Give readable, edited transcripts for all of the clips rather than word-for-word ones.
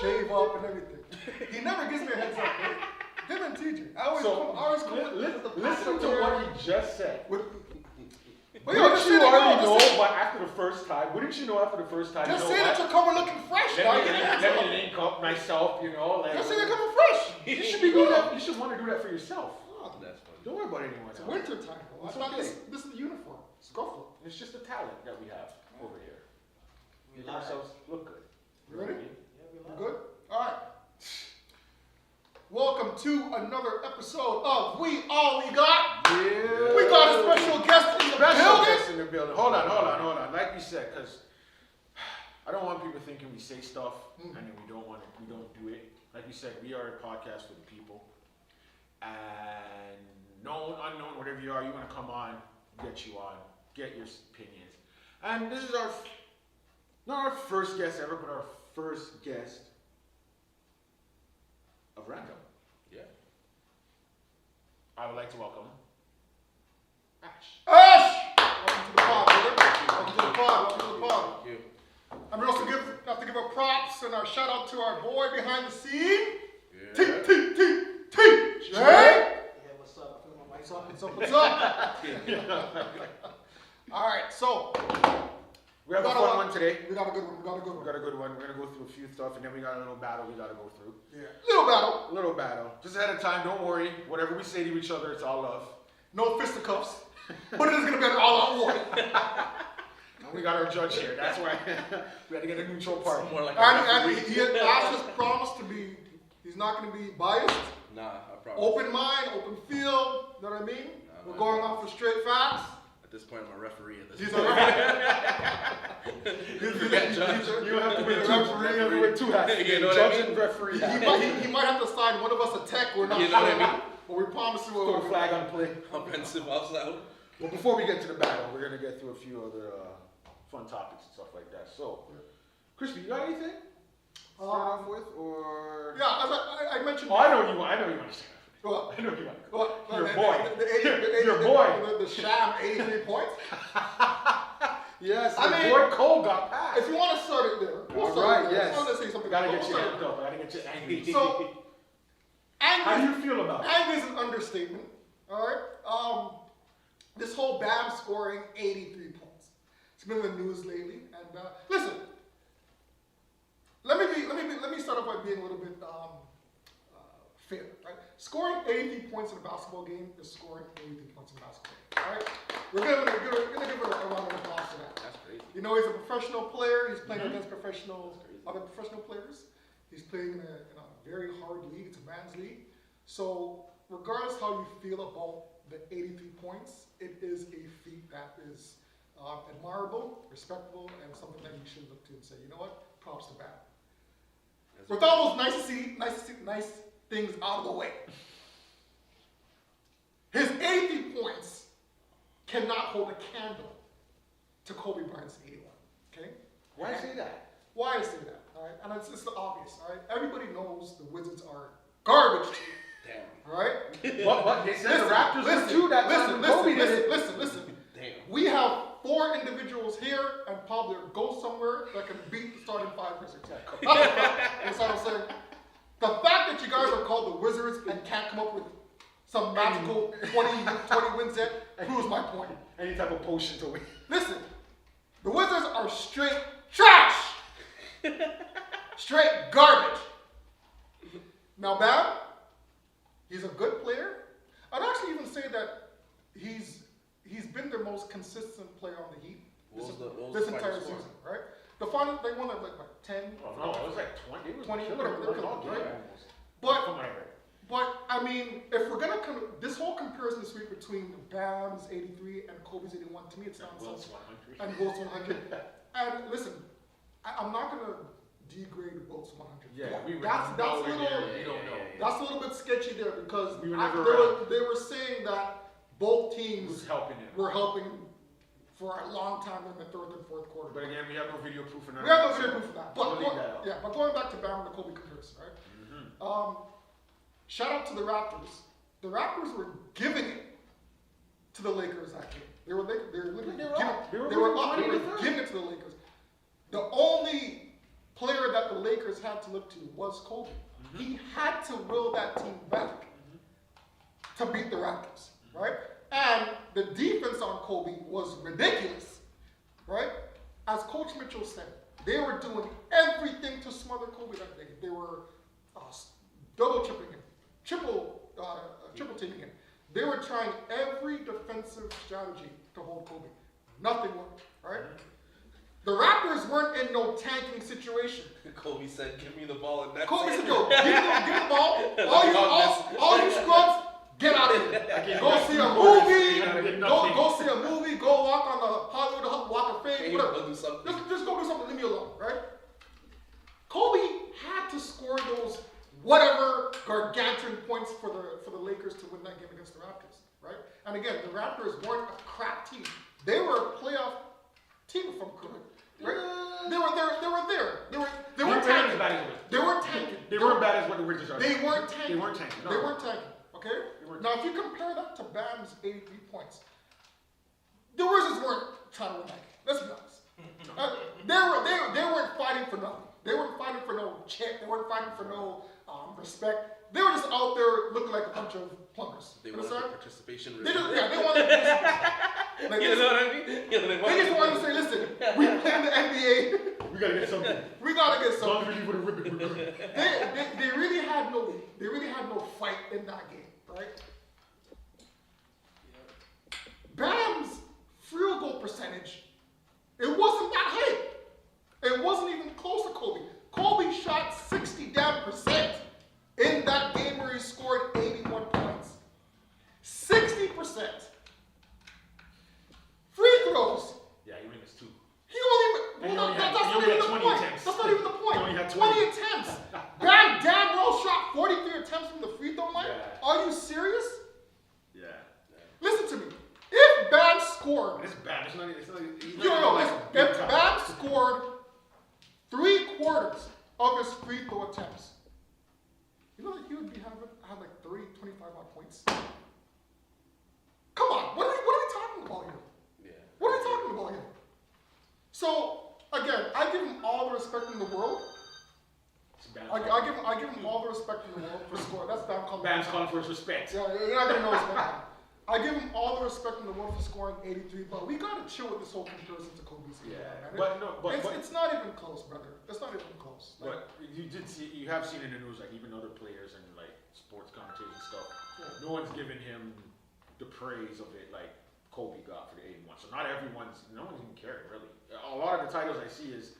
shave up and everything. He never gives me a heads up. Right? Him and TJ. I always come. Listen to what he just said. Wouldn't you already know, but after the first time, wouldn't you know after the first time? Just say that you're coming looking fresh. Let me link up myself, you know. Like, just say you're coming fresh. You should be doing that. You should want to do that for yourself. Oh, that's funny. Don't worry about anyone else. It's winter time. I thought this is the uniform. Scuffle. It's just a talent that we have over here. We make ourselves look good. You ready? You good? All right. Welcome to another episode of We All We Got. Yeah. We got a special guest in the building. Hold on. Like we said, because I don't want people thinking we say stuff and then we don't do it. Like we said, we are a podcast for the people. And known, unknown, whatever you are, you want to come on, get you on, get your opinions. And this is not our first guest ever, but our first guest of Random. Yeah. I would like to welcome Ash. Welcome to the pod, brother. Welcome to the pod. Thank you. And we also have to give our props and our shout out to our boy behind the scene. Yeah. Jay. Yeah, what's up? What's up? All right, so we have a fun one today. We got a good one. We're gonna go through a few stuff, and then we got a little battle we gotta go through. Yeah. Little battle. Just ahead of time, don't worry. Whatever we say to each other, it's all love. No fisticuffs. But it is gonna be an all-out war. We got our judge here. That's why we had to get a neutral party. More like Ash has promised to be. He's not gonna be biased. Nah, I promise. Open mind, open field. You know what I mean? We're going off for straight facts. At this point, I'm a referee at this He's point. a referee. You have to be a referee. You have to wear two hats. You know what Judge I mean? and referee. He might have to sign one of us a tech. We're not You know what I mean? But we promise you Throw a flag on play. Offensive offside. Well, before we get to the battle, we're gonna get through a few other fun topics and stuff like that. So, Crispy, you got anything? Start off with, or yeah, as I mentioned. Oh, I know you want to say that. What? I know you want. What? Your boy. Your boy. The sham 83 points. Yes. I mean, boy Cole got passed. If you want to start it there, we'll start right. it there. Yes. I want to say something. Gotta get you amped up. Gotta get you angry. So, how do you feel about it? Angry is an understatement. All right. This whole BAM scoring 83 points. It's been in the news lately. And listen, let me start off by being a little bit fair. Right? Scoring 83 points in a basketball game is scoring 83 points in a basketball game. All right. We're gonna give it a round of applause for that. That's crazy. You know, he's a professional player. He's playing against other professional players. He's playing in a very hard league. It's a man's league. So, regardless how you feel about the 83 points, it is a feat that is admirable, respectable, and something that you should look to and say, you know what, props to Bam. With all those nice things out of the way, his 83 points cannot hold a candle to Kobe Bryant's 81. Okay? Why say that? Why I say that? All right, and it's obvious. All right, everybody knows the Wizards are garbage team. Damn. All right. What? They said the Raptors were too. That Listen. Damn. We have 4 individuals here and probably go somewhere that can beat the starting 5 Wizards. That's what I'm saying. The fact that you guys are called the Wizards and can't come up with some magical 20 wins yet proves my point. Any type of potion to win. Listen, the Wizards are straight trash. Straight garbage. Now, Bam, he's a good player. I'd actually even say that he's been their most consistent player on the Heat this entire season, right? The final, they won like 10. Oh, no, it was like 20. It was 20, killer, whatever, right? But I mean, if we're gonna this whole comparison this week between Bam's 83 and Kobe's 81, to me it's not Wilt's 100. And Wilt's 100. And listen, I'm not gonna degrade Wilt's 100. Yeah, that's a little bit sketchy there because they were saying that both teams were helping for a long time in the third and fourth quarter. But again, we have no video proof of that. We have no video proof of that. But going back to Bam and the Kobe comparison, right? Mm-hmm. Shout out to the Raptors. The Raptors were giving it to the Lakers that game. They were giving it to the Lakers. The only player that the Lakers had to look to was Kobe. He had to will that team back to beat the Raptors, right? And the defense on Kobe was ridiculous, right? As Coach Mitchell said, they were doing everything to smother Kobe that day. They were double tripping him, triple teaming him. They were trying every defensive strategy to hold Kobe. Nothing worked, right? The Raptors weren't in no tanking situation. Kobe said, "Give me the ball," and that's Kobe it. said, "Yo, give me the ball. All you scrubs, get out of here. Go see a movie. Go see a movie. Go walk on the Hollywood Walk of Fame. Hey, Whatever. go do something. Just go do something. Leave me alone, right?" Kobe had to score those whatever gargantuan points for the Lakers to win that game against the Raptors, right? And again, the Raptors weren't a crap team. They were a playoff team, if I'm correct. Right? They were there. They weren't tanking. They weren't tanking. They weren't bad as what the Wizards are. They weren't tanking. They weren't tanking. No. They weren't tanking. Okay? weren't Now, if you compare that to Bam's 83 points, the Wizards weren't trying to win that game. Let's be honest. They weren't fighting for nothing. They weren't fighting for no check. They weren't fighting for no respect. They were just out there looking like a bunch of plumbers. They You wanted understand? the participation They rate. just, yeah, they wanted to like, You know what I mean? they just wanted to say, listen, we play in the NBA. We gotta get something. We gotta get As long something. as we would have ripped it, we're good. They really had no fight in that game, right? Bam's field goal percentage, it wasn't that high. It wasn't even close to Kobe. Kobe shot 60% in that game where he scored 81 points. 60%. Free throws. Yeah, he only missed 2. He only, And he well, only that's had- he not only even had the 20 point. attempts. That's not even the point. He only had 20 20. attempts. Bam well shot 43 attempts from the free throw line. Yeah. Are you serious? Yeah. Listen to me. If Bam scored, It's bad. It's not he's not you know, even if big time. Bam scored 3/4 of his free throw attempts, you know that he would be have like 25 odd points. Come on, what are we talking about here? Yeah. What are we talking about here? So again, I give him all the respect in the world. It's bad. I give him all the respect in the world for scoring. That's Bam calling. Bam's calling for his respect. Yeah, you're not getting no respect. I give him all the respect in the world for scoring 83, but we gotta chill with this whole comparison to Kobe's. Yeah, man. but It's not even close, brother. It's not even close. Like, But you have seen in the news, like even other players and like sports commentators and stuff, Yeah. no one's giving him the praise of it like Kobe got for the 81. So no one's even caring really. A lot of the titles I see is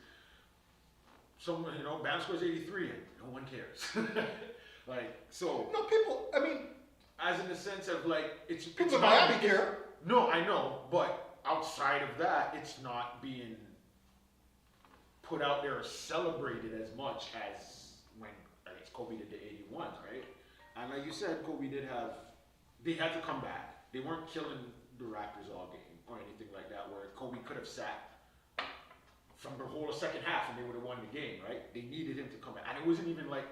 someone, Bam scores 83 and no one cares. So no, people. I mean, as in the sense of like, it's people in not Miami care. No, I know, but outside of that, it's not being put out there or celebrated as much as when I guess Kobe did the 81s, right? And like you said, they had to come back. They weren't killing the Raptors all game or anything like that, where Kobe could have sat from the whole second half and they would have won the game, right? They needed him to come back. And it wasn't even like,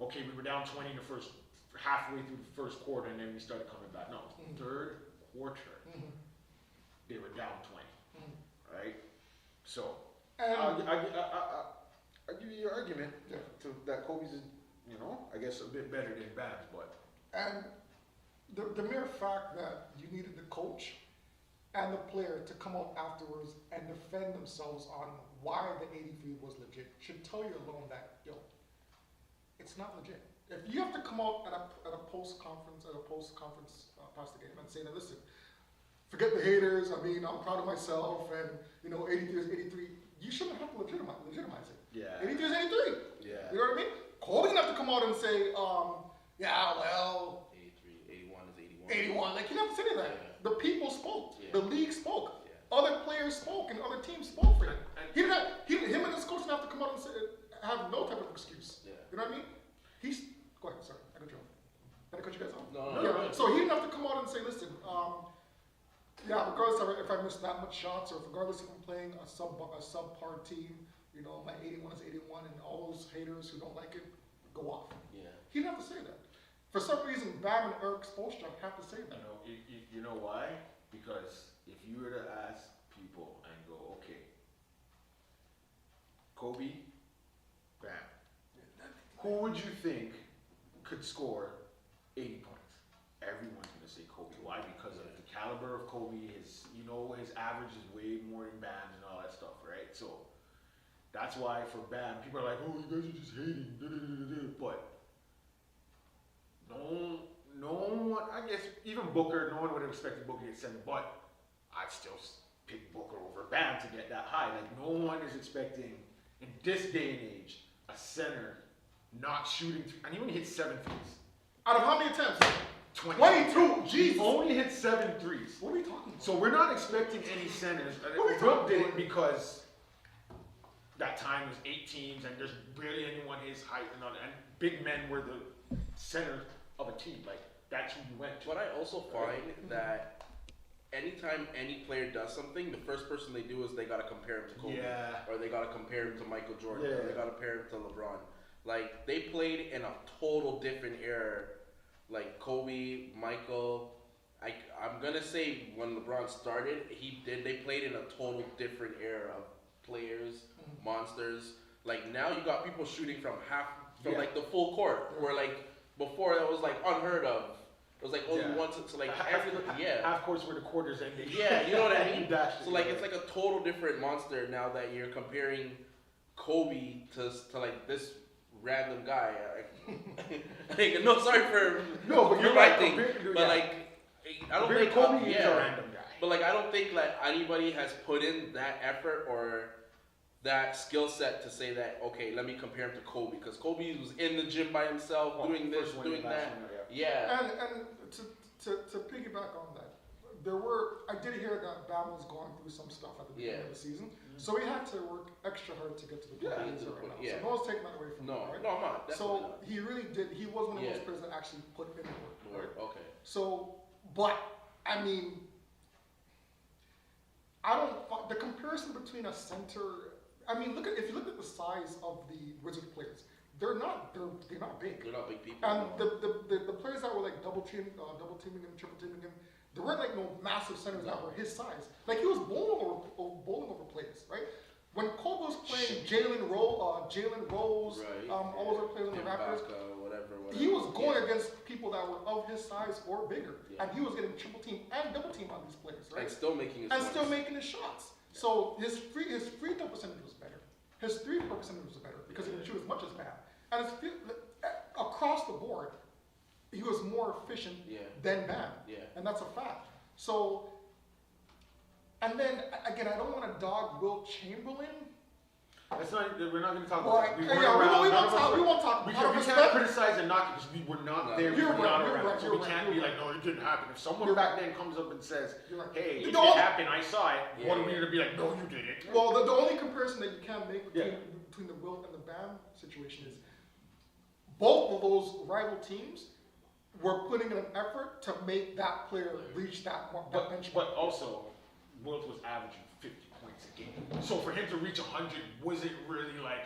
okay, we were down 20 in the first, halfway through the first quarter and then we started coming back. No, third quarter, they were down 20, right? So, I'll give you your argument that Kobe's is, I guess a bit better than Bam's, but. And the mere fact that you needed the coach and the player to come out afterwards and defend themselves on why the 83 was legit should tell you alone that, it's not legit. If you have to come out at a post conference past the game and say, now listen, forget the haters. I mean, I'm proud of myself, and 83 is 83. You shouldn't have to legitimize it. Yeah. 83 is 83. Yeah. You know what I mean? Kobe didn't have to come out and say, yeah, well, 83, 81 is 81. 81. Like, you don't have to say that. Yeah. The people spoke. Yeah. The league spoke. Yeah. Other players spoke, and other teams spoke for him. Him and his coach didn't have to come out and say, have no type of excuse. Yeah. You know what I mean? Go ahead, sorry, I got you off. Did I cut you guys off? No. Yeah. So he didn't have to come out and say, listen, regardless of if I missed that much shots, or regardless if I'm playing a subpar team, my 81 is 81, and all those haters who don't like it, go off. Yeah. He didn't have to say that. For some reason, Bam and Eric Spoelstra have to say that. You know why? Because if you were to ask people and go, okay, Kobe Who would you think could score 80 points? Everyone's gonna say Kobe. Why? Because of the caliber of Kobe. His average is way more than Bam's and all that stuff, right? So that's why for Bam, people are like, oh, you guys are just hating. But no one, I guess even Booker, no one would have expected Booker to get 7, but I'd still pick Booker over Bam to get that high. Like no one is expecting in this day and age a center not shooting, and he only hit 7 threes. Out of how many attempts? 22. Jesus. He only hit 7 threes. What are we talking about? So we're not expecting any centers. Wilt did it because that time was 8 teams and there's barely anyone his height and big men were the center of a team. Like that's who you went to. But I also find that anytime any player does something, the first person they do is they gotta compare him to Kobe, or they gotta compare him to Michael Jordan, or they gotta compare him to LeBron. Like they played in a total different era. Like Kobe, Michael. I'm gonna say when LeBron started, they played in a total different era of players, monsters. Like now you got people shooting from like the full court, where like before that was like unheard of. It was like only once, so like half courts where the quarters ended. Yeah, you know what I mean? So like it's like a total different monster now that you're comparing Kobe to like this random guy. Like, no, sorry for but you're my right. thing, but like I don't think Kobe is a random guy. But like I don't think like anybody has put in that effort or that skill set to say that okay, let me compare him to Kobe, because Kobe was in the gym by himself doing this, doing that. And to piggyback on that, I did hear that Bam was going through some stuff at the beginning of the season, so he had to work extra hard to get to the point where he's at right now. So no one's taking that away from him, right? No, I'm not. So he really did. He was one of those players that actually put in the work. Right? Okay. So, but I mean, the comparison between a center. I mean, if you look at the size of the Wizard players, they're not big. They're not big people. And the players that were like double teaming him, triple teaming him, there weren't like no massive centers that were his size. Like he was bowling over players, right? When Kobe was playing Jalen Rose, all those other players on the Raptors, whatever. He was going against people that were of his size or bigger, and he was getting triple team and double team on these players, right? And still making his shots. So his free throw percentage was better. His 3-point percentage was better because he didn't shoot as much as Bam. And across the board, he was more efficient than Bam. And that's a fact. So, and then again, I don't want to dog Wilt Chamberlain. We're not going to talk about that. We won't talk. We can't criticize and knock it because we were not there. We were not around. So we can't be like, no, it didn't happen. If someone back then comes up and says, hey, it happened, I saw it, what are we going to be like, no, you didn't? Well, the only comparison that you can make between the Wilt and the Bam situation is both of those rival teams were putting in an effort to make that player reach that benchmark. But also, Wilt was averaging 50 points a game. So for him to reach 100 wasn't really like,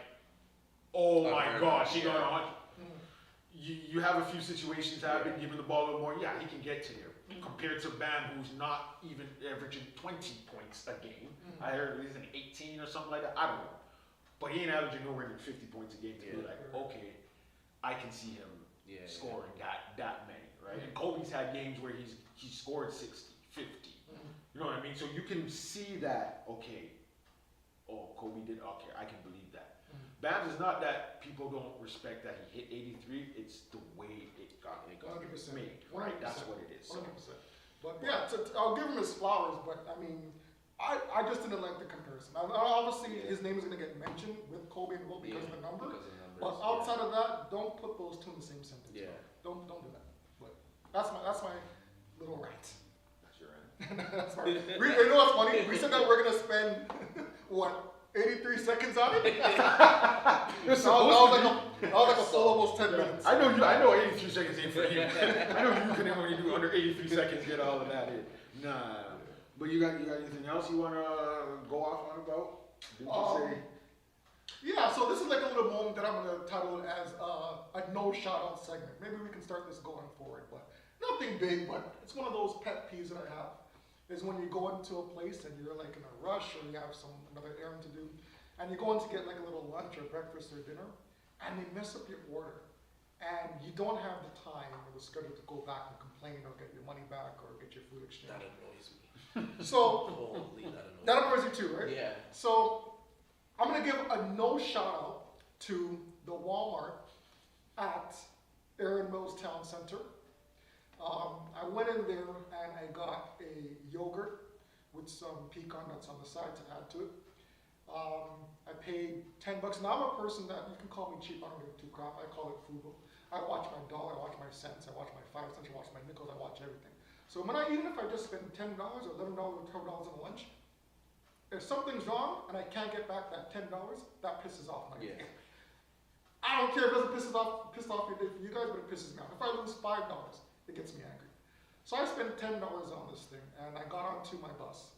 oh my gosh, he got 100. You have a few situations happen, give him the ball a little more, he can get to there. Compared to Bam, who's not even averaging 20 points a game. I heard he's an 18 or something like that. I don't know. But he ain't averaging nowhere near 50 points a game to be like, okay, I can see him scoring that many, right? And Kobe's had games where he's scored 60, 50. You know what I mean? So you can see that, okay, Kobe did, okay, I can believe that. Bam's is not that people don't respect that he hit 83, it's the way it got made, right? That's what it is. 100%. But I'll give him his flowers, but I mean, I just didn't like the comparison. Obviously, his name is going to get mentioned with Kobe and Wilt because of the number. But outside of that, don't put those two in the same sentence. Don't do that. But that's my little rant. That's your rant. That's right. You know what's funny? We said that we're gonna spend 83 seconds on it. That was like a full almost 10 minutes. I know 83 seconds ain't for you. I know you can only do under 83 seconds get all of that in. Nah. But you got anything else you wanna go off on about? Did you say? Yeah, so this is like a little moment that I'm going to title it as a no shout-out segment. Maybe we can start this going forward, but nothing big, but it's one of those pet peeves that I have, is when you go into a place and you're like in a rush or you have another errand to do, and you go in to get like a little lunch or breakfast or dinner, and they mess up your order, and you don't have the time or the schedule to go back and complain or get your money back or get your food exchanged. That annoys me. So Holy, that annoys you too, right? Yeah. So I'm gonna give a no shout out to the Walmart at Erin Mills Town Center. I went in there and I got a yogurt with some pecan nuts on the side to add to it. I paid $10. Now I'm a person that you can call me cheap. I don't give two crap. I call it frugal. I watch my dollar, I watch my cents, I watch my 5 cents, I watch my nickels, I watch everything. So even if I just spend $10 or $11 or $12 on lunch, if something's wrong and I can't get back that $10, that pisses off my day. I don't care if it doesn't piss off your day for you guys, but it pisses me off. If I lose $5, it gets me angry. So I spent $10 on this thing, and I got onto my bus,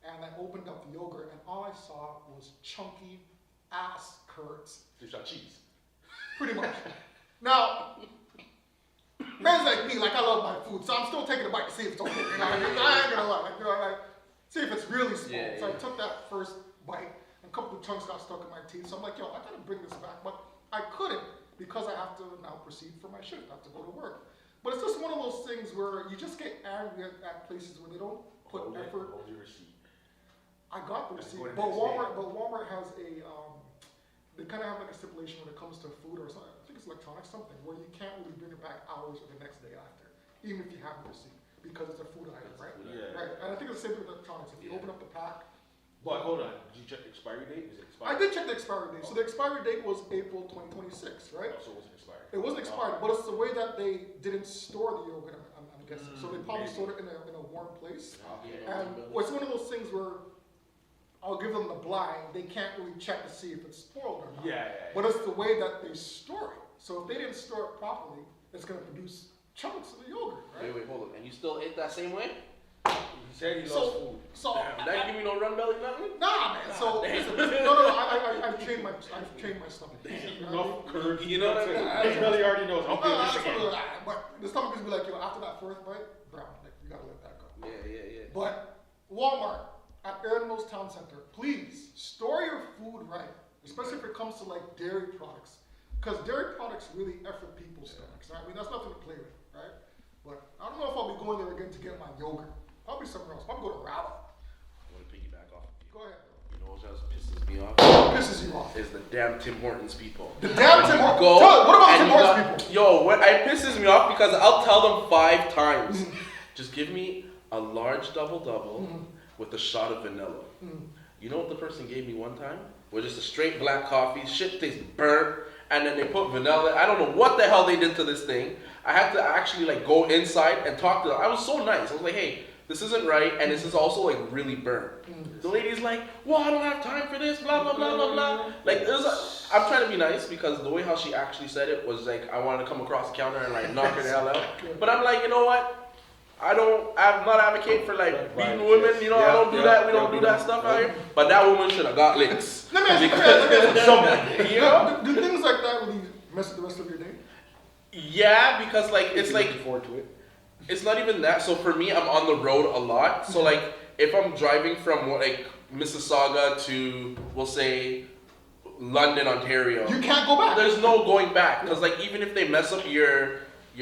and I opened up the yogurt, and all I saw was chunky ass curds. You shot cheese. Pretty much. Now, men's like me, like I love my food, so I'm still taking a bite to see if it's okay. You know what I mean? I ain't gonna lie, like, see if it's really small. Yeah, so I took that first bite, and a couple of chunks got stuck in my teeth. So I'm like, yo, I gotta bring this back, but I couldn't because I have to now proceed for my shift. I have to go to work. But it's just one of those things where you just get angry at places where they don't put effort. Hold your receipt. I got the receipt, but Walmart has a, they kind of have like a stipulation when it comes to food or something. I think it's electronics, something, where you can't really bring it back hours or the next day after, even if you have the receipt, because it's a food item, right? Yeah. Right, and I think it's the same with electronics. If you open up the pack. But hold on, did you check the expiry date? Is it expired? I did check the expiry date. So the expiry date was April 2026, right? Oh, so it wasn't expired. It wasn't expired, but it's the way that they didn't store the yogurt, I'm guessing. So they probably stored it in a warm place. And it's one of those things where I'll give them the blind. They can't really check to see if it's spoiled or not. Yeah. But it's the way that they store it. So if they didn't store it properly, it's going to produce chunks of the yogurt, right? Wait, hold on. And you still ate that same way? He said he loves food. So Damn, that give me no run belly, nothing? nah, man. So damn. listen, no. I've trained my stomach. Enough curd. You know what I mean? His belly already knows. No, Okay, this again. absolutely. But the stomach is be like, yo, after that first bite, brown. Like, you gotta let that go. Yeah. But Walmart at Erin Mills Town Center, please store your food right, especially if it comes to like dairy products, because dairy products really effort people's stomachs. I mean, that's nothing to play with, right? But I don't know if I'll be going there again to get my yogurt. Probably somewhere else. Probably go to Ralph. I want to piggyback off of you. Go ahead. You know what just pisses me off? What pisses you off? Is the damn Tim Hortons people. The damn Tim Hortons. Go What about and Tim you Hortons people? Yo, what it pisses me off because I'll tell them 5 times. Just give me a large double with a shot of vanilla. You know what the person gave me one time? Was just a straight black coffee. Shit tastes burnt, and then they put vanilla. I don't know what the hell they did to this thing. I had to actually like go inside and talk to them. I was so nice. I was like, hey, this isn't right, and this is also like really burnt. The lady's like, well, I don't have time for this, blah blah blah blah blah. Like it was, I'm trying to be nice because the way how she actually said it was like I wanted to come across the counter and like knock her the hell out. But I'm like, you know what? I'm not advocating for like beating women. You know, I don't do that. We don't do that stuff out here. But that woman should have got licks. Let me ask you Someone. You know? do things like that really mess with the rest of your day? Yeah, because like it's like looking forward to it. it's not even that. So for me, I'm on the road a lot. So like if I'm driving from like Mississauga to we'll say London, Ontario, You can't go back. there's no going back because like even if they mess up your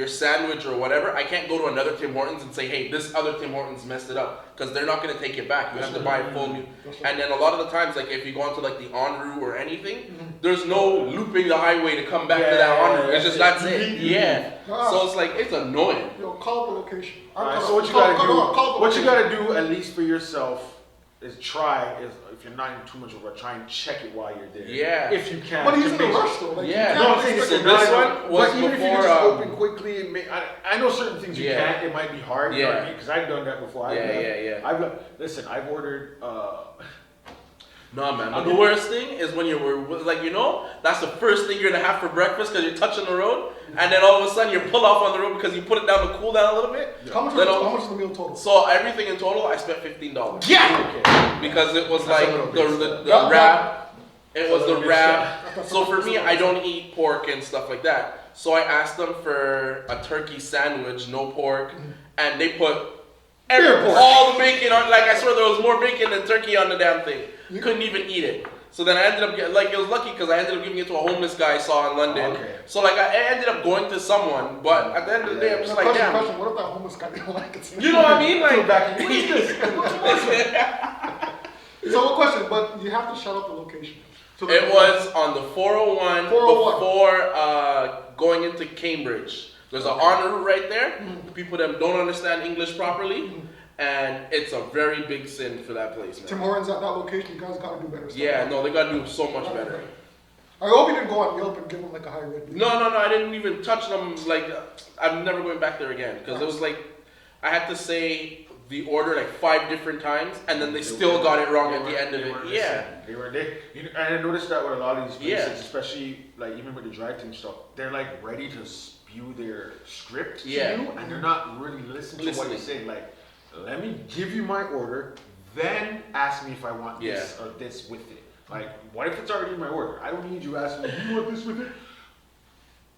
sandwich or whatever, I can't go to another Tim Hortons and say, hey, this other Tim Hortons messed it up because they're not going to take it back. You have to buy a full new. And then a lot of the times, like if you go onto like the en route or anything, there's no looping the highway to come back to that en route. It's just that's it. Yeah. So it's like it's annoying. Yo, call the location. Alright, so what you gotta do at least for yourself is if you're not in too much of a rush, try and check it while you're there. Yeah. If you can. But he's in a rush though. Like, Yeah. you No, can't I'm saying just this like- one was but even if you before, just open quickly, I know certain things you Yeah. can't. It might be hard. You know what I Yeah. mean? Because I've done that before. Yeah. I've ordered. No, man. But the worst thing is when you're like, you know, that's the first thing you're gonna have for breakfast because you're touching the road, and then all of a sudden you pull off on the road because you put it down to cool down a little bit. How much is the meal total? So everything in total, I spent $15. Yeah. Okay. Because it was That's a like little the bit, wrap. It was a the little bit, wrap. yeah. So for me, I don't eat pork and stuff like that. So I asked them for a turkey sandwich, no pork, and they put Pork. all the bacon on. Like I swear there was more bacon than turkey on the damn thing. Couldn't even eat it. So then I ended up it was lucky because I ended up giving it to a homeless guy I saw in London. Okay. So like I ended up going to someone, but at the end of the day, I'm just like, Question, damn. what if that homeless guy didn't like it? You know what I mean? Like, back in So a question, but you have to shout out the location. So it was on the 401, 401. before going into Cambridge. There's an on route right there. People that don't understand English properly, and it's a very big sin for that place, man. Tim Hortons at that location, you guys gotta do better stuff. Yeah, no, they gotta do so much better. I hope you didn't go on Yelp and give them like a high rating. No, I didn't even touch them. Like, I'm never going back there again because it was like I had to say the order like 5 different times, and then they still got it wrong at the end of it. Yeah. They were there. And I noticed that with a lot of these places, Yeah. especially like even with the drive-thru stuff, they're like ready to spew their script to Yeah. you, and they're not really listening to what you're saying. Like, let me give you my order, then ask me if I want this or this with it. Like, what if it's already in my order? I don't need you asking me, do you want this with it?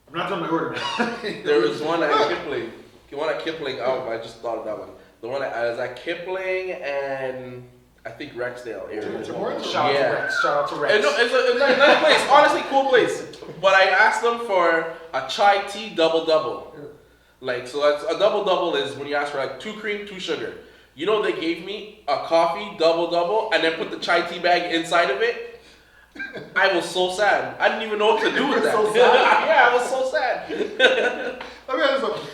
I'm not done my order, man. There was one at Kipling. Oh, I just thought of that one. The one I was at Kipling and I think Rexdale area. Tim Hortons? Shout out to Rex. No, it's a nice place. Honestly, cool place. But I asked them for a chai tea double. Like, so that's a double is when you ask for like 2 cream, 2 sugar. You know, they gave me a coffee double and then put the chai tea bag inside of it. I was so sad. I didn't even know what to do with that. So sad? Yeah, I was so sad. Let me ask you something.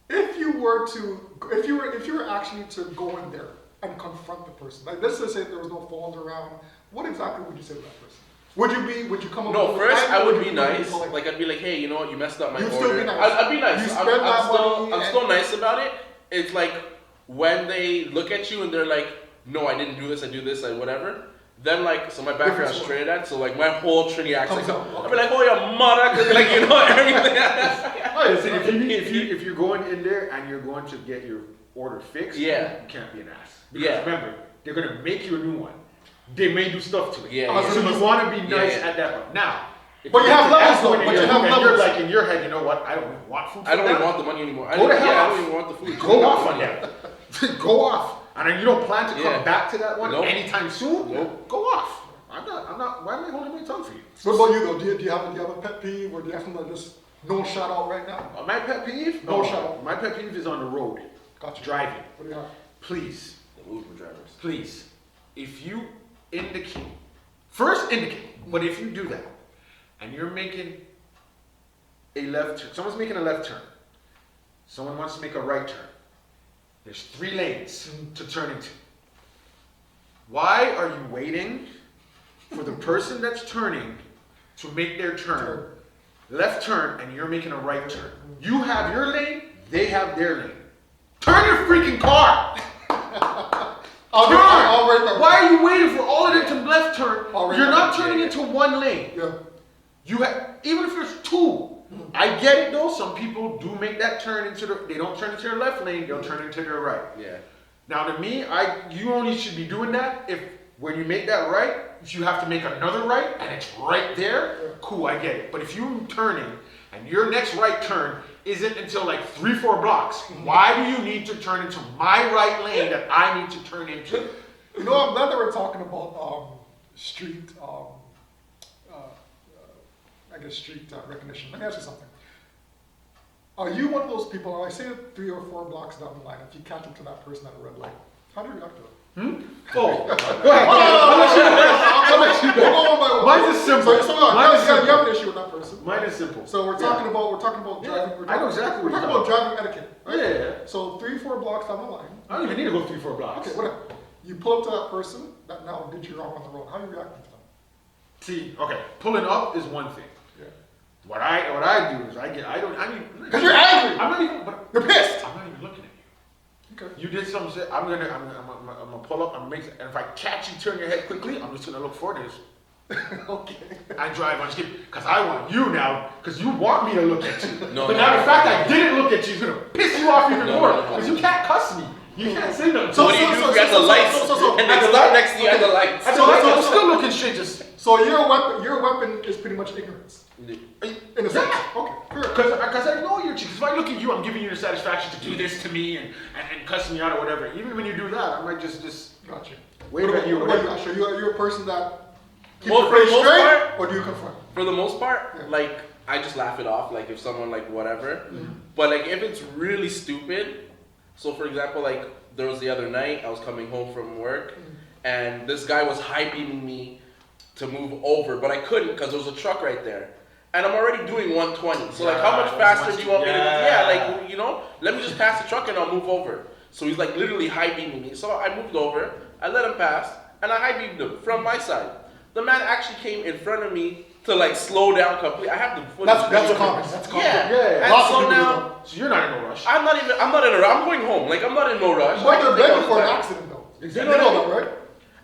If you were actually to go in there and confront the person, like let's just say there was no phones around, what exactly would you say to that person? Would you come up? No, with first I would be you nice. people Like I'd be like, hey, you know what? You messed up my You'd order. still be nice. I'd be nice. You spend that money I'm still nice about it. It's like when they look at you and they're like, no, I didn't do this. I do this. I whatever. Then like, so my background's Trinidad, so like my whole Trinity accent. I'd be like, oh your mother, cause like you know everything. Listen, if you're going in there and you're going to get your order fixed, you can't be an ass. Because remember, they're gonna make you a new one. They may do stuff to it. So you want to be nice at that point. Now, but you have levels though. But you have levels. You're like in your head, you know what? I don't even want food. I don't even want the money anymore. Go to hell. I don't even want the food. Go off on that. Go off. And then you don't plan to come back to that one anytime soon. Go off. I'm not. Why am I holding my tongue for you? What about you though? Do you have a pet peeve, or do you have something like just no shout out right now? My pet peeve? No shout out. My pet peeve is on the road. Gotcha. Driving. What do you have? Please. The Uber drivers. Please. If you indicate, first indicate, but if you do that, and you're making a left turn, someone's making a left turn, someone wants to make a right turn, there's 3 lanes to turn into. Why are you waiting for the person that's turning to make their turn, left turn, and you're making a right turn? You have your lane, they have their lane. Turn your freaking car! Why are you waiting for all of them to left turn? You're not turning into one lane. You have, even if there's 2. I get it though. Some people do make that turn into they don't turn into their left lane. They'll turn into their right. Now to me, you only should be doing that if when you make that right, if you have to make another right and it's right there. Cool, I get it. But if you're turning and your next right turn isn't until like 3-4 blocks, why do you need to turn into my right lane that I need to turn into? You know, I'm glad that we're talking about street, street recognition. Let me ask you something. Are you one of those people, I say 3 or 4 blocks down the line, if you catch up to that person at a red light, how do you react to it? Oh, go ahead. I'll let you go. Mine is simple. You have an issue with that person. Mine is simple. So we're talking about driving. I know exactly what you're talking about driving etiquette, right? Yeah. So 3-4 blocks down the line. I don't even need to go 3-4 blocks. Okay, whatever. You pull up to that person that now did you wrong on the road. How are you reacting to them? See, okay, pulling up is one thing. What I do is because you're angry. I'm not even. But you're pissed. I'm not even looking at you. Okay. You did something. I'm gonna pull up. And if I catch you, turn your head quickly. I'm just gonna look for this. Okay. And drive on skip because I want you now. Because you want me to look at you. But now the fact I didn't look at you is gonna piss you off even more. Because you can't cuss me. You can't say nothing. So what do you do if you're at the lights and they stop next to you at the lights? I'm still looking straight. So your weapon is pretty much ignorance. In a sense. Okay. Because I know you're cheating. Because if I look at you, I'm giving you the satisfaction to do this to me and cussing me out or whatever. Even when you do that, I might just Gotcha. Wait a minute, you Are you a person that keeps Well, your for the face most straight, part- or do you confront? For the most part, Yeah. like I just laugh it off. Like if someone like whatever. Mhm. But like if it's really stupid, so for example, like there was the other night I was coming home from work, and this guy was hyping me to move over, but I couldn't because there was a truck right there, and I'm already doing 120. So like, how much faster do you want me to? Yeah, like let me just pass the truck and I'll move over. So he's like literally hyping me. So I moved over, I let him pass, and I hyped him from my side. The man actually came in front of me to like slow down completely. I have the footage. That's common. That's common. Yeah. And Lots of so people do now. that. So you're not in a rush. I'm not in a rush. I'm going home. Like, I'm not in no rush. But I can they're take all begging the for an time. accident, though. Exactly. You know that, right?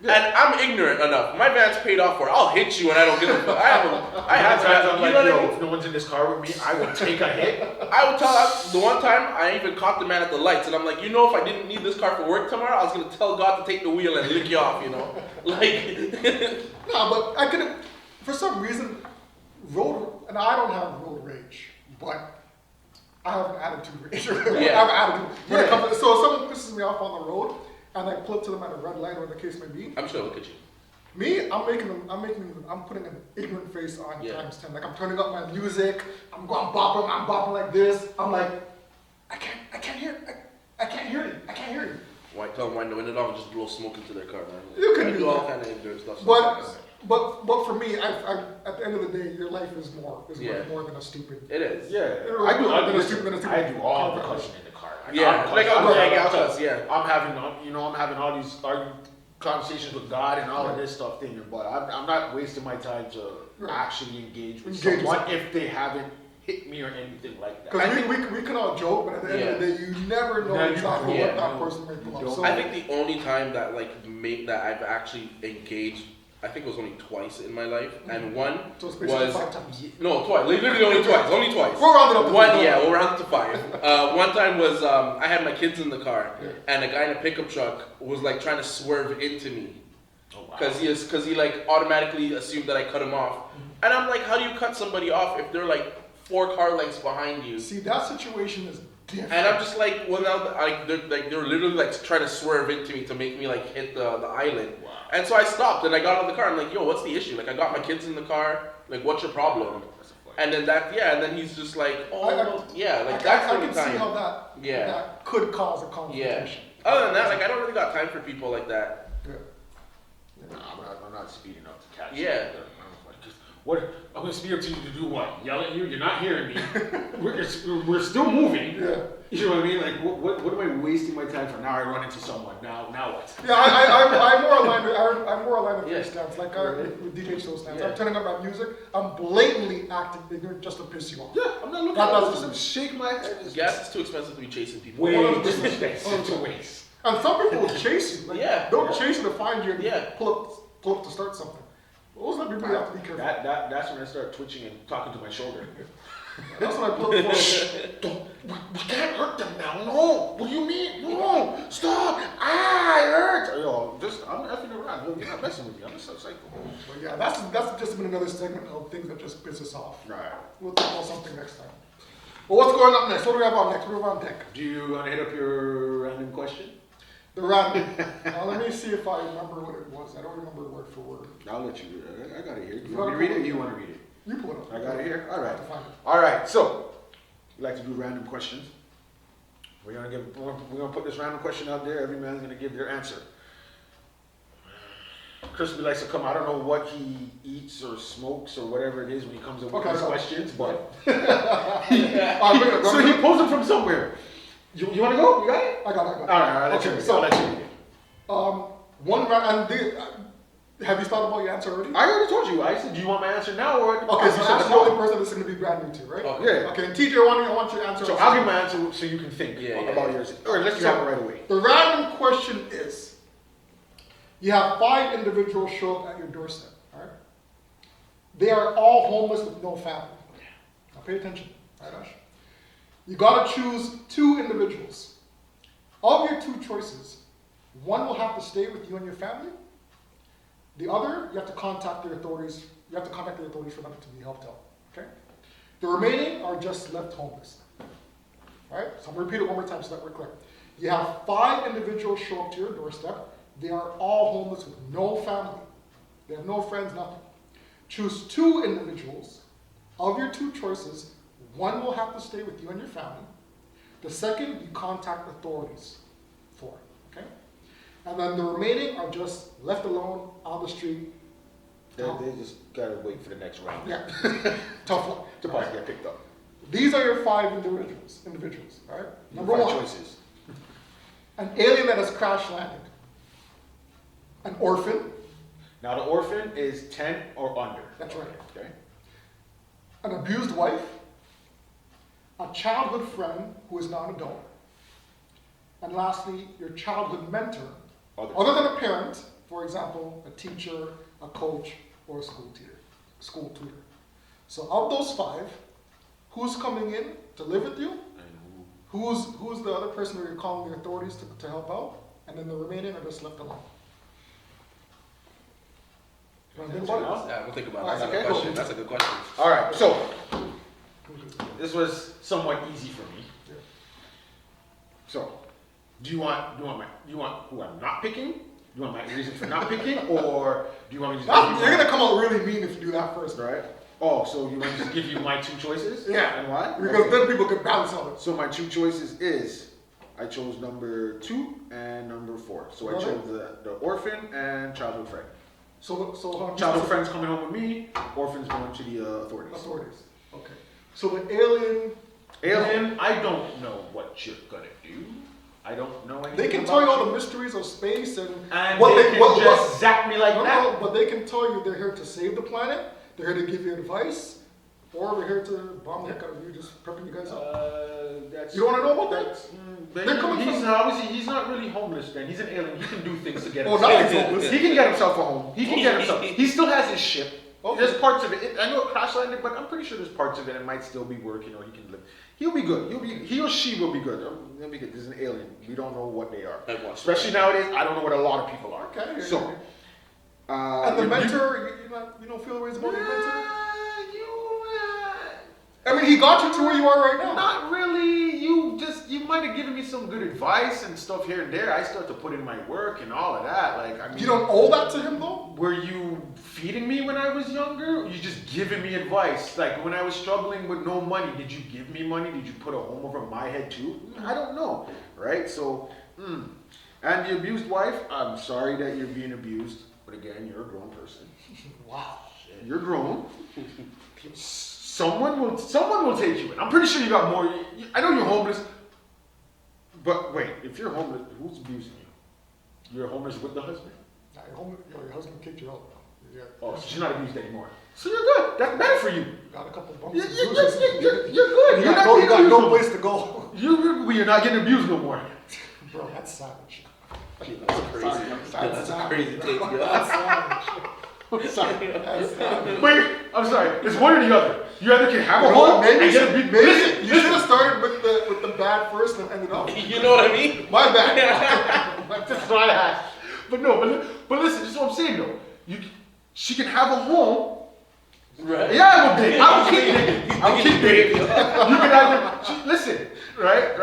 And I'm ignorant enough. My van's paid off for. I'll hit you and I don't give a fuck. I have times I'm you like, know what I yo, mean? if no one's in this car with me, I will take a hit. I would tell the one time I even caught the man at the lights and I'm like, if I didn't need this car for work tomorrow, I was gonna tell God to take the wheel and lick you off, Like No, but I could, for some reason, and I don't have road rage, but I have an attitude rage. Yeah. I have an attitude. When it comes to, so if someone pisses me off on the road, and I pull up to them at a red light or the case may be, I'm just gonna look at you. me, I'm putting an ignorant face on Yeah. times 10. Like I'm turning up my music, I'm bopping like this. I'm like, I can't hear you. I can't hear you. Why tell them wind the window down and just blow smoke into their car, man? You can I do all that. kind of ignorant stuff. But for me, I at the end of the day, your life is worth more than a stupid. It is. Yeah, I I do all car the cussing in the car. Yeah, I'm having all these conversations with God and all of this stuff thing, but I'm not wasting my time to actually engage with someone if they haven't hit me or anything like that. Because we can all joke, but at the end of the day, you never know exactly what that person may pull up. So I think the only time that that I've actually engaged, I think it was only twice in my life, and one so it's basically was 5 times. no twice, literally only twice. We'll round it up. We'll round it to 5. One time was I had my kids in the car, and a guy in a pickup truck was like trying to swerve into me, because he like automatically assumed that I cut him off, and I'm like, how do you cut somebody off if they're like 4 car lengths behind you? See, that situation is different. And I'm just like, well now they're literally like trying to swerve into me to make me like hit the island. Wow. And so I stopped and I got out of the car. I'm like, yo, what's the issue? Like I got my kids in the car. Like, what's your problem? And then and then he's just like, that's the only I can time. see how that could cause a confrontation. Other than that, like I don't really got time for people like that. No, I'm not speeding up to catch Yeah. you. What? I'm gonna speed up to you to do what? Yell at you? You're not hearing me. we're still moving. Yeah. You know what I mean? Like, what am I wasting my time for? Now I run into someone. Now what? Yeah, I'm more aligned with your Yeah. stance, like with DJ show stance. Yeah. I'm turning up my music. I'm blatantly acting ignorant just to piss you off. Yeah, I'm not looking That at doesn't- it. Just shake my head. Gas is too expensive to be chasing people. Way Well, too expensive to waste. And some people will chase you. Like, Yeah. they'll chase you to find you and Yeah. pull up to start something. Those are people you have to be careful. That's when I start twitching and talking to my shoulder. That's when I pull up for We can't hurt them now. No. What do you mean? No. Stop. It hurts. Yo, I'm effing around. Yo, you're not messing with me. I'm just psycho. But yeah, that's just been another segment of things that just piss us off. Right. We'll talk about something next time. Well, what's going up next? What do we have on next? What do we have on deck? Do you want to hit up your random question? The random. Let me see if I remember what it was. I don't remember word for word. I'll let you. I got it here. You want me to read it? You want to read it? You pull it up. I got it here. All I right. have to find it. All right. So, we like to do random questions. We're gonna put this random question out there. Every man's gonna give their answer. Crispy likes to come. I don't know what he eats or smokes or whatever it is when he comes up with these questions, but so he pulls them from somewhere. You want to go? You got it? I got it. All right. I'll let you read it. I'll let you read it. Have you thought about your answer already? I already told you. I said, do you want my answer now or? Okay, so that's the only person that's going to be brand new to, right? Okay. Yeah. Okay, and TJ, I want you to answer. So I'll give my answer so you can think Yeah. about yours, or unless you have it right away. The random question is: you have 5 individuals show up at your doorstep. All right. They are all homeless with no family. Now pay attention, right, Ash? You got to choose 2 individuals. Of your 2 choices, one will have to stay with you and your family. The other, you have to contact the authorities. You have to contact the authorities for them to be helped out. Okay. The remaining are just left homeless. Right? So I'm going to repeat it one more time so that we're clear. You have 5 individuals show up to your doorstep. They are all homeless with no family. They have no friends, nothing. Choose 2 individuals. Of your 2 choices, one will have to stay with you and your family. The second, you contact authorities for, okay? And then the remaining are just left alone on the street. They just gotta wait for the next round. Yeah, tough one. To possibly get picked up. These are your 5 individuals, all right? Number 5 1, choices. an alien that has crash landed. An orphan. Now the orphan is 10 or under. That's right. Okay. An abused wife. A childhood friend who is not an adult. And lastly, your childhood mentor, other than a parent, for example, a teacher, a coach, or a school tutor. So of those 5, who's coming in to live with you? And Who's the other person where you're calling the authorities to help out? And then the remaining are just left alone. You wanna think about it? Yeah, we'll think about Alright, it. That's a okay, good question. cool. That's a good question. all right, so this was somewhat easy for me. Yeah. So, do you want who I'm not picking? Do you want my reason for not picking, or do you want me to just give you You're gonna come out really mean if you do that first, right? right? Oh, so you want me to just give you my 2 choices? Yeah. And why? Because Okay. then people can balance out. So my 2 choices is, I chose number 2 and number 4. So I Okay. chose the orphan and childhood friend. So Childhood friend's coming home with me, orphan's going to the authorities. authorities. Okay. So the alien, Alien, I don't know what you're gonna do. I don't know anything they can about tell you all the mysteries of space and what they- they can what- just zap me like no, that. no, but they can tell you they're here to save the planet, they're here to give you advice, or we're here to bomb the heck out of you, just prepping you guys up. That's, You don't wanna know about that? But They're coming he's from- obviously he's not really homeless. Then he's an alien. He can do things to get Oh, himself. now he's homeless. He can get himself a home. He can get himself. He still has his ship. Okay. There's parts of it. I know it crash landed, but I'm pretty sure there's parts of it that might still be working, or he can live. He'll be good. He or she will be good. He'll be good. There's an alien. We don't know what they are. Especially nowadays, I don't know what a lot of people are. Okay. So, and the mentor, you don't feel ways about your mentor? I mean, he got you to where you are right now. Not really. You might have given me some good advice and stuff here and there. I still have to put in my work and all of that. Like, I mean, You don't owe that to him though? were you feeding me when I was younger? Or you just giving me advice? Like when I was struggling with no money, did you give me money? Did you put a home over my head too? I don't know, right? So, and the abused wife. I'm sorry that you're being abused, but again, you're a grown person. Wow. You're grown. Someone will take you in. I'm pretty sure you got more. I know you're homeless, but wait, if you're homeless, who's abusing you? You're homeless with the husband? Nah, your husband kicked you out now. Yeah. Oh, so she's not abused anymore. So you're good. That's better for you. Got a couple bumps. You're and bruises. good. You're And good. you You're got not you got getting no abused. place to go. You're not getting abused no more. Bro, that's savage. That's crazy. That's a crazy take, yo. That's savage. That's savage. Wait, I'm sorry. It's one or the other. You either can have a You know what, home maybe and get abused. maybe Listen, you should have started with the bad first and ended up. You know what I mean? My bad. That's what I asked. But no, but listen, this is what I'm saying though. She can have a home. Right. Yeah, I will date. I will keep dating. I will keep dating. You can either listen, right?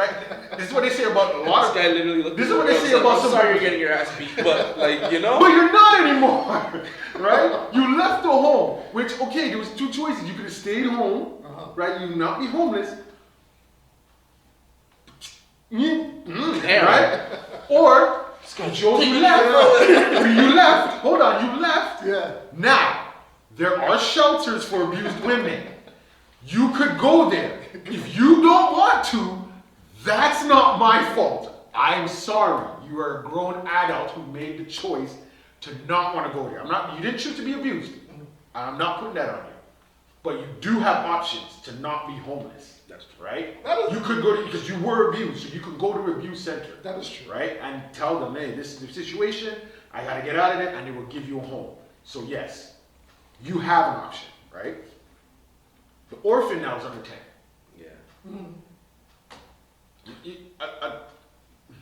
This is what they say about a lot This of. guy literally looked. This is what they say about I'm some. sorry you're getting your ass beat, but like you know. But you're not anymore, right? You left the home, which okay, there was 2 choices. You could have stayed home, right? You not be homeless, right? Or you left. You left. Hold on, you left. Yeah. Now, there are shelters for abused women. You could go there. If you don't want to, that's not my fault. I'm sorry. You are a grown adult who made the choice to not want to go there. You didn't choose to be abused. I'm not putting that on you. But you do have options to not be homeless. That's right. You could go to, because you were abused, so you could go to an abuse center. That is true. Right? And tell them, hey, this is the situation, I gotta get out of it, and they will give you a home. So yes, you have an option, right? The orphan now is under 10. Yeah.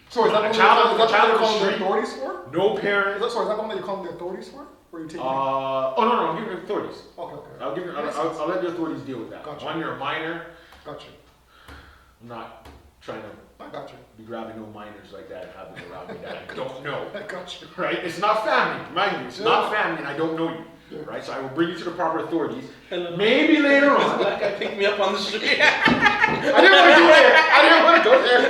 So is that A the child one you're on the calling the street. authorities for? No parent. Is that the one that you're calling the authorities for? Or are you taking Oh no, I'm giving the authorities. Okay. I'll let the authorities deal with that. Gotcha. One, you're a minor. Gotcha. I'm not trying to I got you. be grabbing no minors like that and having around me that I don't know. I got you. Right? It's not family, mind you. It's not family, and I don't know you. Yeah. Right? So I will bring you to the proper authorities. Hello. Maybe later on. That guy picked me up on the street. I didn't want to go there. I didn't want to go there.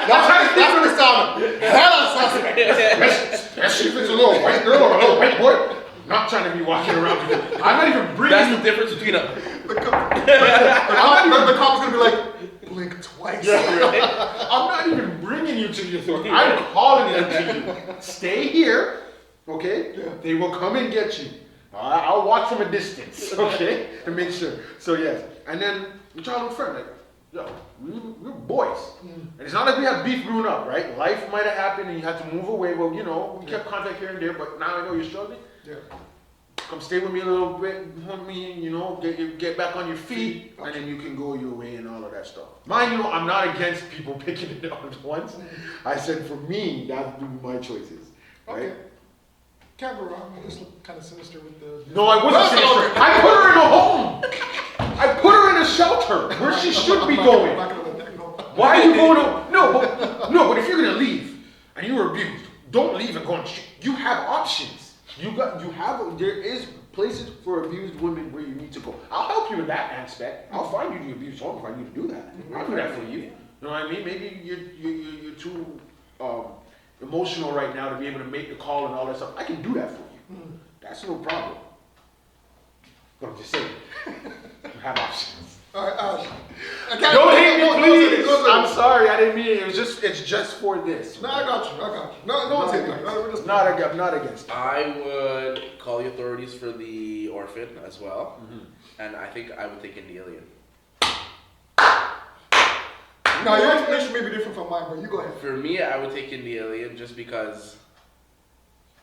That's what it sounded. Hella suspect. Especially if it's a little white girl or a little white boy. I'm not trying to be walking around with you. I'm not even bringing That's you. the difference between a. The cop's gonna be like, blink twice. Yeah. I'm not even bringing you to the authority. I'm calling them to you. Stay here, okay? Yeah. They will come and get you. I'll watch from a distance, okay, to make sure. So yes, and then your childhood friend, like, yo, we're boys, and it's not like we have beef growing up, right? Life might have happened and you had to move away. Well, you know, we kept contact here and there, but now I know you're struggling. Yeah. Come stay with me a little bit, help me, you know, get back on your feet, and then you can go your way and all of that stuff. Mind you, I'm not against people picking it up at once. I said for me, that would be my choices, right? Okay. Can't go wrong. You just look kind of sinister with the. No, I wasn't sinister. I put her in a home. I put her in a shelter where she should be going. I'm not gonna let that go. Why are you going to? No, but if you're gonna leave and you were abused, don't leave and go on. You have options. There is places for abused women where you need to go. I'll help you in that aspect. I'll find you the abused home if I need to do that. I'll do that for you. You know what I mean? Maybe you're too emotional right now to be able to make the call and all that stuff. I can do that for you. That's no problem. But I'm just saying, you have options. All right, Don't hate me, please. I'm sorry, I didn't mean it. It's just for this. No, I got you. No one's hating. Not against. I would call the authorities for the orphan as well, and I think I would take in the alien. No, your explanation may be different from mine, but you go ahead. For me, I would take in the alien just because.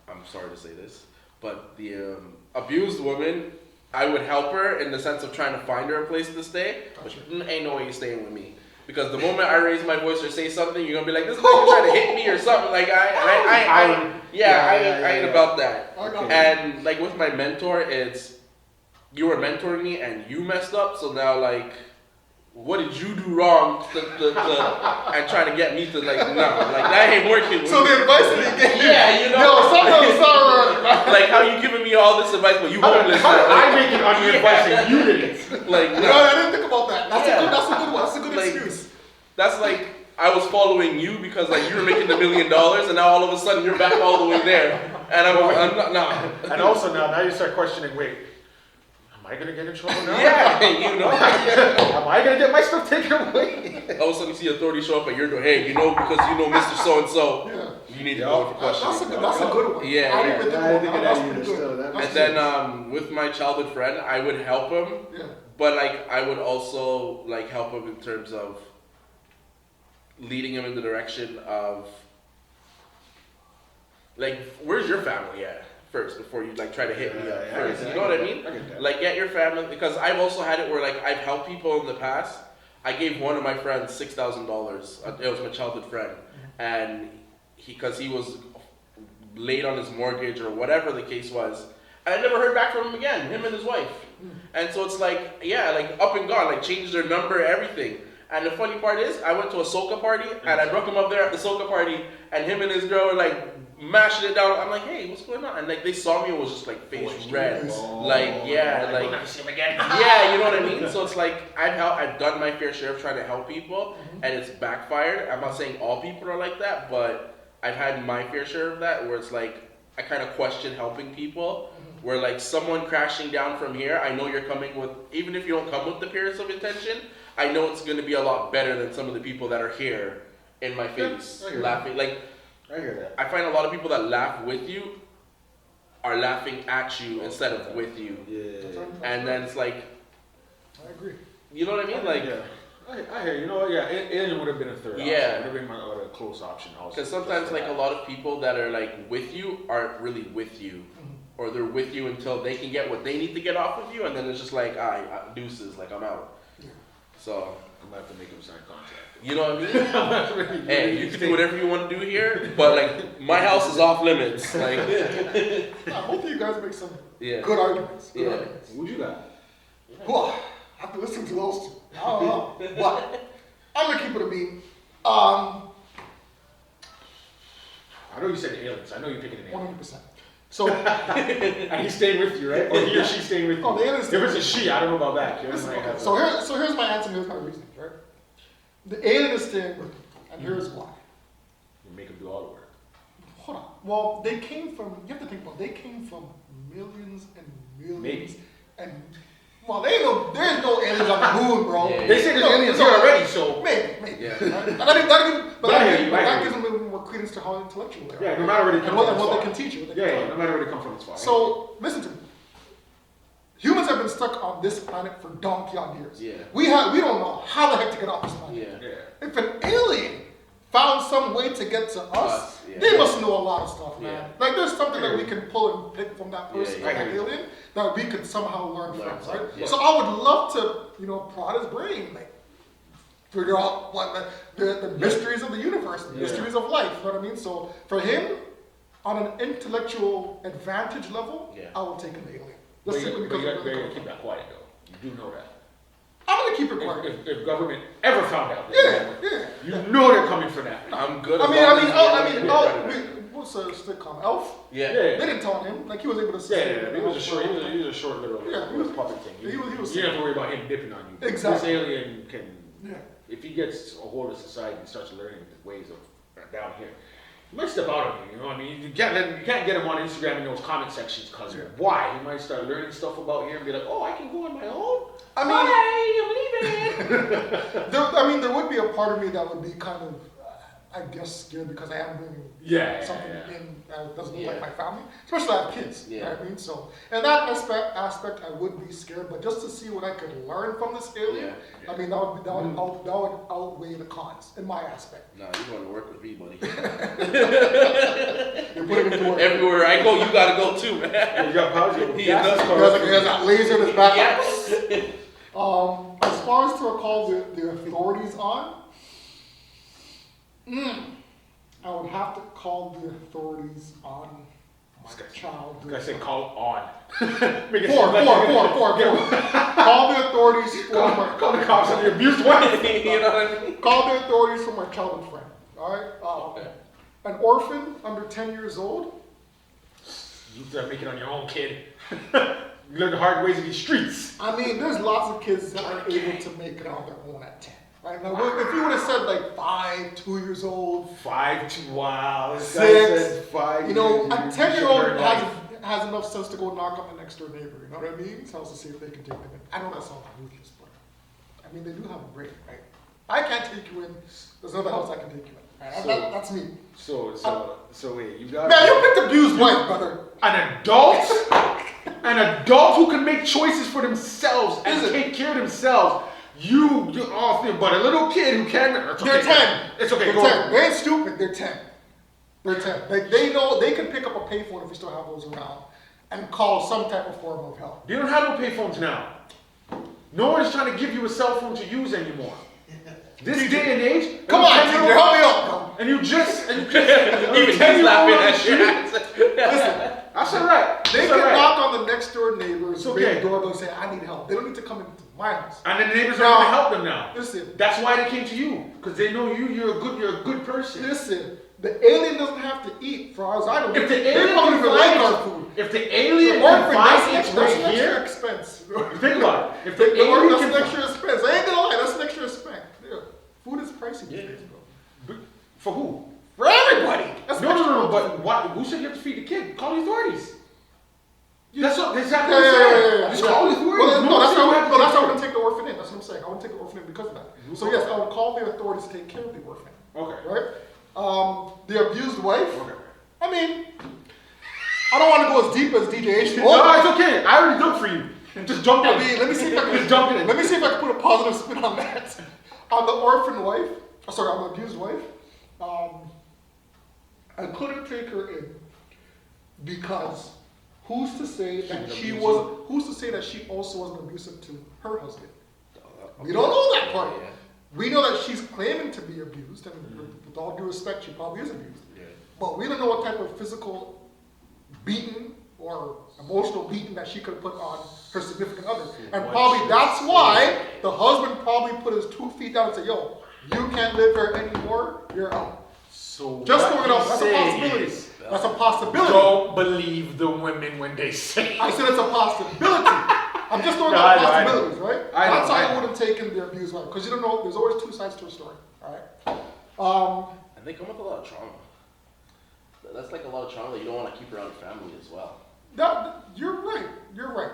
I'm sorry to say this, but the abused woman, I would help her in the sense of trying to find her a place to stay. But ain't no way you're staying with me. Because the moment I raise my voice or say something, you're gonna be like, this nigga trying to hit me or something. Like I ain't about that. Okay. And like with my mentor, it's you were mentoring me and you messed up. So now like, what did you do wrong and trying to get me to like no, like that ain't working. So the advice that he gave you, yeah, you know, yo, something's not right. like how you giving me all this advice, but you homeless. How did now, I make it on your advice and you didn't? Like, No, I didn't think about that. That's a good one. That's a good Like, excuse. That's like I was following you because like you were making $1 million and now all of a sudden you're back all the way there. And I'm not nah. And also now you start questioning, wait, am I gonna get in trouble now? Yeah, you know. Am I gonna get my stuff taken away? All of a sudden you see authorities show up at your door, hey, you know, because you know Mr. So and so, Yeah. you need to go for questioning. That's a good one. Yeah, I yeah. didn't even I think think about that that. either That's pretty still, good. that That's And then with my childhood friend, I would help him, yeah. but like I would also like help him in terms of leading him in the direction of like where's your family at first before you like try to hit me up first. You know what I mean? Like get your family, because I've also had it where like I've helped people in the past. I gave one of my friends $6,000. It was my childhood friend, and because he was late on his mortgage or whatever the case was, and I never heard back from him again. Him and his wife, and so it's like yeah, like up and gone, like changed their number, everything. And the funny part is, I went to a soca party, and I broke him up there at the soca party, and him and his girl were like mashing it down. I'm like, hey, what's going on? And like they saw me and was just like face red, like yeah, like yeah, you know what I mean? So it's like I've done my fair share of trying to help people, and it's backfired. I'm not saying all people are like that, but I've had my fair share of that, where it's like I kind of question helping people. Where like someone crashing down from here, I know you're coming with, even if you don't come with the purest of intention, I know it's going to be a lot better than some of the people that are here in my face laughing. Like, I hear that. I find a lot of people that laugh with you are laughing at you instead of with you. Yeah. And then it's like, I agree. you know what I mean? Like, I hear you. Know, yeah, Alien would have been a third option. Yeah. Would have been my other close option also. because sometimes like a lot of people that are like with you aren't really with you. Or they're with you until they can get what they need to get off of you, and then it's just like, deuces, like I'm out. So I'm gonna have to make him sign contract. you know what I mean? Hey, you can do whatever you want to do here, but like my house is off limits. Like, Both of you guys make some yeah, good arguments. Good Yeah. arguments. What you got? Well, I have to listen to those two. I don't know. But I'm going to keep it a beat. 100%. So, And he stayed with you, right? Or he or she stayed with you? oh, the alien If stayed it's with a she, I don't know about that. Listen, okay, so here's my answer, here's my reasoning, right? The alien is staying with me, and here's why. You make him do all the work. Hold on. Well, they came from, you have to think about it, they came from millions and millions. Maybe. And, well, there's no aliens on the moon, bro. Yeah, They say there's aliens here already, so. Maybe. Yeah. Right? That gives them more credence to how intellectual they are. Yeah, no matter where they And come what, from. and what it's they fine. can teach you. Yeah, no matter where they come from, it's fine. So, listen to me. Humans have been stuck on this planet for donkey odd years. Yeah. We don't know how the heck to get off this planet. Yeah. Yeah. If an alien found some way to get to us, Yeah. they must know a lot of stuff, man. Yeah. Like there's something that we can pull and pick from that person, Yeah, like yeah. an alien, that we could somehow learn from, right? something, yeah. So I would love to, prod his brain, like figure out what the mysteries of the universe, the Yeah. mysteries of life. You know what I mean? So for him, on an intellectual advantage level, Yeah. I will take an alien. But Just you simply because of where they gotta come keep from. that quiet, though. You do know that. I'm gonna keep it quiet. If government ever found out, Yeah. you know they're coming for that. I'm good. What's a sitcom? Elf? Yeah. They didn't taunt him. Like he was able to. Yeah, he was a short little Yeah, he was- puppet thing. he was- You don't have to worry about him dipping on you. Exactly. This alien can, Yeah. if he gets a hold of society and starts learning the ways of down here, he might step out on you. You know what I mean? You can't get him on Instagram in those comment sections because why? He might start learning stuff about here and be like, oh, I can go on my own. I mean, Bye, I'm leaving. there would be a part of me that would be kind of, I guess, scared because I am bringing something in that doesn't look like my family. Especially I have kids. You know what I mean? So, in that aspect, I would be scared. But just to see what I could learn from this alien, I mean, that would outweigh the cons in my aspect. Nah, you're going to work with me, buddy. You're putting me to work. Everywhere I go, you gotta go too, man. You got powers. He does. He has that laser in his back. Yes. As far as to call the authorities on, I would have to call the authorities on my child. I said call on. Four. Call the authorities for my Call the cops on the abused wife. You know what I mean? call the authorities for my child and friend. All right. An orphan under 10 years old. You gotta make it on your own, kid. You learn the hard ways of these streets. I mean, there's lots of kids that are able to make it on their own at 10. Right now, if you would have said like 5, 2 years old, 5 to wow. This guy 6, said 5 you know, years, a you 10-year-old should learn life. has enough sense to go knock up the next door neighbor. You know what I mean? Tells to see if they can take them in. I know that sounds ruthless, but I mean they do have a brain, right? I can't take you in. There's nobody else I can take you in. Right? That's me. So wait, you got Man, you picked abused wife, brother. an adult who can make choices for themselves and take care of themselves. You off there, but a little kid who can't. They're 10. It's okay. They're Go 10. on. They ain't stupid. They're 10. They're 10. Like they know they can pick up a payphone if we still have those around and call some type of form of help. You don't have no payphones now. No one's trying to give you a cell phone to use anymore. This day and age, Come on, teacher, help me out, bro. And you just Even he's laughing at your answer. Listen, that's all right. they That's can all right. knock on the next door neighbor's It's okay. big doorbell and say, I need help. They don't need to come into my house. And then the neighbors are Now- going to help them now. Listen, That's why they came to you, because they know you're a good person. listen. The alien doesn't have to eat, for as I know. If the They alien probably can like find our it- food. If the alien The orphan, can find that's its an way extra here, expense. think about it. If the The orphan, alien that's can an extra expense. I ain't gonna lie, that's an extra expense. Yeah. Food is pricey these days, bro. for who? For everybody. That's No, extra no, expense. but what? Who said you have to feed the kid? Call the authorities. That's what exactly Yeah, what I'm saying. yeah. Just call the authorities. Well, no, that's one how said you have to I take wouldn't take the orphan in. That's what I'm saying. I wouldn't take the orphan in because of that. So yes, I would call the authorities to take care of the orphan. Okay. Right? The abused wife. Okay. I mean, I don't want to go as deep as DJ H. No, it's okay. I already dug for you. Just jump in. I mean, let me see if I can Just jump in. Let me see if I can put a positive spin on that. On the orphan wife, on the abused wife, I couldn't take her in because who's to say that who's to say that she also wasn't abusive to her husband? We don't know that part. Yeah. We know that she's claiming to be abused, and with all due respect, she probably is abused. Yeah. But we don't know what type of physical beating or emotional beating that she could have put on her significant other. And probably that's why the husband probably put his 2 feet down and said, yo, you can't live here anymore, you're out. So Just what throwing it out, he's that's a saying possibility. is That's a possibility. Don't believe the women when they say. I said it's a possibility. I'm just throwing No, out I know. possibilities, right? I know, That's how I I know. would have taken the abuse life, because you don't know. There's always two sides to a story, all right? And they come with a lot of trauma. That's like a lot of trauma that you don't want to keep around your family as well. You're right. You're right.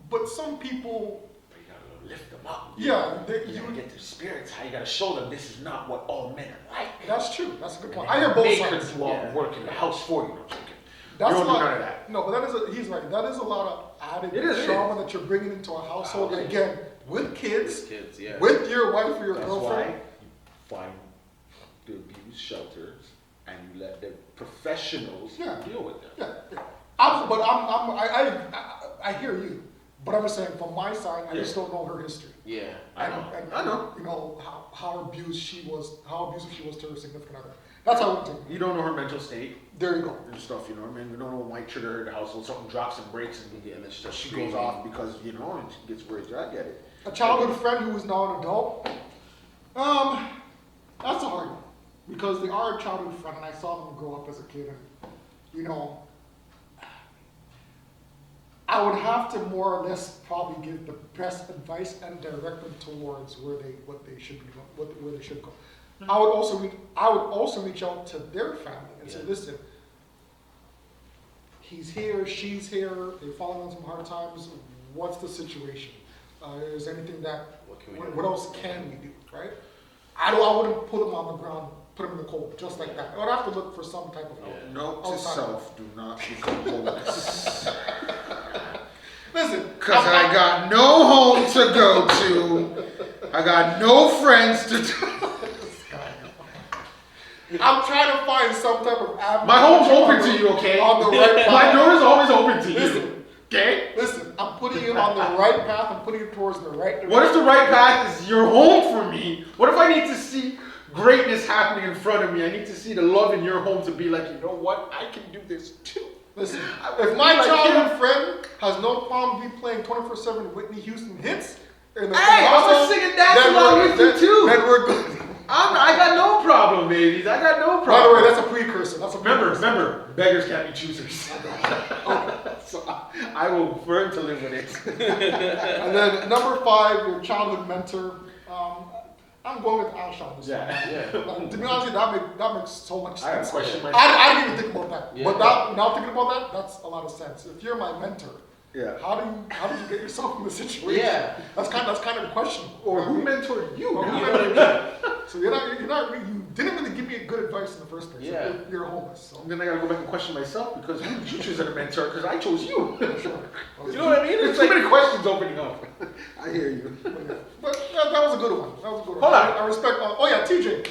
But some people, You gotta lift them up. yeah, You gotta get their spirits high. You gotta show them this is not what all men are like. that's true. That's a good point. I hear both Make sides. her do all the work in the house for you. No, I'm joking. That's You don't a do lot. none of that. No, but he's right. That is a lot of added It is. trauma that you're bringing into a household. It is. Again, with kids, Kids, yeah. with your wife or your That's girlfriend. why you find the abuse shelters and you let the professionals Yeah. deal with them. Yeah. I hear you. But I'm just saying, from my side, I just don't know her history. Yeah. I know. You know how abusive she was to her significant other. That's how I would take it. You don't know her mental state There you go. and stuff, you know what I mean? You don't know what might trigger her in the household. Something drops and breaks and it's she just goes off because, you know, and she gets worried. I get it. A childhood friend who is now an adult. That's a hard one. Because they are a childhood friend, and I saw them grow up as a kid, and you know, I would have to more or less probably give the best advice and direct them towards where they should be, where they should go. I would also reach out to their family and say, listen, he's here, she's here, they're falling on some hard times. What's the situation? Is there anything that what else can we do, right? I wouldn't put them on the ground, put them in the cold, just like that. I would have to look for some type of help. Note to outside. self, do not become homeless. Listen, Because I got no home to go to. I got no friends to I'm trying to find some type of avenue. My home's open to you, okay? On the right path. My door is always open to you. Listen, Okay? listen, I'm putting you on the right path. I'm putting you towards the right direction. What if the right path is your home for me? What if I need to see greatness happening in front of me? I need to see the love in your home to be like, you know what? I can do this too. Listen, I if my like childhood him. friend has no problem me playing 24/7 Whitney Houston hits, in the Hey, I'm household, gonna sing and dance then along we're- with you too. Then we're good. I got no problem, babies. I got no By problem. the way, that's a precursor. That's a precursor. Remember, beggars can't be choosers. So I will learn to live with it. And then number 5, your childhood mentor. I'm going with Ash on this one. Yeah. To be honest, that makes so much I have a sense. question myself. I didn't even think about that. Yeah. But now thinking about that, that's a lot of sense. If you're my mentor, Yeah. how did you get yourself in this situation? Yeah. That's kind of a question. Or who mentored you? Or who You mentored know? me? So you didn't really give me good advice in the first place. Yeah. You're homeless. So. And then I gotta go back and question myself because who did you choose as a mentor? Because I chose you. Sure. You know what I mean? There's too many questions opening up. I hear you. But that was a good one. Hold on. I respect. Oh yeah, TJ.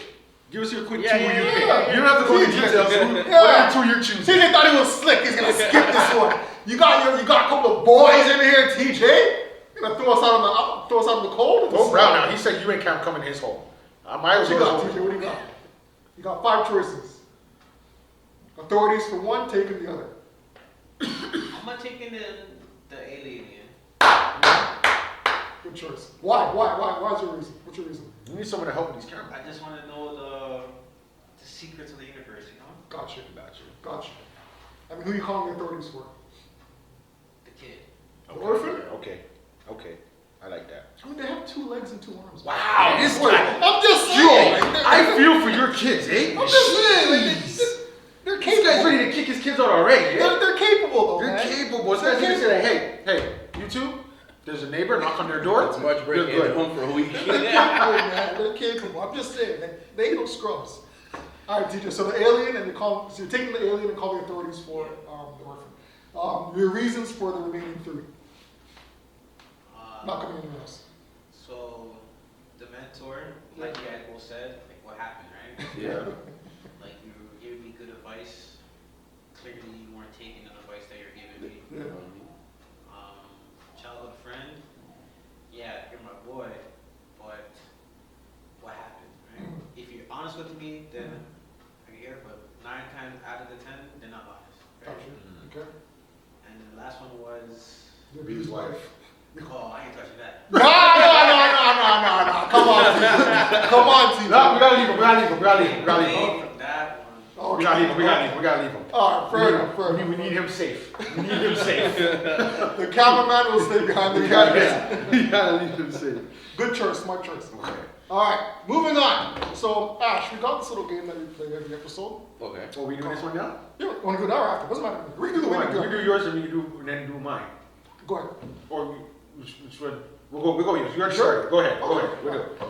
Give us your quick Yeah, two yeah, you yeah, pick. yeah. You don't have to go into TJ. details. Yeah. What are the two you're choosing? TJ thought he was slick. He's gonna skip this one. You got a couple of boys in here, TJ. You gonna throw us out in the cold? Go Brown now. He said you ain't coming his home. Mine was What you got, yours. TJ? What do you got? You got 5 choices. Authorities for one, taking the other. I'm not taking the alien. Good choice. Why? What's your reason? What's your reason? You need someone to help with these cameras. I just want to know the secrets of the universe, you know? Gotcha. I mean, who you calling the authorities for? The kid. The orphan? Okay. I like that. I mean, they have 2 legs and 2 arms. Wow, this Wait, guy. I'm just Yo, saying. I feel for your kids, eh? I'm just saying. They're This guy's capable. ready to kick his kids out already, eh? They're capable though, They're man. capable. This guy's gonna say, hey, you two, there's a neighbor, knock on their door. It's much You're break good. home for a week. They're capable, man. They're capable. I'm just saying. They ain't no scrubs. All right, teacher. So the alien, and so you're taking the alien and calling the authorities for the orphan. Your reasons for the remaining 3. Not coming anywhere else. So, the mentor, like you guys both said, like what happened, right? Yeah. Like you were giving me good advice. Clearly, you weren't taking the advice that you're giving me. Yeah. Childhood friend, yeah, you're my boy, but what happened, right? If you're honest with me, then I can hear it, but 9 times out of the 10, they're not honest. Right? Gotcha. Okay. And the last one was, Your abused wife. oh, I ain't touching that. No. Come on, TJ. Come on, TJ. No, we gotta leave him. Away from that one. Oh, We gotta leave him. Alright, fair enough. We need him safe. We need him safe. The cameraman will stay behind the We camera. gotta leave him safe. Good choice, smart choice. Okay. Alright, moving on. So, Ash, we got this little game that we play every episode. Okay. Well, we doing this one now? Yeah, want to go now or after? Doesn't matter. We can do the way we You go. do yours and then do mine. Go ahead. Or which one? We'll go yours. You already Sure. started. Go ahead. Okay. We'll do it.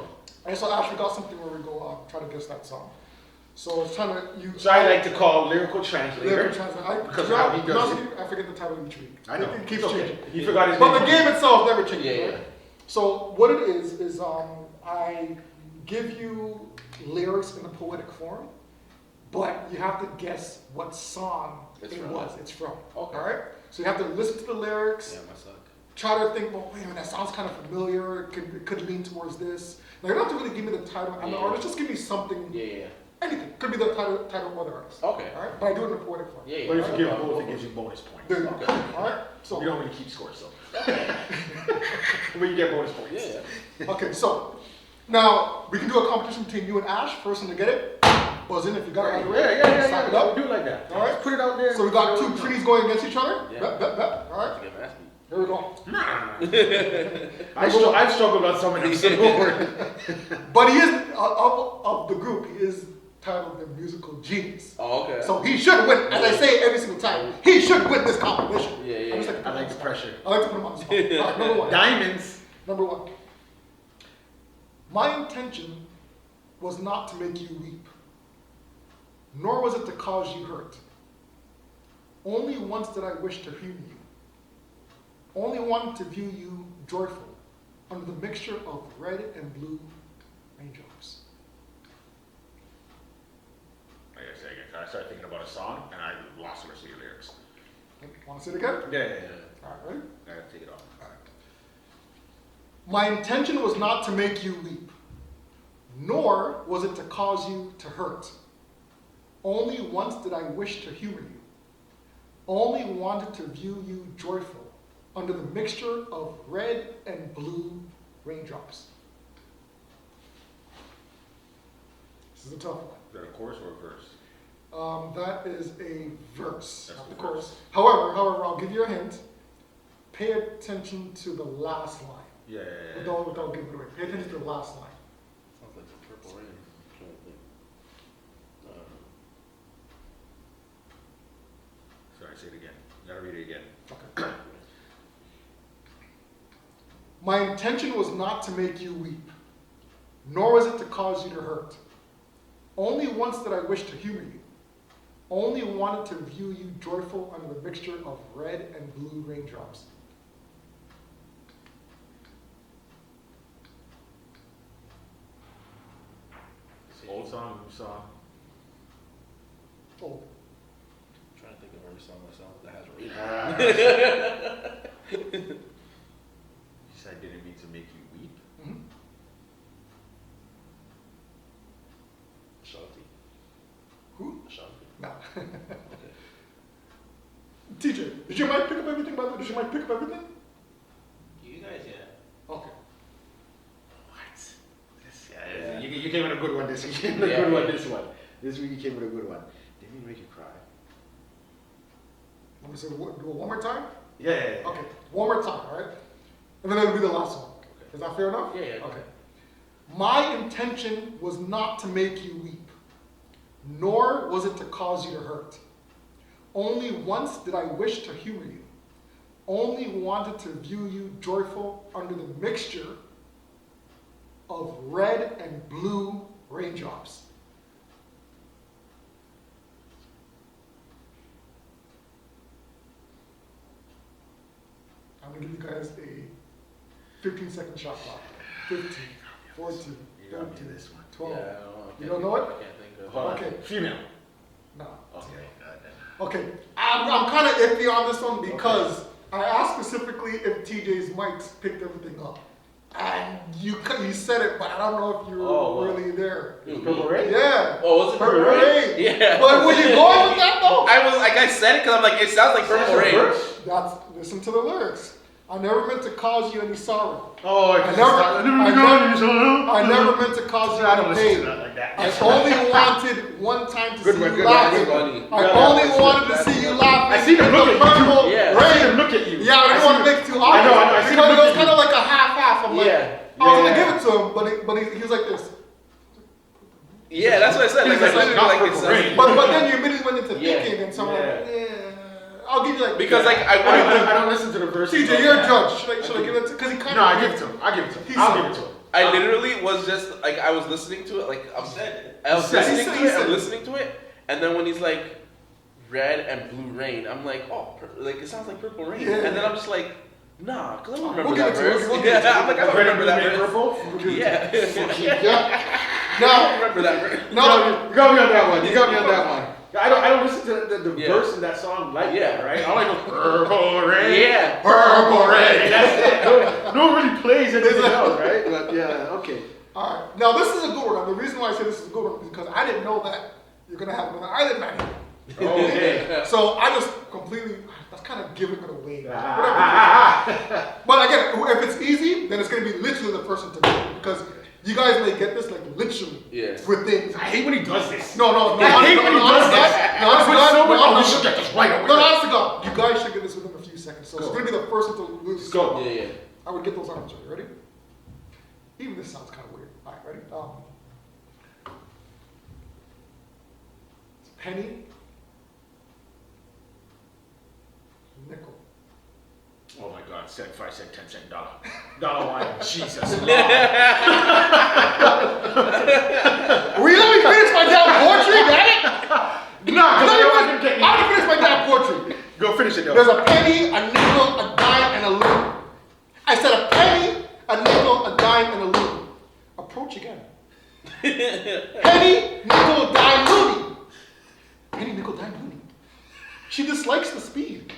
And so, Ash, we got something where we go try to guess that song. So it's trying to use. So I like to call lyrical translator. Lyrical translator. Because of how he does it. I forget the title each week. I know. It keeps It's okay. changing. He forgot his But name. the game itself never changes. Yeah, right? yeah. So what it is I give you lyrics in a poetic form, but you have to guess what song It's it from. was. It's from. Okay. All right. So you have to listen to the lyrics. Yeah, my suck. Try to think, well, wait a minute, that sounds kind of familiar. It could lean towards this. Now you don't have to really give me the title and the Yeah. artist. Just give me something. Yeah. Anything. Could be the title or the artist. Okay. All right. But I do it in a poetic form. Yeah. But if you give Okay. both, it gives you bonus points. There you go. Okay. All right. So We don't really keep scores, so. But you get bonus points. Yeah. okay. So now we can do a competition between you and Ash. Person to get it, buzz in if you got it right away. Snap it up. Do it like that. All right. Just put it out there. So we got two trees going against each other. Yeah. Bet. All right. To get nasty. Here we go. I've struggled on some of these. So don't worry. But he is of the group. He is titled the musical genius. Oh, okay. So he should win. As I say every single time, he should win this competition. Yeah. I just like to put I him on like the the spot. pressure. I like to put him on the spot. All right, number one. Diamonds. Number one. My intention was not to make you weep, nor was it to cause you hurt. Only once did I wish to humor you. Only wanted to view you joyful under the mixture of red and blue raindrops. Like I said, I started thinking about a song and I lost the rest of your lyrics. Want to say it again? Yeah. All right, ready? I gotta take it off. My intention was not to make you weep, nor was it to cause you to hurt. Only once did I wish to humor you. Only wanted to view you joyful under the mixture of red and blue raindrops. This is a tough one. Is that a chorus or a verse? That is a verse, That's not the the chorus. verse. However, I'll give you a hint. Pay attention to the last line. Yeah. Without giving it away. Pay attention to the last line. Sounds like the Purple Rain. I'm trying to think. Sorry, say it again. You gotta read it again. Okay. My intention was not to make you weep, nor was it to cause you to hurt. Only once did I wish to humor you. Only wanted to view you joyful under the mixture of red and blue raindrops. Old song, new song. Oh, Trying to think of every song myself that has rain. You said I didn't mean to make you weep. Ashanti. who? Ashanti. No. Okay. TJ, did your mic pick up everything, by the way? Did your mic pick up everything? You guys, yeah. Okay. What? Yeah. You came with a good one this week. You came with a Yeah, good one yeah. this one. This week you came with a good one. Didn't even make you cry. I'm gonna say do it one more time? Yeah. Okay, one more time, all right? And then it'll be the last one. Okay. Is that fair enough? Yeah. Okay. My intention was not to make you weep, nor was it to cause you to hurt. Only once did I wish to humor you. Only wanted to view you joyful under the mixture of red and blue raindrops. I'm gonna give you guys a 15-second shot clock. 15, 14, You got me 13, this one. 12. Yeah, I don't know. You don't know it? I can't think of. Hold on. Okay. Female. No. Okay. Okay, I'm kind of iffy on this one because I asked specifically if TJ's mics picked everything up. And you said it, but I don't know if you were Oh, wow. really there. It was Purple Rain? Yeah. Oh, was it Purple Purple Rain? Rain. Yeah. But were you going with that though? I was like, I said it because I'm like, it sounds like Purple Rain. That's, listen to the lyrics. I never meant to cause you any sorrow. Oh, I never meant to cause you any pain. I only wanted one time to see you laughing. I only wanted to see you laughing. I see them look at you. Yeah. I see them look at you. Yeah, I didn't want to make it too obvious. I know. I see them It look was at kind of like a half-half. I'm like, I was gonna give it to him, but he was like this. Yeah, that's what I said. Like, He's like, not it's Purple Rain. But then you immediately went into Yeah. thinking, and so I'm like, Yeah. yeah, I'll give you like because like I don't listen to the verse. TJ, you're a judge. Should I give it to? Because he kind No, of. I give it to him. I'll give it to him. I literally was just like I was listening to it, like I was listening to it, and then when he's like red and blue rain, I'm like, oh, like it sounds like Purple Rain, Yeah. and then I'm just like, nah, cause I don't We'll remember that give it to verse. you. We'll give it to you. I'm like, I don't Red and remember that blue, verse. purple. Yeah. Yeah. I Now, don't remember that verse. no, You got me on that one. You got me on that one. I don't listen to the Yeah. verse in that song like Yeah. that, right? All I know, Purple Rain. Yeah. Purple Rain. That's it. No one really plays anything else, right? But yeah, okay. all right. Now this is a good one. And the reason why I say this is a good one is because I didn't know that you're gonna have another Island Man here. Okay. So I just completely. That's kind of giving it away. Whatever. Ah. But again, if it's easy, then it's gonna be literally the person to do it because you guys may get this like literally Yeah. within. I hate when he does this. No. I hate when he does this. No, We should get this right away. No, honest to God, you guys should get this within a few seconds. So it's gonna be the first one to lose. Let's go. Yeah. I would get those arms ready. Ready? Even this sounds kind of weird. All right, ready? Penny, nickel. Oh my God, cent, 5 cent, 10 cent, dollar wine, Jesus. Will you let me finish my damn poetry, damn it? No, I'm gonna finish my damn poetry. Go finish it, though. There's a penny, a nickel, a dime, and a loon. I said a penny, a nickel, a dime, and a loon. Approach again. Penny, nickel, dime, loony. Penny, nickel, dime, loony. She dislikes the speed.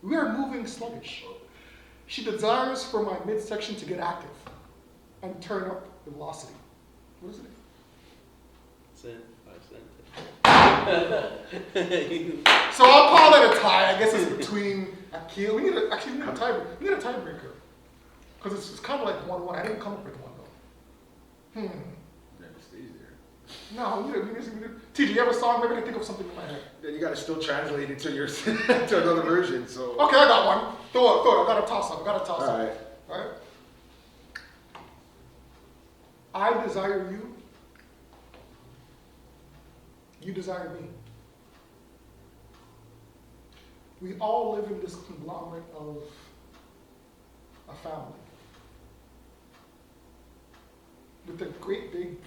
We are moving sluggish. She desires for my midsection to get active and turn up the velocity. What is it? So I'll call that a tie. I guess it's between Akil. We need a tiebreaker. We need a tiebreaker. Because it's kind of like 1-1. I didn't come up with one though. Never stays there. No, we need TJ, you have a song? Maybe I can think of something in my head. Then you gotta still translate it to your to another version. So. Okay, I got one. Throw it. I got a toss up. All right. Alright? I desire you. You desire me. We all live in this conglomerate of a family. With a great big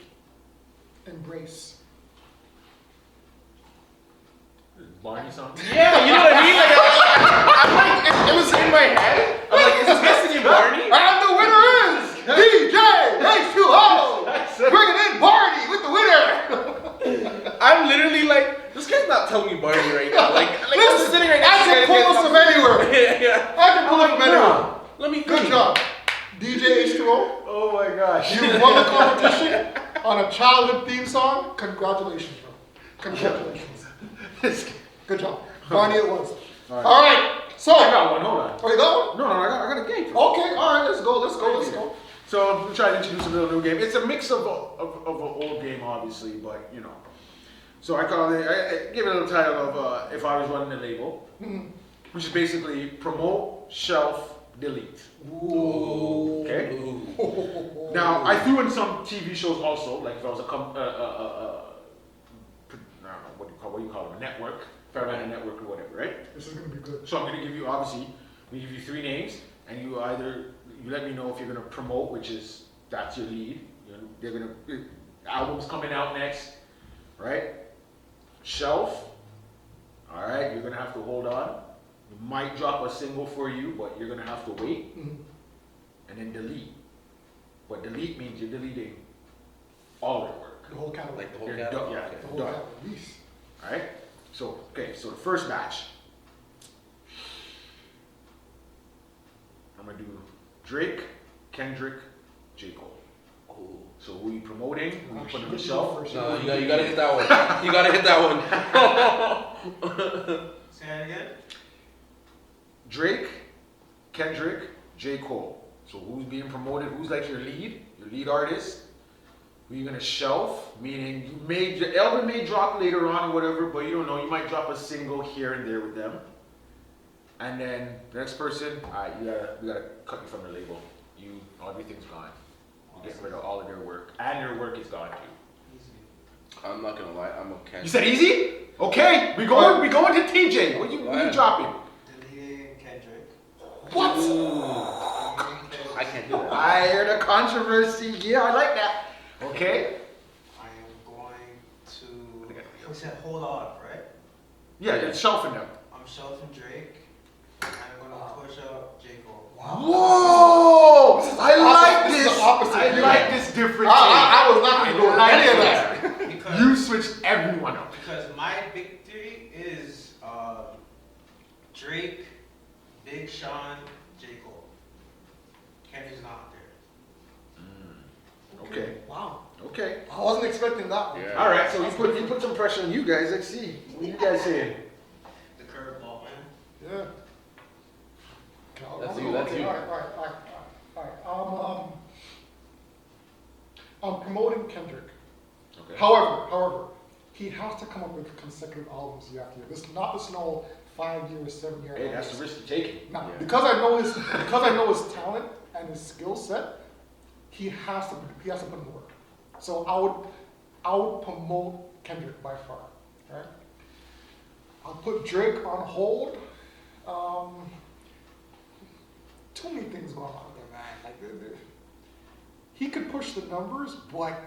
embrace. Barney song. Yeah, you know what I mean? Like, I'm like, it was in my head. I'm like, is this message in Barney? And the winner is DJ H2O! Bringing in Barney with the winner! I'm literally like, this guy's not telling me Barney right now. Like I'm sitting right I next to can you pull guys this from anywhere. Yeah. I can pull it from anywhere. Let me Good think. job. DJ H2O, Oh my gosh. you won the competition on a childhood theme song. Congratulations, bro. Congratulations. Good job. Barney it was. All right. So. I got one. Hold on. Oh, you got one? No, I got a game. Okay. All right. Let's go. So I'm trying to introduce a little new game. It's a mix of an old game, obviously, but you know. So I call it. I give it a little title of "If I Was Running a Label," which is basically promote, shelf, delete. Ooh. Okay. Now I threw in some TV shows also, like if I was I don't know what do you call them, a network, if I ran a network or whatever, right? This is gonna be good. So I'm gonna give you obviously, we give you 3 names, and you let me know if you're gonna promote, which is that's your lead. They're gonna albums coming out next, right? Shelf. All right, you're gonna have to hold on. We might drop a single for you, but you're gonna have to wait. And then delete. But delete means you're deleting all their work. The whole catalog. Like the whole You're catalog. done, yeah. The whole Done. catalog. Yeesh. All right. So so the first batch. I'm gonna do Drake, Kendrick, J. Cole. Cool. So who you promoting? Who you putting on the Actually, shelf? first. No, you gotta hit that one. You gotta hit that one. Say that again? Drake, Kendrick, J. Cole. So who's being promoted? Who's like your lead artist? Who you gonna shelf? Meaning your album may drop later on or whatever, but you don't know. You might drop a single here and there with them. And then the next person, alright, we gotta cut you from the label. Everything's gone. We're getting rid of all of their work, and their work is gone too. I'm not gonna lie, I'm okay. You said easy? Okay, we going to TJ. What you dropping? Deleting Kendrick. What? I can't do that. I heard a controversy. Yeah, I like that. Okay. I am going to. We said hold on, right? Yeah, it's shelving them. I'm shelving Drake. And I'm gonna push up J. Cole. Whoa! I like This is this. the opposite. I like this different. I was not going to go like any of that. that. Because, You switched everyone up. because my victory is Drake, Big Sean, J. Cole. Kendrick's not there. Okay. Wow. Okay. I wasn't expecting that one. Yeah. All right. So you put some pressure on you guys. Let's see. What you guys saying? The curveball, man. Yeah. That's you, that's you. All right. I'm promoting Kendrick. Okay. However, he has to come up with consecutive albums year after year. This is no 5-year, 7-year. Hey, that's the risk you're taking. Now, Yeah. because I know his talent and his skill set, he has to put in the work. So I would promote Kendrick by far. Right? I'll put Drake on hold. Too many things going on there, man. Like he could push the numbers, but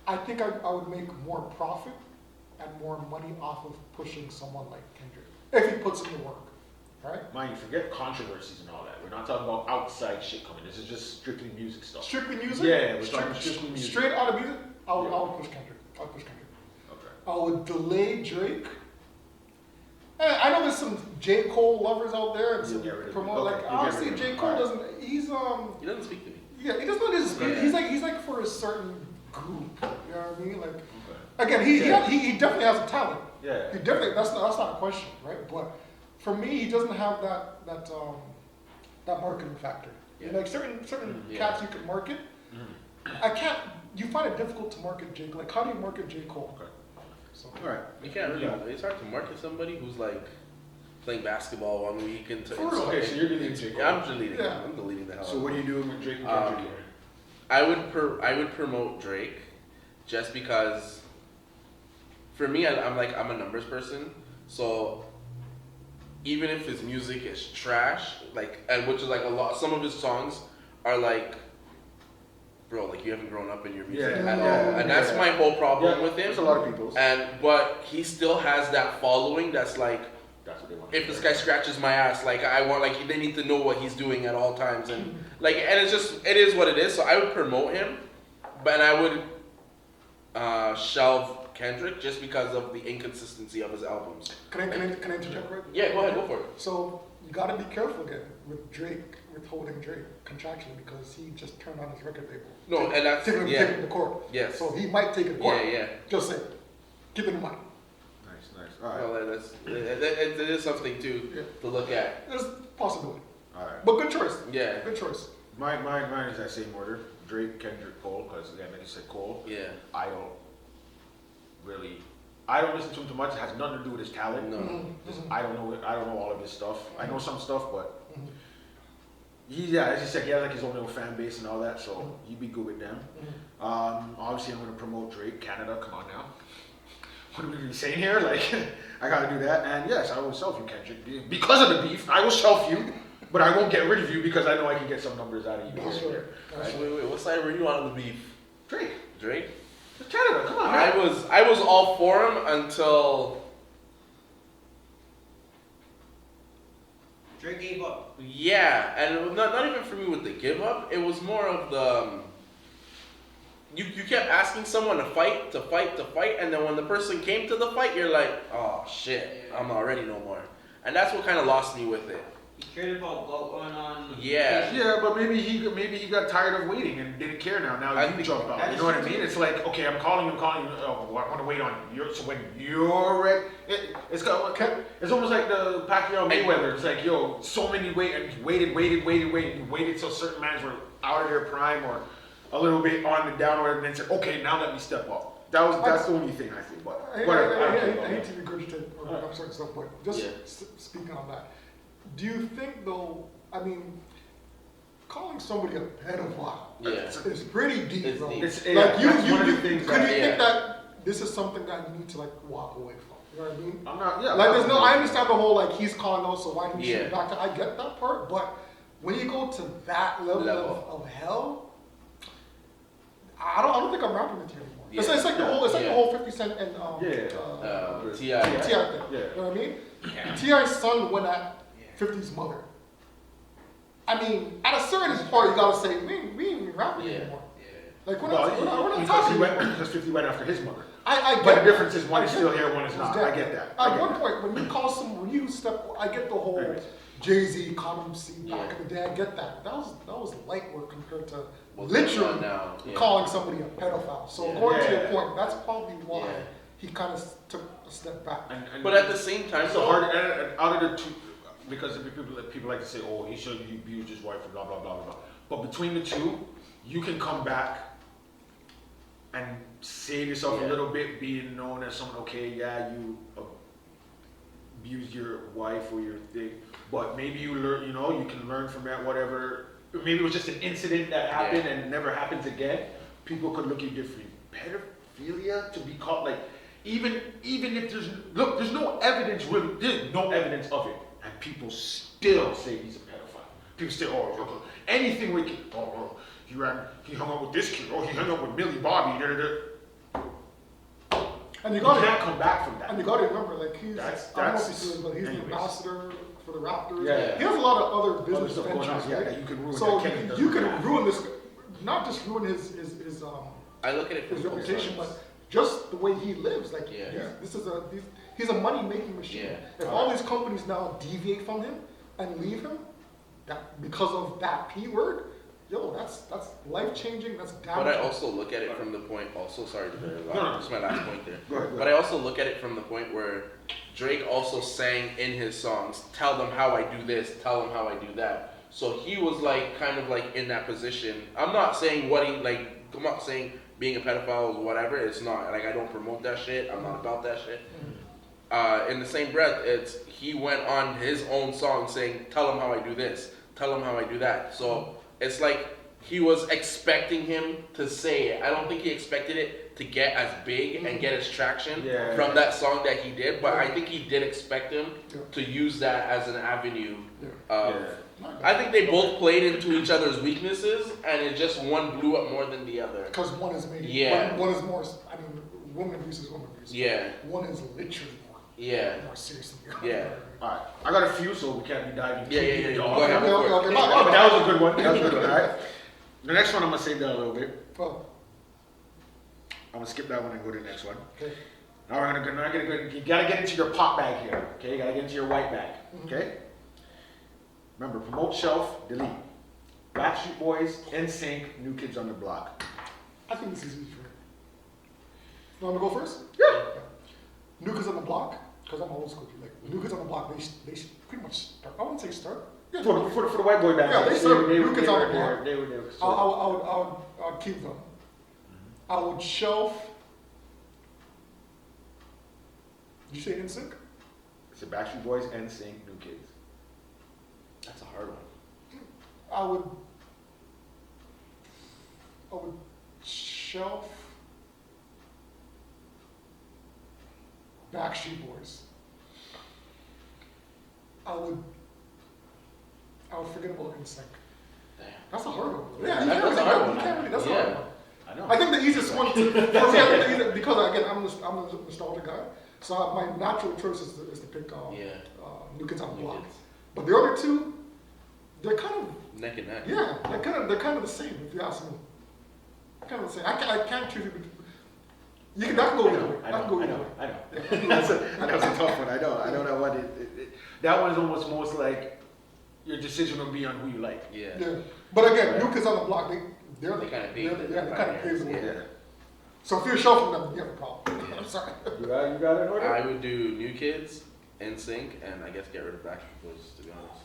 I think I would make more profit and more money off of pushing someone like Kendrick if he puts in the work, right? Mind you, forget controversies and all that. We're not talking about outside shit coming. This is just strictly music stuff. Strictly music. Yeah, we're talking strictly music. Straight out of music. I would push Kendrick. Okay. I would delay Drake. I know there's some J. Cole lovers out there and some You'll get rid of him. promote Okay, like you'll get honestly rid of J. him. Cole Alright. doesn't. He doesn't speak to me. Yeah, he doesn't know this. Yeah. He's like for a certain group. You know what I mean? Like Okay. again, he definitely has a talent. Yeah. He definitely that's not a question, right? But for me, he doesn't have that marketing factor. Yeah. Like certain Yeah. cats you can market. Mhm. I can't. You find it difficult to market J. Like how do you market J. Cole? Okay. So, All right. You can't really. It's hard to market somebody who's like playing basketball 1 week into. For real. Okay, so you're deleting J. Cole. Yeah, I'm deleting. Yeah. I'm deleting the hell. So what are you doing with Drake and Um, Kendrick here? I would promote Drake, just because. For me, I'm a numbers person, so even if his music is trash, and which is like some of his songs are like, bro, like you haven't grown up in your music Yeah, at yeah, all, and that's yeah. my whole problem Yeah, with him. there's a lot of people's. But he still has that following that's like, That's what they want. if this guy scratches my ass, like I want, like they need to know what he's doing at all times, and it is what it is. So I would promote him, but I would shelve Kendrick just because of the inconsistency of his albums. can I interject right? Yeah, go ahead, go for it. So you got to be careful again with Drake, withholding Drake contractually because he just turned on his record label. No, and that's Taking him to court. yes, So he might take it to court. yeah. Just say, keep it in mind. Nice. All right. Well, it is something to look at. There's possibility, All right. but good choice. Yeah, Good choice. Mine is that same order. Drake, Kendrick, Cole, because again, like you said, Cole. yeah. I don't listen to him too much. It has nothing to do with his talent. No. Just, I don't know all of his stuff. I know some stuff, but Mhm. as you said, he has like his own little fan base and all that, so he'd be good with them. Obviously, I'm going to promote Drake, Canada. Come on now. What are we really saying here? Like, I got to do that. And yes, I will shelf you, Kendrick. Because of the beef, I will shelf you, but I won't get rid of you because I know I can get some numbers out of you. That's right. That's right. Wait, what side were you on the beef? Drake. Drake? It's Canada, come on, man. I was all for him until Drake gave up. yeah, and it was not even for me with the give up. It was more of the you kept asking someone to fight, and then when the person came to the fight, you're like, oh shit, I'm not ready no more, and that's what kind of lost me with it. He cared about what went on. Yeah. Yeah, but maybe he got tired of waiting and didn't care now. Now I you think jump out. that You is know what I true. mean? It's like, okay, I'm calling you. Oh, well, I want to wait on you. So when you're ready, it's almost like the Pacquiao Mayweather. It's like, yo, so many and he waited. You waited till certain mans were out of their prime or a little bit on the downward, and then said, okay, now let me step up. That's the only thing I think. But whatever. I hate to regurgitate I'm sorry, stuff, but just speaking on that, do you think though? I mean, calling somebody a pedophile is pretty deep, It's bro. deep. Like you things could you that, think that this is something that you need to like walk away from? You know what I mean? I'm not. Yeah. Like there's no. I understand the whole like he's calling out, so why didn't you Yeah. shoot back? I get that part, but when you go to that level. Of hell, I don't think I'm rapping with you anymore. Yeah. It's like the whole. It's like the whole 50 Cent and T.I. T.I. thing. Yeah. You know what I mean? Yeah. T.I.'s son went at 50's mother. I mean, at a certain part, you gotta say, we ain't even rapping anymore. Like, we're not talking anymore. Because 50 went after his mother. I get But that. the difference is one I is get still that. here, one is not. Dead. I get that. At one point, when you call when you step, I get the whole Anyways. Jay-Z, Common C back Yeah. in the day. I get that. That was light work compared to What's literally going on now? Yeah. calling somebody a pedophile. So Yeah. going to Yeah. your point, that's probably why Yeah. he kind of took a step back. And But at the same time, it's so hard. And out of the two, because people like to say, oh, he shouldn't abuse his wife and blah blah blah blah. But between the two, you can come back and save yourself a little bit, being known as someone. Okay, yeah, you abused your wife or your thing, but maybe you learn. You know, you can learn from that. Whatever. Maybe it was just an incident that happened and never happens again. People could look at you differently. Pedophilia to be caught like. Even if there's no evidence really, there's no evidence of it, and people still say he's a pedophile. People still, anything we can, he hung out with this kid, he hung out with Millie Bobby, And you you gotta can't come back from that. And you gotta remember, like he's I don't know if That's- you feel it, but he's the anyways. ambassador for the Raptors. Yeah. He has a lot of other Other business stuff going on, ventures, right? that you can ruin. So that Kenny doesn't you can have. ruin this, not just ruin his I look at it from his both reputation, sides. but just the way he lives. Like Yeah. he's a money making machine. Yeah. If all these companies now deviate from him and leave him, that because of that P word, that's life changing. That's damaging. But I also look at it from the point. Sorry, No. that's my last point there. Go ahead. But I also look at it from the point where Drake also sang in his songs, "Tell them how I do this, tell them how I do that." So he was like kind of like in that position. I'm not saying I'm not saying being a pedophile is whatever. It's not like I don't promote that shit. I'm not about that shit. In the same breath, he went on his own song saying, "Tell them how I do this, tell them how I do that." So it's like he was expecting him to say it. I don't think he expected it to get as big and get as traction from that song that he did, but I think he did expect him to use that as an avenue. I think they both played into each other's weaknesses, and it just one blew up more than the other. Because one is maybe Yeah. one is more. I mean, woman abuse is woman abuse. Yeah. One is literally more serious than the other. Yeah. All right, I got a few, so we can't be diving too Yeah. deep into all Go of ahead. them. Okay. But that was a good one. All right. The next one I'm gonna save that a little bit. Well, I'm gonna skip that one and go to the next one. okay. Now we're gonna go. You gotta get into your pop bag here. Okay, you gotta get into your white bag. Okay. Remember, promote shelf, delete. Backstreet Boys, NSYNC, New Kids on the Block. I think this is easy for me. You want me to go first? Yeah. New Kids on the Block, because I'm old school. Like New Kids on the Block, they pretty much start. I wouldn't say start. Yeah, For the white boy bag. Yeah, they started New Kids on the were Block. there. They were there. I would keep them. I would shelf. Did you say NSYNC? It's the Backstreet Boys, NSYNC, New Kids. That's a hard one. I would shelf Backstreet Boys. I would forget about NSYNC. Damn. That's a hard one. Yeah, That's a hard one. That's a Yeah. hard one. I know. I think the easiest one to, for me, I think the easiest, because again, I'm a nostalgia guy, so my natural choice is to pick New Kids on the Block. But the other two, they're kind of Neck and neck. they're kind of the same if you ask me. Kind of the same. I can't choose it. You can not go either way. I That can go either know. way. I know. That's a tough one. I know that one. That one is almost most like your decision will be on who you like. Yeah. Yeah. But again, Right. New Kids on the Block, they're They kind of they're- paved it. yeah, they kind of paved the way. Yeah. So if you're shuffling them, you have a problem. I'm sorry. You got it in order? I would do New Kids, NSYNC, and I guess get rid of Backstreet Boys, to be honest.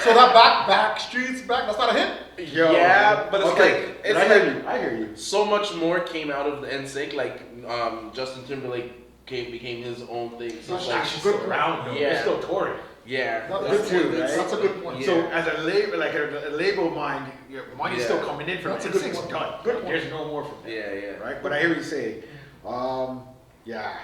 So that back streets back, that's not a hit? Yo, Yeah, but it's okay. like it's I like hear you. I hear you. so much more came out of the NSYNC. Like Justin Timberlake became his own thing. So That's like, Actually, good still around though. Yeah. They're still touring. yeah, That's That's good true, point. right? That's a good point. Yeah. So as a label, like a label mind, your money's Yeah. still coming in from That's a it. good It's point. done. Good point. There's no more from it. yeah. Right? But I hear you say, yeah.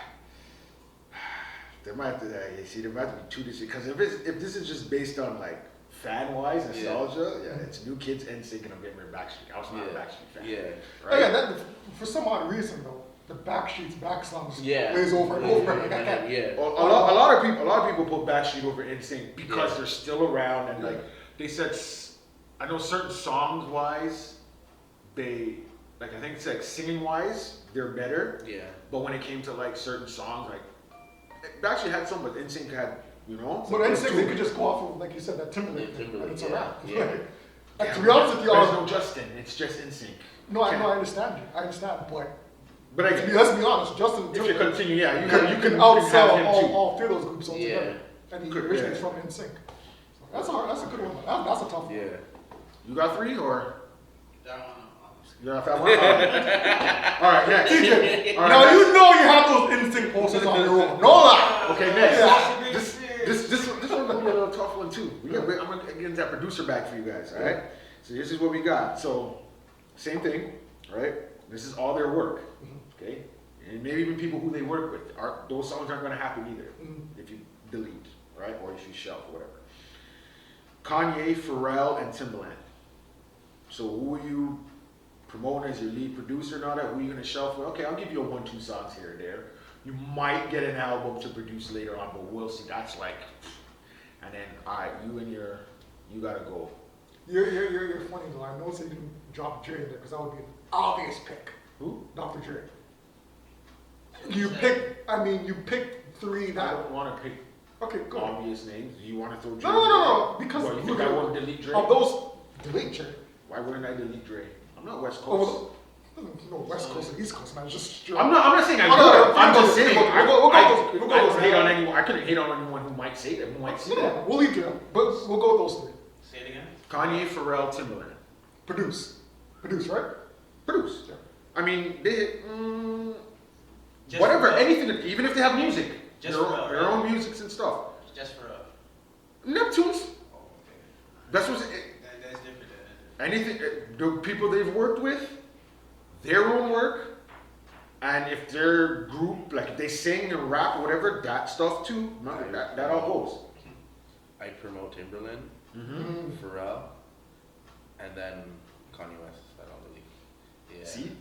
There might have to, there might have to be two decisions. Because if this is just based on like fan wise nostalgia, it's New Kids and NSYNC, and I'm getting rid of Backstreet. I was not a Backstreet fan. Yeah. Right? Yeah, that, for some odd reason though, the Backstreet's back song just Yeah. plays over and over. Like, I can't- Yeah. A lot of people put Backstreet over NSYNC because Yeah. they're still around and Yeah. like they said. I know certain songs wise, they like I think it's like singing wise they're better, Yeah. but when it came to like certain songs, like Backstreet had some, but NSYNC had But NSYNC, they could just go off of, like you said, that Timberlake thing, and it's a yeah, wrap. yeah. Like, to be honest with you, there's no Justin. It's just NSYNC. no, I understand you. I understand, but But I let's be honest, Justin if you Timberlake, continue, yeah, you you can have outsell him all too. three of those groups altogether. Yeah. And he Could- originally yeah. from NSYNC. That's a good one. That's a tough one. Yeah. You got three or That one, you got that one? All right, next. TJ, All right, now next. you know you have those NSYNC posters on your own. No lie. Okay, next. Yeah. This one's gonna be a little tough one too. I'm gonna get into that producer back for you guys, all right? So this is what we got. So same thing, right? This is all their work, okay? And maybe even people who they work with. Those songs aren't gonna happen either if you delete, right? Or if you shelf or whatever. Kanye, Pharrell, and Timbaland. So who are you promoting as your lead producer and all that? Who are you gonna shelf with? Okay, I'll give you a 1-2 songs here or there. You might get an album to produce later on, but we'll see. That's like, and then all right, you gotta go. You're funny though. I noticed you didn't drop Dre in there because that would be an obvious pick. Who? Dr. Dre. You picked three I that. don't want to pick Okay, go. obvious names. Do you want to throw Dre? No. in there? Because What, you think I wouldn't delete Dre? of those, delete Dre. Why wouldn't I delete Dre? I'm not West Oh, Coast. no, West Coast and East Coast, man. Just I'm not saying I Oh, no, would. no, I'm we'll just go- saying. we'll go I those don't hate three. on anyone. I couldn't hate on anyone who might say that. Who might see that. We'll leave Dre out, but we'll go with those three. say it again. Kanye, Pharrell, Timbaland. Produce, right? Produce. Yeah. I mean, they. Just Whatever, Pharrell. anything, even if they have music, Just their, Pharrell, their right? own musics and stuff. Just for Neptunes, oh, okay. that's what's, That's different. Then. anything, the people they've worked with, their own work, and if their group, like if they sing and rap or whatever, that stuff too, that all goes. I promote Timberland, Mm-hmm. Pharrell, and then Kanye West. I don't believe. Yeah. See?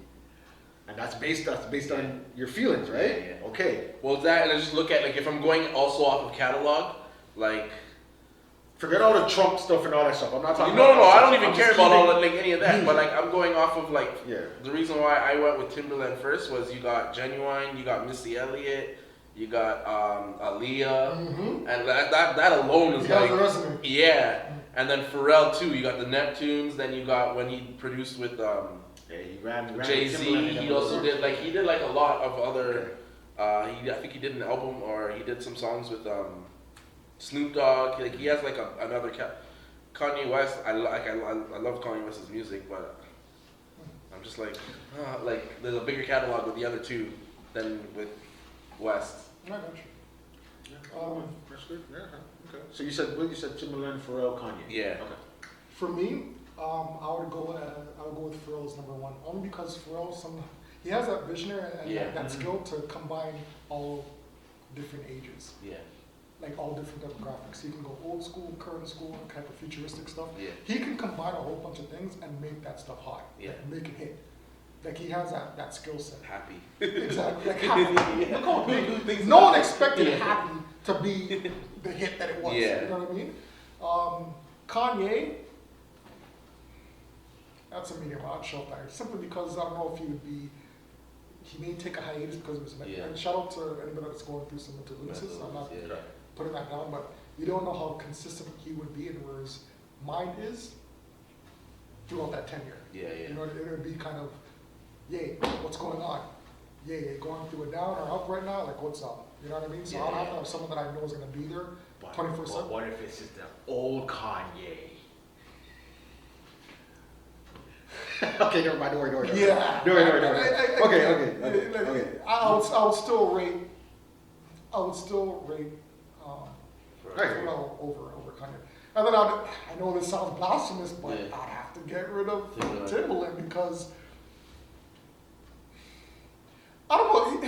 And that's based on your feelings, right? Yeah. Okay. Well, that and I just look at like if I'm going also off of catalog, like Forget all the Trump stuff and all that stuff. I'm not talking no, about that I stuff. don't even I'm care just about all keeping- that, like any of that. But like I'm going off of like Yeah. the reason why I went with Timberland first was you got Genuine, you got Missy Elliott, you got Aaliyah, and that alone is You got like the resume. yeah. And then Pharrell too. You got the Neptunes. Then you got when he produced with Yeah, he ran Jay Z. Timberland and He them also others. did like a lot of other. I think he did an album or he did some songs with Snoop Dogg. Like he has like another Kanye West. I love Kanye West's music, but I'm just like there's a bigger catalog with the other two than with West. I got you. That's good. Yeah. Okay. So you said Timberland, Pharrell, Kanye. Yeah. Okay. For me, I would go with Pharrell as number one, only because Pharrell he has that visionary and Yeah. that skill to combine all different ages, Yeah. like all different demographics. He can go old school, current school, type of futuristic stuff. Yeah. He can combine a whole bunch of things and make that stuff hot. Yeah. Like, make it hit. Like he has that skill set. Happy. Exactly. Like happy. Look how big. No one expected Happy to be the hit that it was. Yeah. You know what I mean? Kanye, that's a medium hot shelf there. Simply because I don't know if he may take a hiatus because of his mental. Yeah. And shout out to anybody that's going through some mental illnesses. I'm not Yeah. putting that down, but you don't know how consistent he would be and where his mind is throughout that tenure. Yeah, yeah. You know, it would be kind of, yay, what's going on? Yay, going through a down or up right now? Like, what's up? You know what I mean? So Yeah, I'll have yeah. to have someone that I know is going to be there But 24/7. what if it's just the old Kanye? Okay, never mind. Don't worry. Yeah. No, no. Okay. Okay. I would still rate, Right. Pharrell over Kanye. And then I know this sounds blasphemous, but Yeah. I'd have to get rid of Timbaland. Timbaland because I don't know,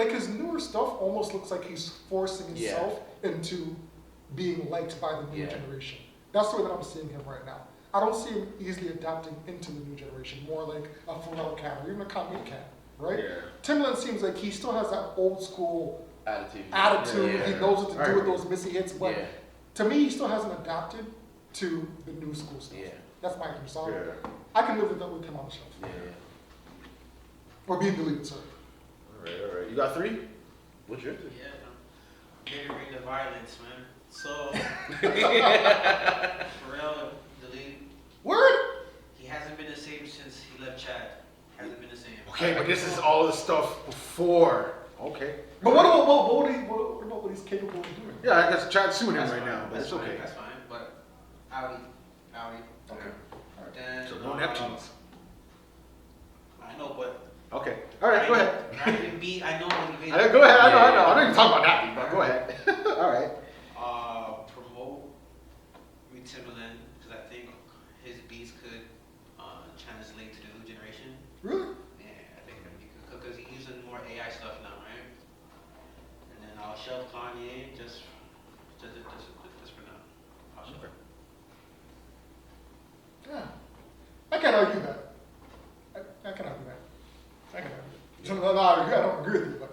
his newer stuff almost looks like he's forcing Yeah. himself into being liked by the new Yeah. generation. That's the way that I'm seeing him right now. I don't see him easily adapting into the new generation, more like a Pharrell can or even a Kanye can, right? Yeah. Timbaland seems like he still has that old school Attitude. attitude. He knows what to do Alright. with those missy hits, but Yeah. to me, he still hasn't adapted to the new school stuff. Yeah. That's my opinion. So Yeah. I can live with him on the shelf. Yeah. Or being deleted, sorry. All right. You got 3? What's yours? Yeah, I'm here to bring the violence, man. So, Pharrell, delete. Word? He hasn't been the same since he left Chad. Hasn't been the same. Okay, but this is all the stuff before. Okay. But what about what he's capable of doing? Yeah, I guess Chad's suing him That's right fine, now, but that's it's fine, okay. That's fine, but Audi. Okay. Then, So no Neptunes. I know, but Okay. All right, go ahead. Random beat, I know what he Go ahead. I know you're talking about that, but go ahead. All right. Promote with Timbaland because I think his beats could translate to the new generation. Really? Yeah, I think he could because he's using more AI stuff now, right? And then I'll shelf Kanye just for now. I'll shelf. Okay. Yeah. I can't argue that. I can argue that. I can argue it. So, no, I don't agree with you, but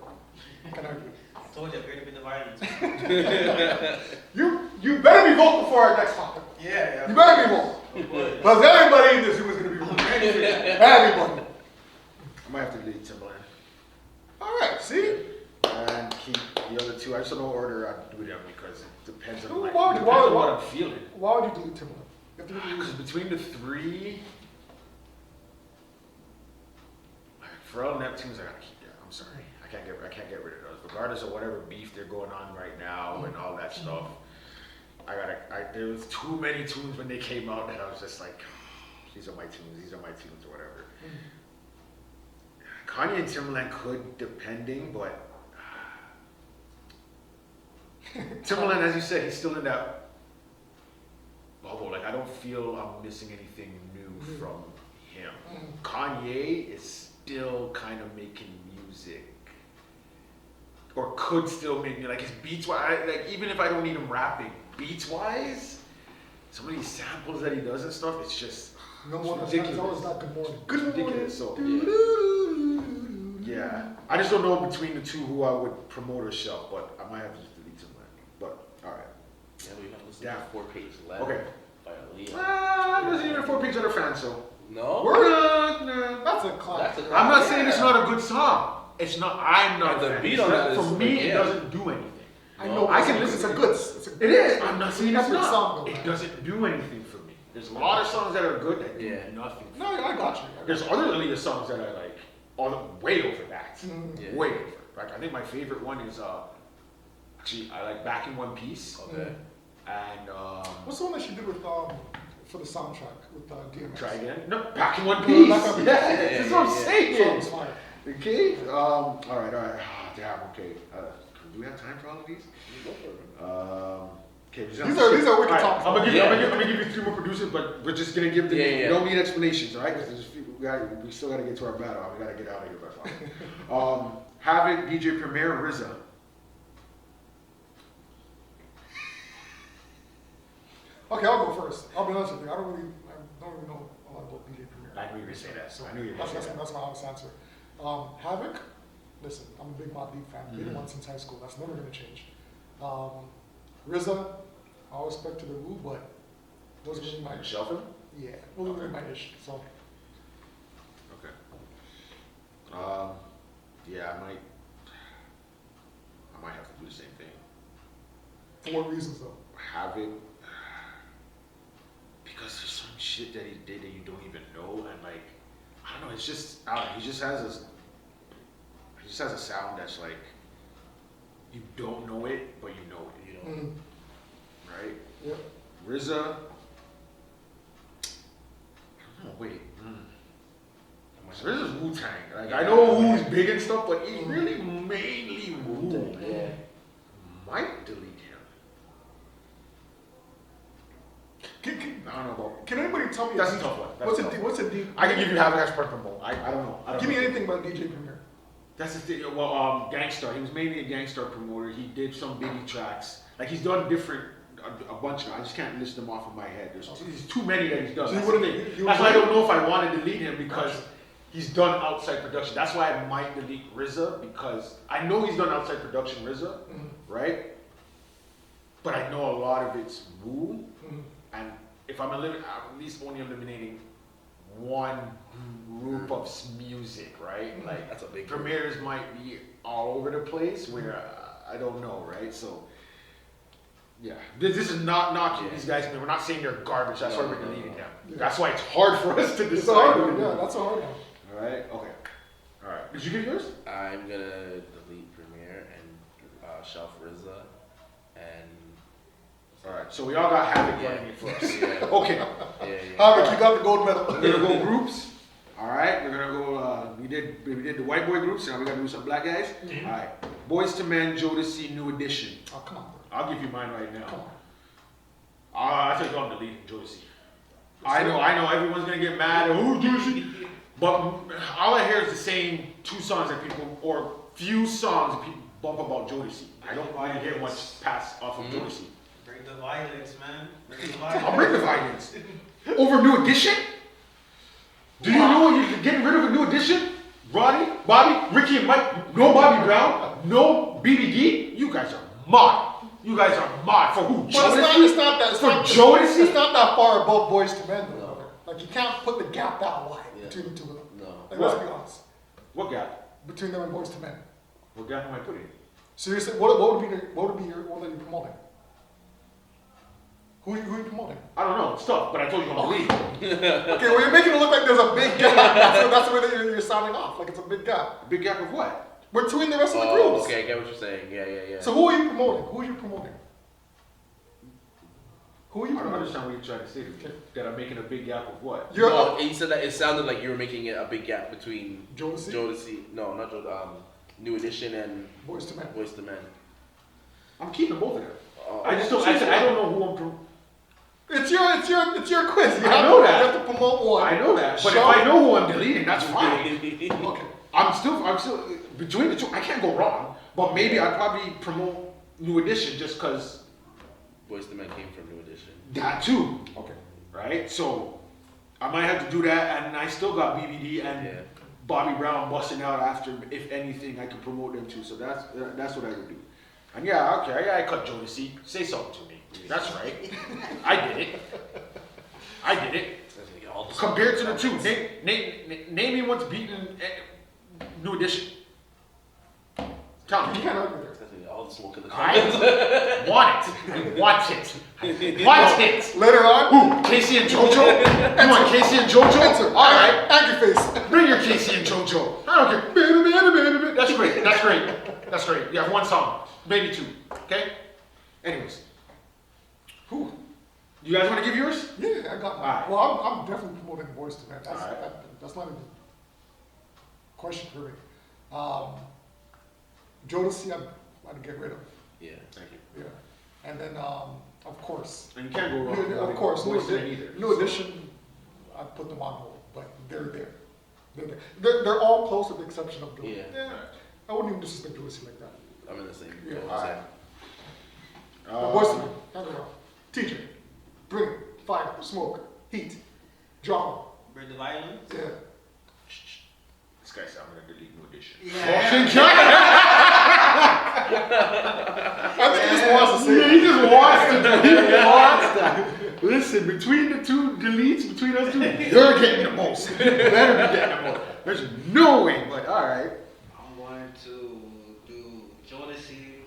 I can argue it. I told you I'm here to bring the violence. You better be vocal for our next topic. Yeah, You better be vocal. Because everybody in this room is going to be vocal. Everybody. I might have to delete Timbaland All right, see? and keep the other 2. I just don't know what order I'd do them because it depends on, Why- depends why- on what I'm feeling. Why would you delete Timbaland? You have to delete Because between the 3, Pharrell and Neptunes, I gotta keep that. I'm sorry, I can't get rid of those, regardless of whatever beef they're going on right now and all that stuff. There was too many tunes when they came out that I was just like, these are my tunes, or whatever. Kanye and Timbaland could, depending, but Timbaland, as you said, he's still in that bubble. Like I don't feel I'm missing anything new from him. Kanye is still kind of making music, or could still make me like his beats. Like even if I don't need him rapping, beats wise, some of these samples that he does and stuff, it's just No more. it's That's ridiculous. always not good morning. It's ridiculous. So Yeah. yeah, I just don't know between the 2 who I would promote or shelf, but I might have to just delete some of that. But all right. Yeah, we have to listen Yeah. to 4-page letter Okay. by Aaliyah. I wasn't even a 4-page letter fan, so. No? No. That's a classic. That's a I'm not Yeah. saying it's not a good song. It's not. I'm not. And the a fan. beat It's on not- it for is me, like, it yeah. doesn't do anything. I No, know. I It's can a- listen It's a to good. it. It's a It is. I'm not saying it's That's a good not. song, though. It doesn't do anything for me. There's a lot of songs that are good that do Yeah. nothing. No, I got you. There's other Aaliyah songs that I like, way over that. Yeah. Way over. Like I think my favorite one is actually I like Back in One Piece Okay. and What's the one that she did with for the soundtrack with DMX? Try Again. No, Back in One No, Piece. Back in One Piece. Yeah, that's what I'm Song saying. was fire. Okay. All right. Damn. Okay. Do we have time for all of these? You go for it. Okay. These are wicked All right, songs. I'm gonna Yeah. give you 3 more producers, but we're just gonna give them. Yeah. We don't need explanations, all right? Because we still gotta get to our battle. We gotta get out of here by 5. Havoc, DJ Premier, RZA. Okay, I'll go first. I'll be honest with you. I don't really know a lot about DJ Premier. I knew you were gonna say that. So I knew you were gonna say that. that's my honest answer. Havoc. Listen, I'm a big Mobb Deep fan. Been one since high school. That's never gonna change. RZA, all respect to the Wu, but wasn't really my Shelf him? yeah, wasn't really my ish. So Okay. Yeah, I might have to do the same thing. For what reasons though? Have it because there's some shit that he did that you don't even know, and like I don't know. It's just he just has a sound that's like you don't know it, but you know it. You know, right? Yep. RZA. Oh wait. RZA's Wu-Tang. Like I know Wu's big and stuff, but he's really mainly Wu. Yeah. Might delete him. I don't know about. Can anybody tell me? That's a tough one. What's a deep? I can give you half a person from I don't know. Give me anything about DJ Premier. That's the thing. Well, Gangstar. He was mainly a Gangstar promoter. He did some Biggie tracks. Like he's done different, a bunch of. I just can't list them off of my head. There's too many that he's done. So That's the thing. That's why I don't know if I want to delete him because he's done outside production. That's why I might delete RZA because I know he's done outside production RZA, right? But I know a lot of it's Wu, and if I'm at least only eliminating one group of music, right? Like That's a big premieres might be all over the place where I don't know, right? So yeah, this is not knocking these guys. We're not saying they're garbage. That's why we're deleting them. Yeah. That's why it's hard for us to decide. It's a hard one. Yeah, that's a hard one. All right. Okay. All right. Did you get yours? I'm gonna delete Premiere and shelf RZA and. All right. So we all got Havoc running it for us. Yeah. Okay. Yeah. Havoc, you got the gold medal. We're gonna go groups. All right. We're gonna go. We did the white boy groups. Now we gotta do some black guys. All right. Boys to Men, Jodeci, New Edition. Oh, come on, bro. I'll give you mine right now. Come on. I think I'm deleting Jodeci. I know. Everyone's gonna get mad. Who's Jodeci? But all I hear is the same two songs that people, or few songs that people bump about Jodeci. I don't really hear much pass off of Jodeci. Bring the violence, man. Bring the I'll violence. bring the violence. Over New Edition? Do you know you're getting rid of a New Edition? Ronnie, Bobby, Ricky and Mike, no Bobby Brown, no BBD? You guys are mod. You guys are mod. For who? But Jodeci? it's not that. Jodeci? It's not that far above Boys to Men, though. Like you can't put the gap that wide between the two of them. No. Like, let's be honest. What gap? Between them and Boys to Men. What gap am I putting? Seriously, what would be your what are you promoting? Who are you promoting? I don't know. It's tough, but I told you I'm gonna leave. Okay, well you're making it look like there's a big gap. That's the way that you're sounding off. Like it's a big gap Big gap of what? between the rest of the Oh, groups. okay, I get what you're saying. Yeah. So who are you promoting? Who are you promoting? Who are I you don't promoting? understand what you're trying to say. Okay. That I'm making a big gap of what? You're No, you said that it sounded like you were making it a big gap between Jodeci? Jodeci. No, not Jodeci. New Edition and Boys to Men. Boys to Men. I'm keeping both of them. Oh. I just don't. I don't know who I'm. It's your quiz. I know that. You have to promote one. I know that, but Show- if I know who I'm deleting, that's fine. Okay. I'm still between the two. I can't go wrong, but maybe I'd probably promote New Edition just because Boys to Men came from New Edition. that too, Okay. right? So I might have to do that, and I still got BBD and Yeah. Bobby Brown busting out after. If anything, I could promote them too. So that's what I would do. And yeah, okay, I cut Jodeci. Say something to me. That's right. I did it. Compared to the two, name me what's beaten New Edition. Tell You me. can't argue there. All the smoke in the I comments. want it. Want it. Later on. Who? Casey and JoJo? You want Casey and JoJo? Answer. All right. Angry face. Bring your Casey and JoJo. I don't care. That's great. That's great. You have one song, maybe two. Okay. Anyways, who? You guys want to give yours? Yeah, I got mine. Alright. Well, I'm definitely promoting Boys to Men. Alright. That's not even a question for me. Jodeci, I'd get rid of. Yeah. Thank you. Yeah. And then, of course, And you can't go wrong. of course, New Boys to Men either. Edition, I put them on hold, but they're there. They're all close with the exception of Jodeci. Yeah. I wouldn't even disrespect Jodeci like that. I'm in the same. Yeah. boat, Alright. But Boys to Men, hang around. TJ, bring it. Fire, smoke, heat, drama. Bring the violence. Yeah. This guy said I'm gonna delete New Edition. I think he just wants to say Yeah, he just wants to. He wants that. Listen, between the two deletes, between us two, you're getting the most. You better be getting the most. There's no way, but all right. I'm going to do Jodeci,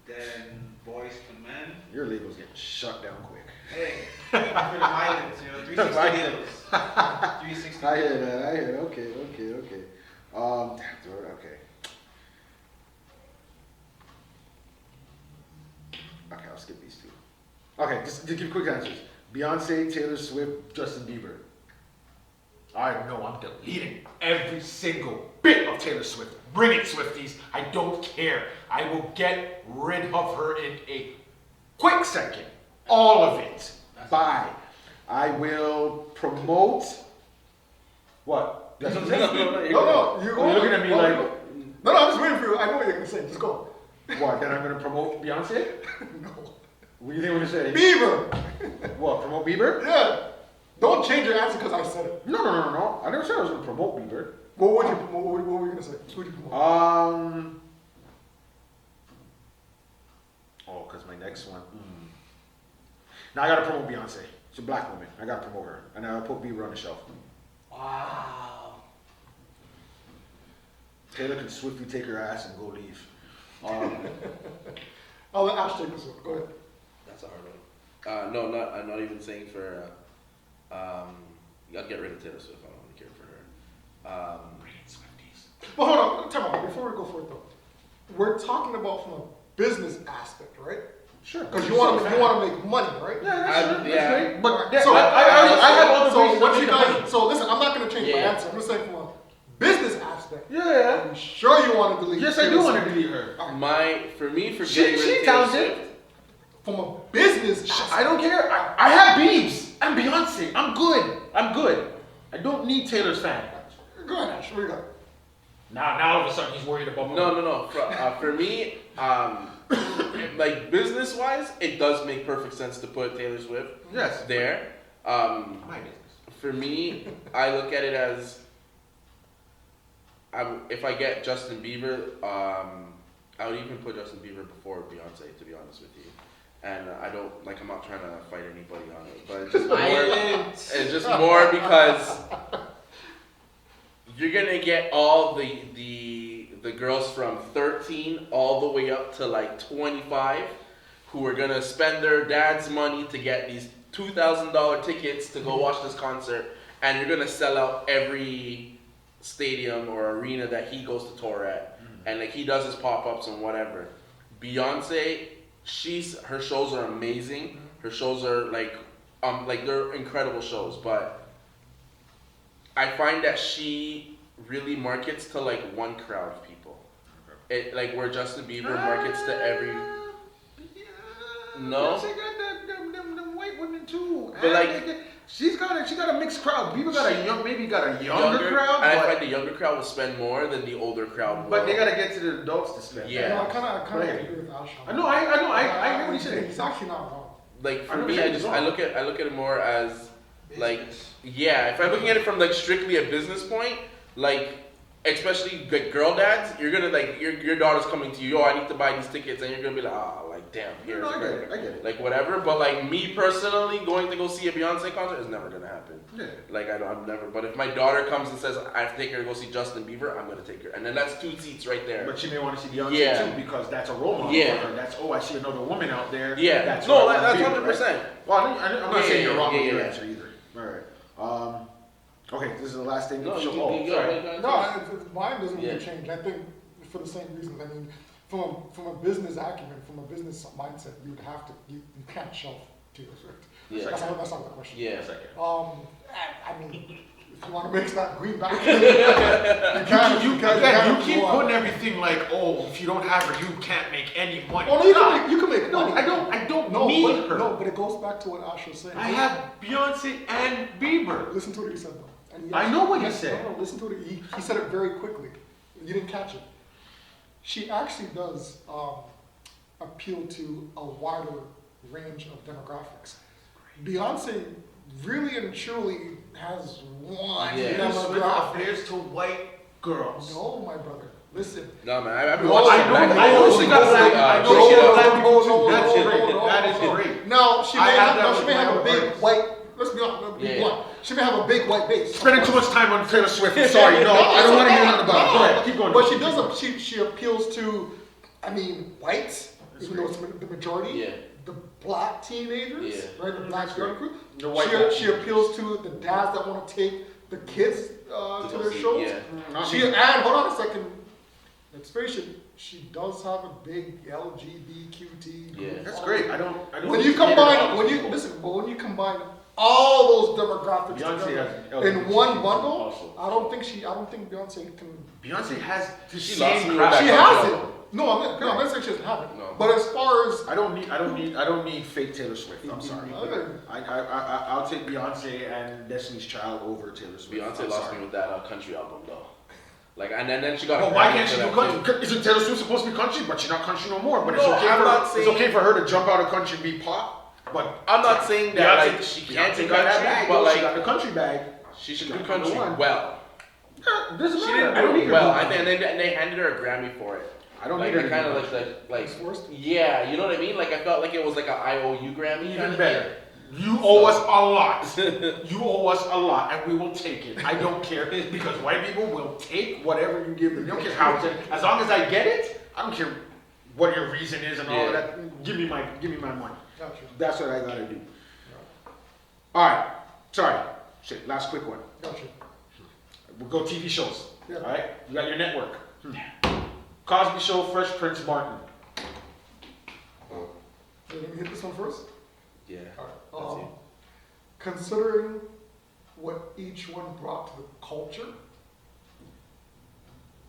then Boys to Men. Your label's getting shut down quick. Hey, for the violence, 360 deals. 360 I hear deals. that. I hear that. Okay. Damn, dude, okay. Okay, I'll skip these two. Okay, just give quick answers. Beyonce, Taylor Swift, Justin Bieber. I know I'm deleting every single bit of Taylor Swift. Bring it, Swifties. I don't care. I will get rid of her in a quick second. All of it. Bye. I will promote. What? That's what I'm saying? No, You're looking at me like. No, I'm just waiting for you. I know what you're gonna say. Just go. What? Then I'm gonna promote Beyonce? No. What do you think I'm gonna say? Bieber. What? Promote Bieber? Yeah. Don't change your answer because I said it. No. I never said I was gonna promote Bieber. What would you promote? What were you gonna say? Who would you promote? Oh, cause my next one. Now I gotta promote Beyonce. She's a black woman. I gotta promote her, and I'll put Bieber on the shelf. Wow. Taylor can swiftly take her ass and go leave. I'll let Ash take this one. Go ahead. That's a hard one. No, I'm not even saying for. I'd get rid of Taylor Swift. I don't really care for her. But hold on, time out. Before we go for it though, we're talking about from a business aspect, right? Sure. Because you want to make money, right? Yeah, yeah. great. But So I have all the so reasons what to you make the money. guys? So listen, I'm not gonna change my Yeah. answer. I'm just saying from a business aspect. Yeah. Are you sure you want to delete? Yes, I do want to delete her. For getting rid of She Taylor talented. Swift, From a business aspect. I don't care. I have Biebs. I'm Beyonce. I'm good. I don't need Taylor's fan. Go ahead, Ash. What do you got? Now all of a sudden he's worried about No. For me, like business-wise, it does make perfect sense to put Taylor Swift Yes. there. My business. For me, I look at it as if I get Justin Bieber, I would even put Justin Bieber before Beyonce, to be honest with you. And I'm not trying to fight anybody on it, but it's just more because you're gonna get all the girls from 13 all the way up to like 25 who are gonna spend their dad's money to get these $2,000 tickets to go watch this concert, and you're gonna sell out every stadium or arena that he goes to tour at, and like he does his pop-ups and whatever. Beyonce, her shows are amazing. Her shows are like they're incredible shows, but I find that she really markets to like one crowd of people. It like where Justin Bieber markets to every. No. She got them white women too. But like, she got a mixed crowd. People got a younger crowd. And I find the younger crowd will spend more than the older crowd will. But they gotta get to the adults to spend. Yeah. No, I kind of agree with Ash. I know. I hear what you're saying. He's actually not wrong. Like for I me, I look at it more as like, Business. yeah. If I'm looking at it from like strictly a business point, like especially like girl dads, you're gonna like your daughter's coming to you. Oh, I need to buy these tickets, and you're gonna be like, like damn, here's I get it. like whatever. But like me personally, going to go see a Beyonce concert is never gonna happen. Yeah. Like I'm never. But if my daughter comes and says I have to take her to go see Justin Bieber, I'm gonna take her, and then that's 2 seats right there. But she may want to see Beyonce Yeah. too because that's a role model Yeah. for her. That's I see another woman out there. Yeah, That's no, what I that's wanna be, 100%. right? Well, I'm not saying you're wrong with your yeah. answer either. All right. Okay, this is the last thing. No, Sorry. No, mine doesn't Yeah. really change. I think for the same reasons. I mean, from a business acumen, from a business mindset, you would have to. You can't shelf Taylor Swift. Yeah. That's not the question. Yeah. I mean, if you want to mix that green back, you can. You keep putting everything like, oh, if you don't have her, you can't make any money. Oh, no, you can make money. I don't need her. No, but it goes back to what Ash was saying. I have Beyonce and Bieber. Listen to what he said though. And I know what he yes, said. No, listen to it. He said it very quickly. You didn't catch it. She actually does appeal to a wider range of demographics. Beyonce really and truly has one demographic. Appears to white girls. No, my brother. Listen. No man, I've been No, watching. I know she got black. I know she got black people too. no, That's no, great. no, That is no. great. Now she I may have that have, with she may my have a own big artists. white. Let's be honest. Let's be Yeah. blunt. She may have a big white base. Spending too much time on Taylor Swift. I'm sorry. No, I don't want to hear nothing about it. Go ahead. Keep going. But she does. She appeals to, I mean, whites, even though it's the majority, Yeah. the black teenagers, Yeah. right, the black young group, The white she appeals to the dads that want to take the kids to their shows. Yeah. Not She me. and hold on a second, let's face it, she does have a big LGBTQT group. Yeah. That's great. I don't. When you combine, when you combine all those demographics Beyonce together has in one bundle, also. I don't think Beyonce can. Beyonce has the She same lost me with crowd. that She country has it. album. No, I'm not saying she doesn't have it. No. But as far as I don't need fake Taylor Swift. I'm sorry. I'll take Beyonce and Destiny's Child over Taylor Swift. Beyonce I'm lost sorry. me with that country album though. Like, and then she got. Well, a why Grammy can't for she do that, country? too. Isn't Taylor Swift supposed to be country? But she's not country no more. But No, I'm not it's saying- okay for her to jump out of country and be pop. But I'm not saying that Beyonce, like she can't Beyonce do got that country, bag. but She like got the country bag. she should she do got country number one. well. Doesn't She matter. didn't I don't do need it her well. to do I think country. and they handed her a Grammy for it. I don't Like need her to kind do of country. like forced. yeah, you know what I mean? Like I felt like it was like an IOU Grammy. Even kinda better. thing. You owe us a lot. You owe us a lot, and we will take it. I don't care because white people will take whatever you give them. They don't care how it's in. As long as I get it, I don't care what your reason is and all of Yeah. that. Give me my money. Gotcha. That's what I gotta do. All right. Sorry. Shit. Last quick one. Gotcha. We'll go TV shows. Yeah. All right. You got your network. Cosby Show, Fresh Prince, Martin. So let me hit this one first. Yeah. All right. That's Considering what each one brought to the culture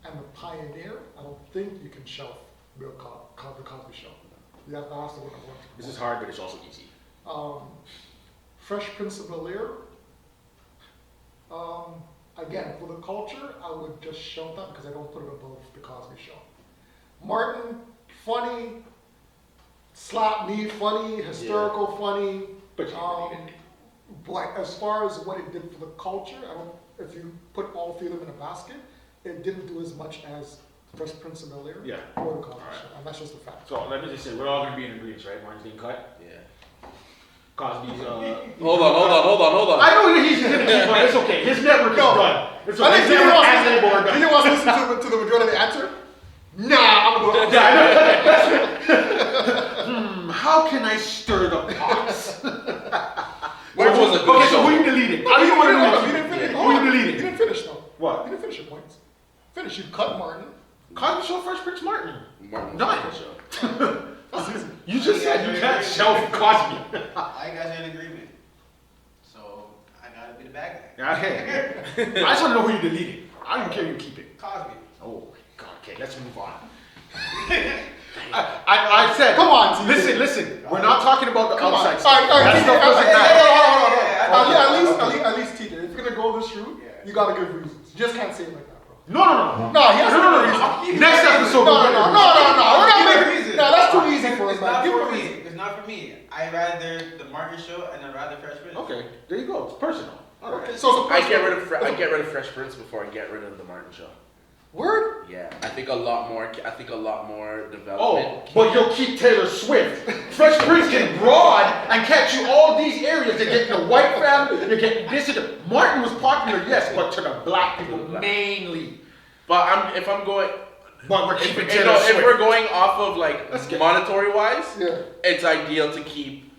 and the pioneer, I don't think you can shelf the Cosby Show. You have to ask the one I want to. This is hard, but it's also easy. Fresh Prince of Bel-Air. Again, for the culture, I would just shelf that because I don't put it above the Cosby Show. Martin, funny, slap me, funny, hysterical, funny. But you need it. But as far as what it did for the culture, I don't. If you put all three of them in a basket, it didn't do as much as Fresh Prince of Bel-Air Yeah. or the Cosby Alright. Show, and that's just a fact. So let me just say, we're all gonna be in agreement, right? Martin's getting cut. Yeah. Cosby's. Hold on. I know he's gonna keep on. It's okay. His network is No. done. It's I okay. think His you network want has a board to done. listen to the majority of the answer. Nah, I'm gonna go. Yeah, I know. How can I stir the pots? Where was a good Okay, so show? who you deleting? Oh, you Who didn't finish. Who you You deleting? didn't finish though. What? You didn't finish your points. Finish. You cut Martin. Cosby Show, Fresh Prince, Martin. Martin Done. Show. That's easy. You just said you can't shelf Cosby. I guys are in agreement. So I gotta be the bad guy. Yeah, hey. I just want to know who you deleting. I don't care if you keep it. Cosby. Oh my God. Okay, let's move on. I said. Come on, TJ. Listen. We're not talking about the Come on. outside All right, stuff. That TJ, stuff doesn't matter. At least TJ, if you're gonna go this route, you gotta give reasons. You just can't say it like that, bro. No. No, he has to give reasons. Next episode. No. We're not Give making. reasons. No, that's too easy for us, It's man. not Give him for a me. reason. It's not for me. I rather the Martin Show and I rather Fresh Prince. Okay, there you go. It's personal. All right. Okay, so I get rid of Fresh Prince before I get rid of the Martin Show. Word? Yeah, I think a lot more development. Oh, but you'll keep Taylor Swift. Fresh Prince can broad and catch you all these areas. You're getting the white family, you're getting this. Martin was popular, yes, but to the black people mainly. But if I'm going, But we're if, keeping you Taylor know, Swift. if we're going off of like Let's get- monetary wise, Yeah. it's ideal to keep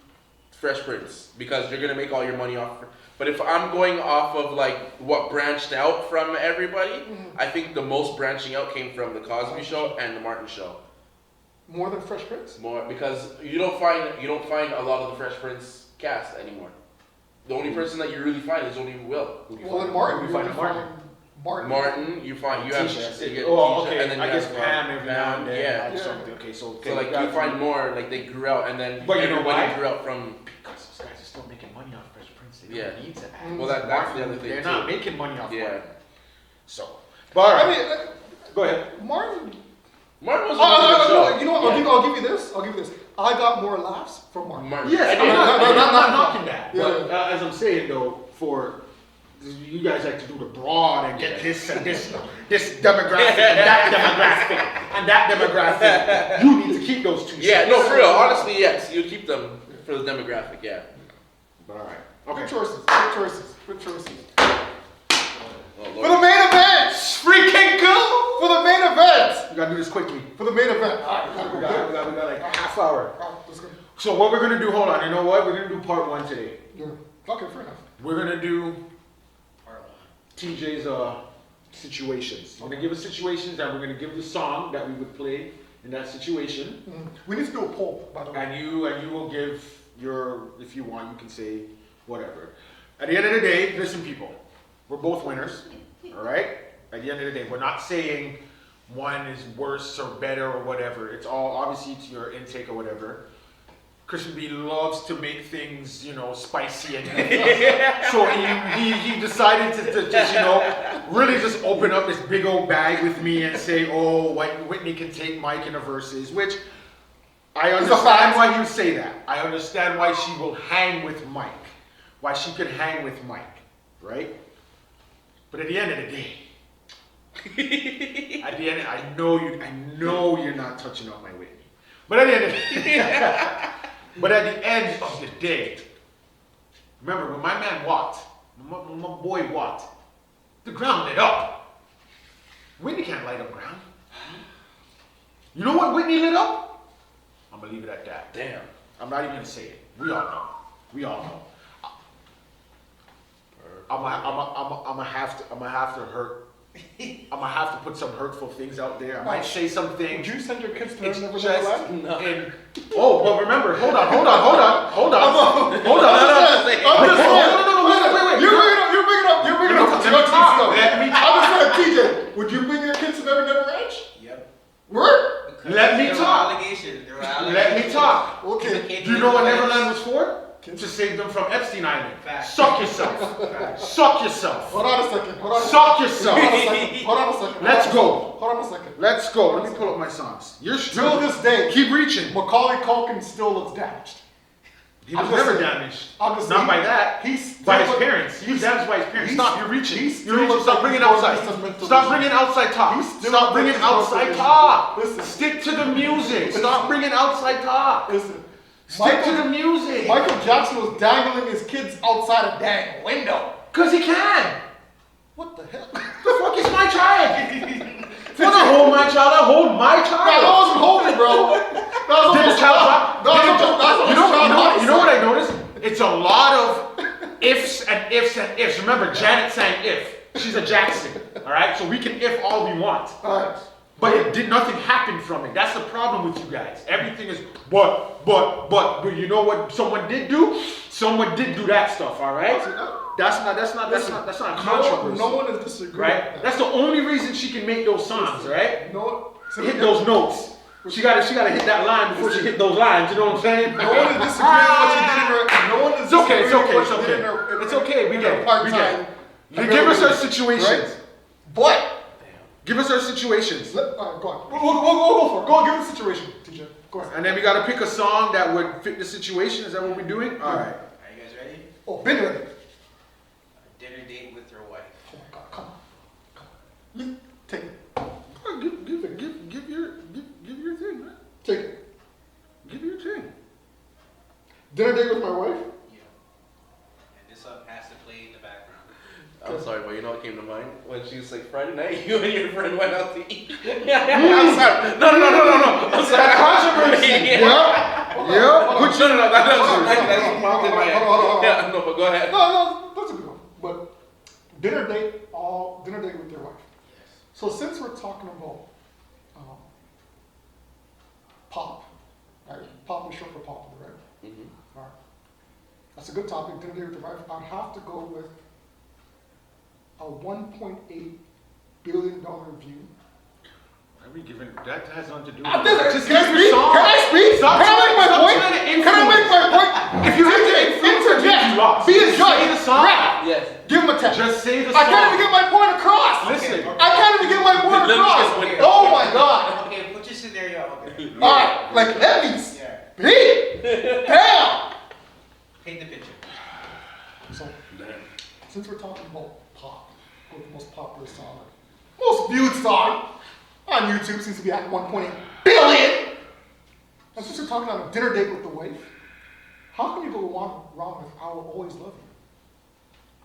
Fresh Prince because you're gonna make all your money off. But if I'm going off of like what branched out from everybody, I think the most branching out came from the Cosby Show and the Martin Show. More than Fresh Prince? More because you don't find a lot of the Fresh Prince cast anymore. The only person that you really find is only Will. Well, then Martin. We You find only Martin. Martin. Martin, you have Tisha. you get Oh, Tisha, okay. and then I you guess have, Pam every now and then. yeah. had Yeah. something. Okay, so So like you find more like they grew out, and then But you know everybody why? grew out from. because those guys are still making money off Fresh Prince. They Yeah. don't need to add. Mm. Well, that's the other thing They're too. not making money off Yeah. Martin. So, but all I right. mean, Go ahead. Martin. Martin was a really good show. You know what? I'll give you this. I got more laughs from Martin. Martin. Yes, I I'm did. not knocking that. Yeah. But as I'm saying though, for you guys like to do the broad and get this and this demographic and that demographic, you need to keep those two. Yeah, shows. no, for real. Honestly, yes, you keep them for the demographic. Yeah. But all right. Good Okay. choices. Good choices. Good choices. Oh, For the main event. Freaking go! For the main event. We gotta do this quickly. For the main event. All right, We got like a half hour. All right, let's go. So what we're gonna do, hold on, you know what? We're gonna do part 1 today. Yeah. Okay, fair enough. We're gonna do Part TJ's situations. We're gonna give us situations and we're gonna give the song that we would play in that situation. We need to do a poll, by the way. And you will give your, if you want, you can say whatever. At the end of the day, listen people, we're both winners, all right? At the end of the day, we're not saying one is worse or better or whatever. It's all obviously to your intake or whatever. Christian B loves to make things, you know, spicy and so he decided to just, you know, really just open up this big old bag with me and say, oh, Whitney can take Mike in the verses, which I understand why he would say that. I understand why she will hang with Mike, why she could hang with Mike, right? But at the end of the day, at the end, I know you're not touching on my Whitney. But at the end of the day, but at the end of the day, remember when my man walked, when my boy walked, the ground lit up. Whitney can't light up ground. You know what Whitney lit up? I'm gonna leave it at that. Damn. I'm not even gonna say it. We all know. We all know. I'm gonna have to hurt. I'm gonna have to put some hurtful things out there. I might say something. Would you send your kids to It's Never just Neverland? No. oh, but remember, hold on. I'm just saying. You're bringing up. Let me I'm just saying, TJ, would you bring your kids to Never Never Ranch? Yep. Word? Because Let me there were talk. allegations. There were allegations. Let me talk. Okay. Do you know what Neverland was for? To save them from Epstein Island. Fact. Suck yourself. Fact. Suck yourself. Hold on a second. Suck yourself. Hold on a second. Let's go. Hold on a second. Let's go. Let me pull up my songs. You're Till this day, Keep reaching. Macaulay Culkin still looks damaged. He was I'm just never saying. damaged. I'm just Not saying. by that. He's By his still- parents. He was damaged by his parents. he's- Stop. You're reaching. he's You're still reaching. Stop looks bringing like he's outside. going through some mental Stop issues. bringing outside talk. He's still Stop looks bringing like he's going outside through talk. Listen. Stick to the music. Stop bringing outside talk. Listen. Stick to the music. Michael Jackson was dangling his kids outside a dang window. Cause he can. What the hell? The fuck is my child? If I don't hold my child, I hold my No, that child. wasn't holding, bro. That was Did the almost child child. you know what I noticed? It's a lot of ifs and ifs and ifs. Remember, Janet sang if. She's a Jackson. Alright? So we can if all we want. Alright. But nothing happened from it. That's the problem with you guys. Everything is but you know what someone did do? Someone did do that stuff, alright? That's not controversy. No one is disagreeing. Right? That's the only reason she can make those songs, right? No, Hit those notes. She gotta hit that line before she hit those lines, you know what I'm saying? No one is disagreeing with what you did in her. No one is It's okay, disagreeing it's with okay, what it's you did in okay. her. It's okay, we in get her it, part-time we get it. ability, Give us our right? situations. But Give us our situations. go on. We'll go for it. Go on, give us a situation, TJ. Go ahead. And then we gotta pick a song that would fit the situation. Is that what we're doing? Alright. Are you guys ready? Oh, been ready. A dinner date with your wife. Oh my God, come on. Take it. Give your thing, man. Take it. Give your thing. Dinner date with my wife. Yeah. And this song has to play in the background. I'm sorry, but you know what came to mind? When she was like, Friday night, you and your friend went out to eat. I'm sorry. No. I'm sorry. Controversy. Yeah. Yeah. That's Hold on. what popped in my head. Hold on. Yeah, no, but go ahead. No, that's a good one. But dinner date with your wife. Yes. So since we're talking about pop, right? Pop is short for popular, right? Mhm. All right. That's a good topic. Dinner date with your wife. I'd have to go with a $1.8 billion view. Are we giving that has nothing to do Can with I Just speak? give your song. Can I speak? Stop Can I trying- make my stop point? trying to Can I make my point? If you have to TJ, influence or interject. you lost. Be a Just judge. say the song. Rap. Yes. Give him a 10. Just say the I song. can't even get my point across. Listen. I can't even get my point Let me across. just win. Oh my God. Okay, put your scenario out there. All right, like Emmys. Yeah. Damn. Paint the picture. So, since we're talking about pop, the most popular song, most viewed song on YouTube seems to be at 1.8 billion. And since we're talking on a dinner date with the wife, how can you go wrong with "I Will Always Love You"?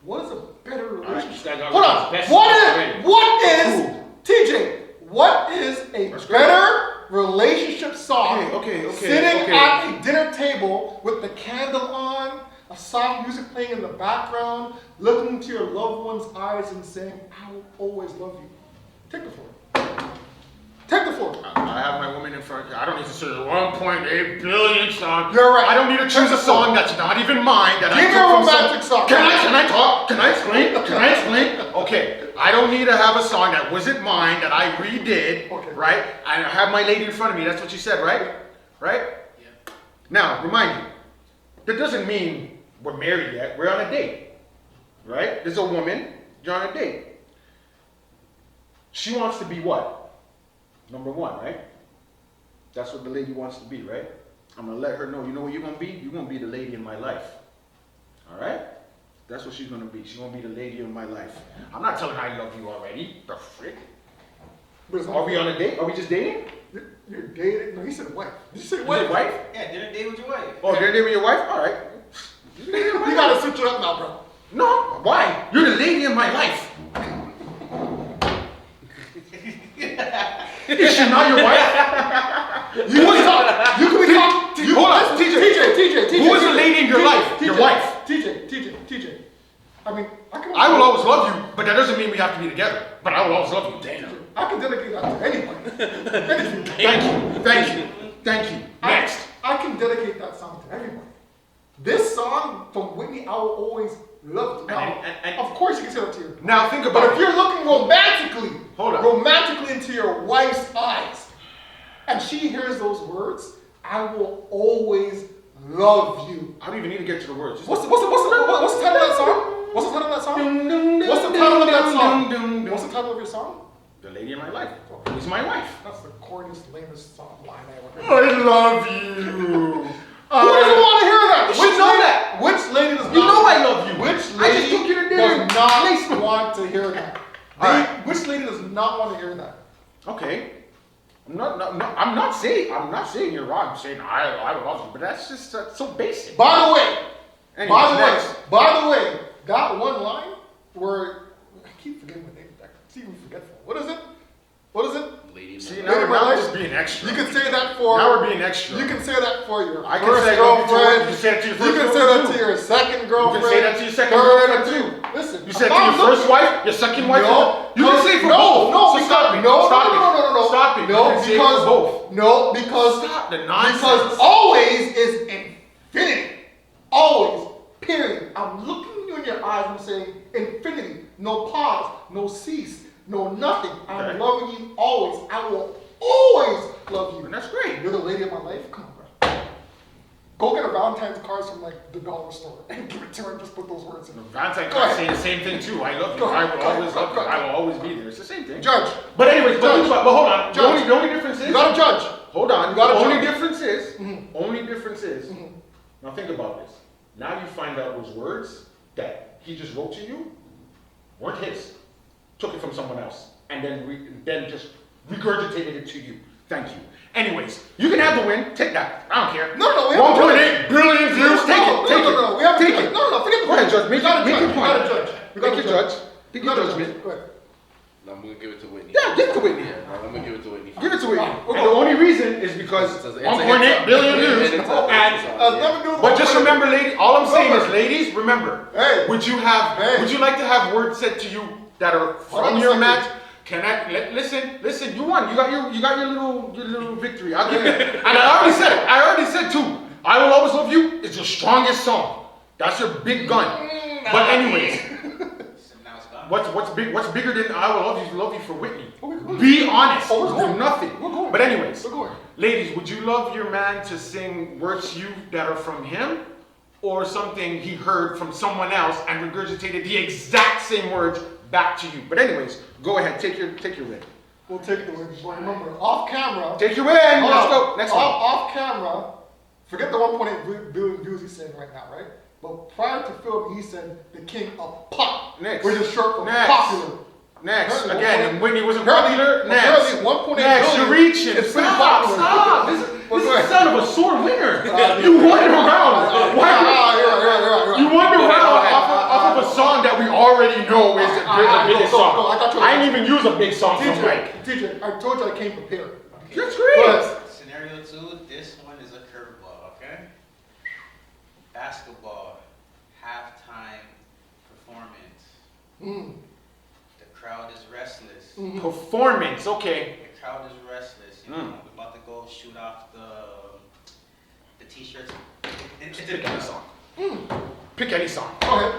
What is a better relationship? Hold on. What is TJ? What is a That's great. better relationship song. Sitting at a dinner table with the candle on, a soft music playing in the background, looking into your loved one's eyes and saying, I will always love you. Take the floor. Take the floor. I have my woman in front. I don't need to say 1.8 billion songs. You're right. I don't need to choose a song that's not even mine. That Give me a romantic song. Can I talk? Can I explain? Can I explain? Okay. I don't need to have a song that wasn't mine that I redid. Okay. Right? I have my lady in front of me. That's what you said, right? Right? Yeah. Now, remind you. That doesn't mean we're married yet. We're on a date. Right? There's a woman. You're on a date. She wants to be what? Number one, right? That's what the lady wants to be, right? I'm gonna let her know, you know what you're gonna be? You're gonna be the lady in my life. Alright? That's what she's gonna be. She's gonna be the lady in my life. I'm not telling her I love you already. The frick? Are we on a date? Are we just dating? You're dating? No, you said wife. Did you say You wife? said wife? Yeah, dinner date with your wife. Oh, dinner date with your wife? Alright. You gotta switch it up now, bro. No, why? You're the lady in my life. Is she not your wife? You was talking. You can be talking. Hold on, TJ. Who is the lady in your life? Your wife. TJ. I mean, I will always love you, but that doesn't mean we have to be together. But I will always love you. Damn. I can dedicate that to anybody. Thank you. Next. I can dedicate that song to everybody. This song from Whitney, I will always love you. Now, And of course you can say that to your. now think But about if you're looking romantically, into your wife's eyes, and she hears those words, I will always love you. I don't even need to get to the words. What's the title of that song? What's the title of that song? What's the title of that song? What's the title of your song? The lady in my life. Who's my wife? That's the corniest, lamest song line I ever heard. I love you. Who doesn't want to hear that? You should know that. Which lady does not? You know I love you. Which I just lady took you to dinner. does not want to hear that? Alright. Which lady does not want to hear that? Okay. I'm not saying you're wrong. I'm saying I love you, but that's just so basic. By the way, Anyways, next. by the way, that one line where I keep forgetting the name. I keep even forgetful. What is it? Lady in See, my now Lady we're Life. just being extra. You can say that for. Now we're being extra. You can say that for your I can first say girlfriend. You can say it to your You first can say girlfriend that to too. your second girlfriend. You can say that to your second third, girlfriend and too. Listen, You said to your first wife, your second wife. No, You can say it for both. No, So stop it. No, Stop it. no. Stop it. No, You can say it because for both. no, because Stop the nonsense. because always is infinity. Always. Period. I'm looking you in your eyes and saying infinity. No pause. No cease. No nothing. I'm Okay. loving you always. I will always love you. And that's great. You're the lady of my life. Come on, bro. Go get a Valentine's card from like the dollar store and give it to her and just put those words in. Valentine Go card ahead. saying the same thing too. I love you. Go I ahead. will Go always ahead. love you. Go ahead. I will always be there. It's the same thing. Judge. But anyways, Judge. but hold on. Judge. The only difference is. You gotta judge. Hold on. You gotta the only judge. difference is. Mhm. Only difference is. Mhm. Now think about this. Now you find out those words that he just wrote to you weren't his. Took it from someone else, and then just regurgitated it to you. Thank you. Anyways, you can have the win. Take that. I don't care. No, we have to 1.8 billion views. Take it. Take it. No, we have to Take judge. it. No, forget the Go ahead, Judge. We gotta Make judge. your We point. gotta judge. We gotta Make your judge. Make your judgment. Go ahead. No, I'm gonna give it to Whitney. Yeah, give it to Whitney. Yeah, no, I'm gonna give it to Whitney. Give it to Whitney. We'll And go. the only reason is because It's a 1.8 billion views. It's a- And Never do but just remember, lady. All I'm saying is, Remember. ladies, remember. Hey. Would you like to have words said to you that are Hold on from a your second. match? Can I listen? You won. You got your little victory. I'll give you. And I already said it. I already said too. I will always love you. It's your strongest song. That's your big gun. But anyways, Now it's gone. what's bigger than I will love you for Whitney? we're going. Be honest. Oh, we're going. Do nothing. We're going. But anyways, We're going. ladies, would you love your man to sing words to you that are from him, or something he heard from someone else and regurgitated the exact same words back to you? But anyways, go ahead, take your win. We'll take the win. But remember, off camera. Take your win. Hold Let's on. go. Next one. Off camera. Forget the 1.8 billion views he's saying right now, right? But prior to film, he said the king of pop, Next. which is short for Next. popular. Next. Apparently Again, 1.8 and Whitney wasn't apparently- popular. Next. apparently 1.8 Next. You're billion reaching. is pretty Stop. popular. Stop. This Well, is go the ahead. son of a sore winner. You won around. Why? You're You right. wonder Go ahead, how go ahead. off of a song that we already know is the biggest Go, song. I got you. I didn't even use a big song from Mike. TJ, I told you I came prepared. That's Go great. ahead. Scenario 2, this one is a curveball, okay? Basketball, halftime performance. Mm. The crowd is restless. Mhm. Performance, okay. The crowd is restless. You know, we're about to go shoot off the t-shirts. Pick any song. Mm. Pick any song. Go ahead.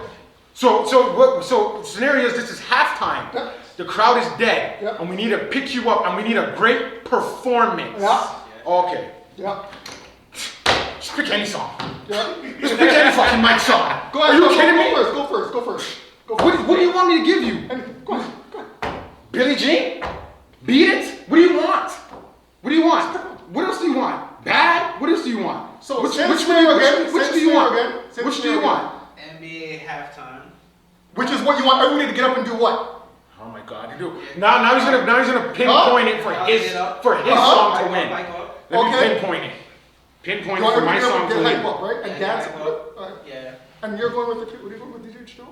So scenarios, this is halftime. Yeah. The crowd is dead. Yeah. And we need to pick you up and we need a great performance. Yeah. Okay. Yeah. Just pick any song. Yeah. Just pick any fucking Mike song. Go ahead. Are you go, kidding go me? First, go first. Go first. Go first. What do you want me to give you? Go ahead. Go ahead. Billie Jean? Beat It? What do you want? What do you want? What else do you want? Bad? What else do you want? So which say the one scenario again. which Say do the you want? scenario again. Say the Which do you scenario want? NBA halftime. Which is what you want everybody to get up and do what? Oh my God! Now he's gonna pinpoint it for his song to win. Let me Okay. pinpoint it. Pinpoint You it want for my everybody to song to get win. hype up, right? And dance. Yeah. And you're going with what are you going with, DJ Joe?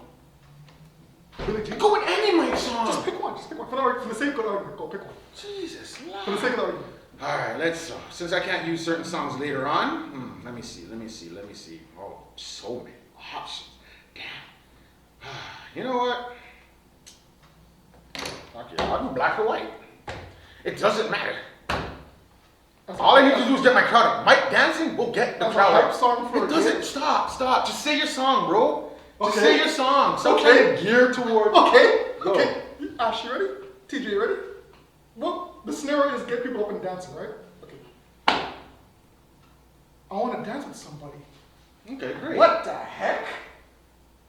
Billie Jean? Go with any Mike song. Just pick one. Just pick one. For the sake of the argument, go pick one. Jesus. For the sake of the argument. All right, let's. Since I can't use certain songs later on, let me see. Oh, so many options. Damn. You know what? Okay, I'll do black or white. It doesn't matter. All I need to do is get my crowd up. Mike dancing will get the That's a crowd hype up. song for It doesn't. Stop. Just say your song, bro. Just Okay. say your song. Something Okay. geared toward. Okay. Go. Okay. Ash, you ready? TJ, you ready? Well, the scenario is get people up and dancing, right? Okay. I want to dance with somebody. Okay, great. What the heck?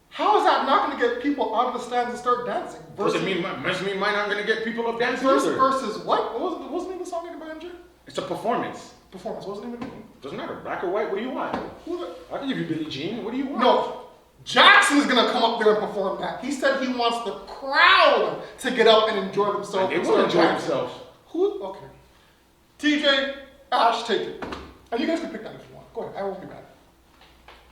How is that not going to get people out of the stands and start dancing? Doesn't mean mine aren't gonna get people up dancing versus, either. versus what? What was the name of the song again by MJ? It's a performance. Performance. What was the name of it? Doesn't matter. Black or white. What do you want? Who the? I can give you Billie Jean. What do you want? No. Jackson is gonna come up there and perform that. He said he wants the crowd to get up and enjoy themselves. They and will start enjoy dancing. themselves. Who? Okay. TJ, Ash, take it. And you guys can pick that if you want. Go ahead. I won't be mad.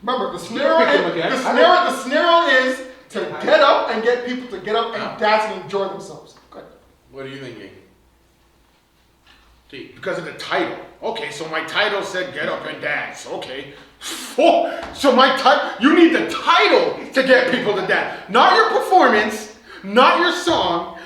Remember, the scenario pick them is, again. the scenario is to get up and get people to get up and dance and enjoy themselves. Go ahead. What are you thinking? T. Because of the title. Okay, so my title said get up and dance. Okay. So my title, you need the title to get people to dance. Not your performance, not your song.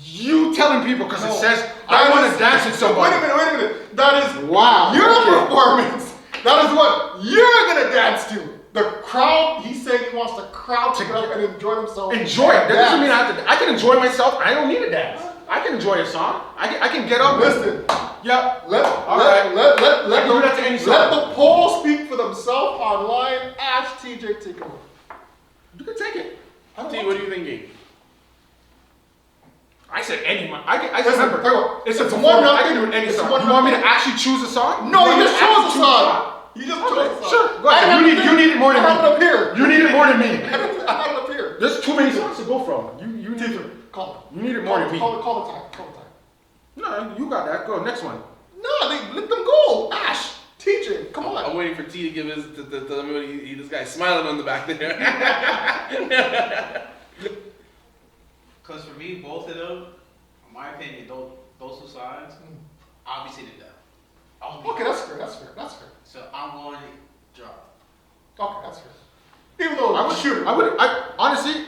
You telling people because it says, I want to dance with somebody. Wait a minute. That is Wow. your Okay. performance. That is what you're going to dance to. The crowd, he's saying he wants the crowd to get up and enjoy themselves. Enjoy it. That doesn't mean I can enjoy myself. I don't need to dance. I can enjoy a song. I can get up. Listen. Yep. Let do that to any song. let the polls speak for themselves online. Ash, TJ, take it away. You can take it. I don't T, want what to. are you thinking? I said anyone. I Listen, remember. tell you what, It's a it's performance. one I can do it any it's song. one You want me to nothing. actually choose a song? No, want you me just to actually chose a choose song. You just chose Okay, a song. sure. Go I ahead. had You need it more than I had it up me. here. You need it more than me. I had it up here. There's too many songs to go from. You need TJ, it. call it. You need it more than me. Call the time. Call the time. No, you got that. Go next one. No, let them go. Ash, TJ, come on. I'm waiting for T to give his. To tell me what this guy's smiling on the back there. Because for me, both of them, in my opinion, those two sides, obviously the devil. Okay, that's fair. That's fair. That's fair. So I'm going to drop. Okay, that's fair. Even though I would shoot. honestly,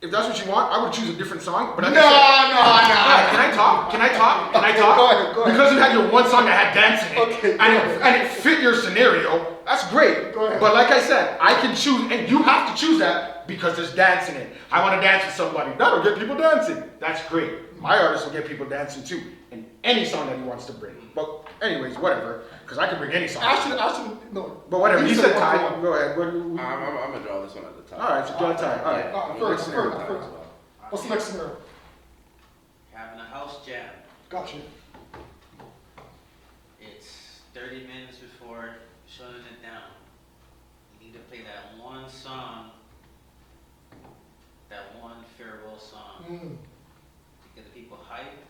if that's what you want, I would choose a different song. But No, like I said, no. Can I talk? Can I talk? Can I Okay, talk? go ahead, go ahead. Because you had your one song that had dance in it, Okay, go and ahead. it fit your scenario. That's great. Go ahead. But like I said, I can choose, and you have to choose that because there's dance in it. I want to dance with somebody. That'll get people dancing. That's great. My artist will get people dancing too, in any song that he wants to bring. But anyways, whatever. Because I can bring any song. Ashton, no. But whatever. He said one tie. for one. Go ahead. I'm gonna draw this one at the top. All right. So draw a tie. All right. First. Next scenario. What's the next scenario? Having a house jam. Gotcha. It's 30 minutes before shutting it down. You need to play that one song, that one farewell song, Mm. to get the people hyped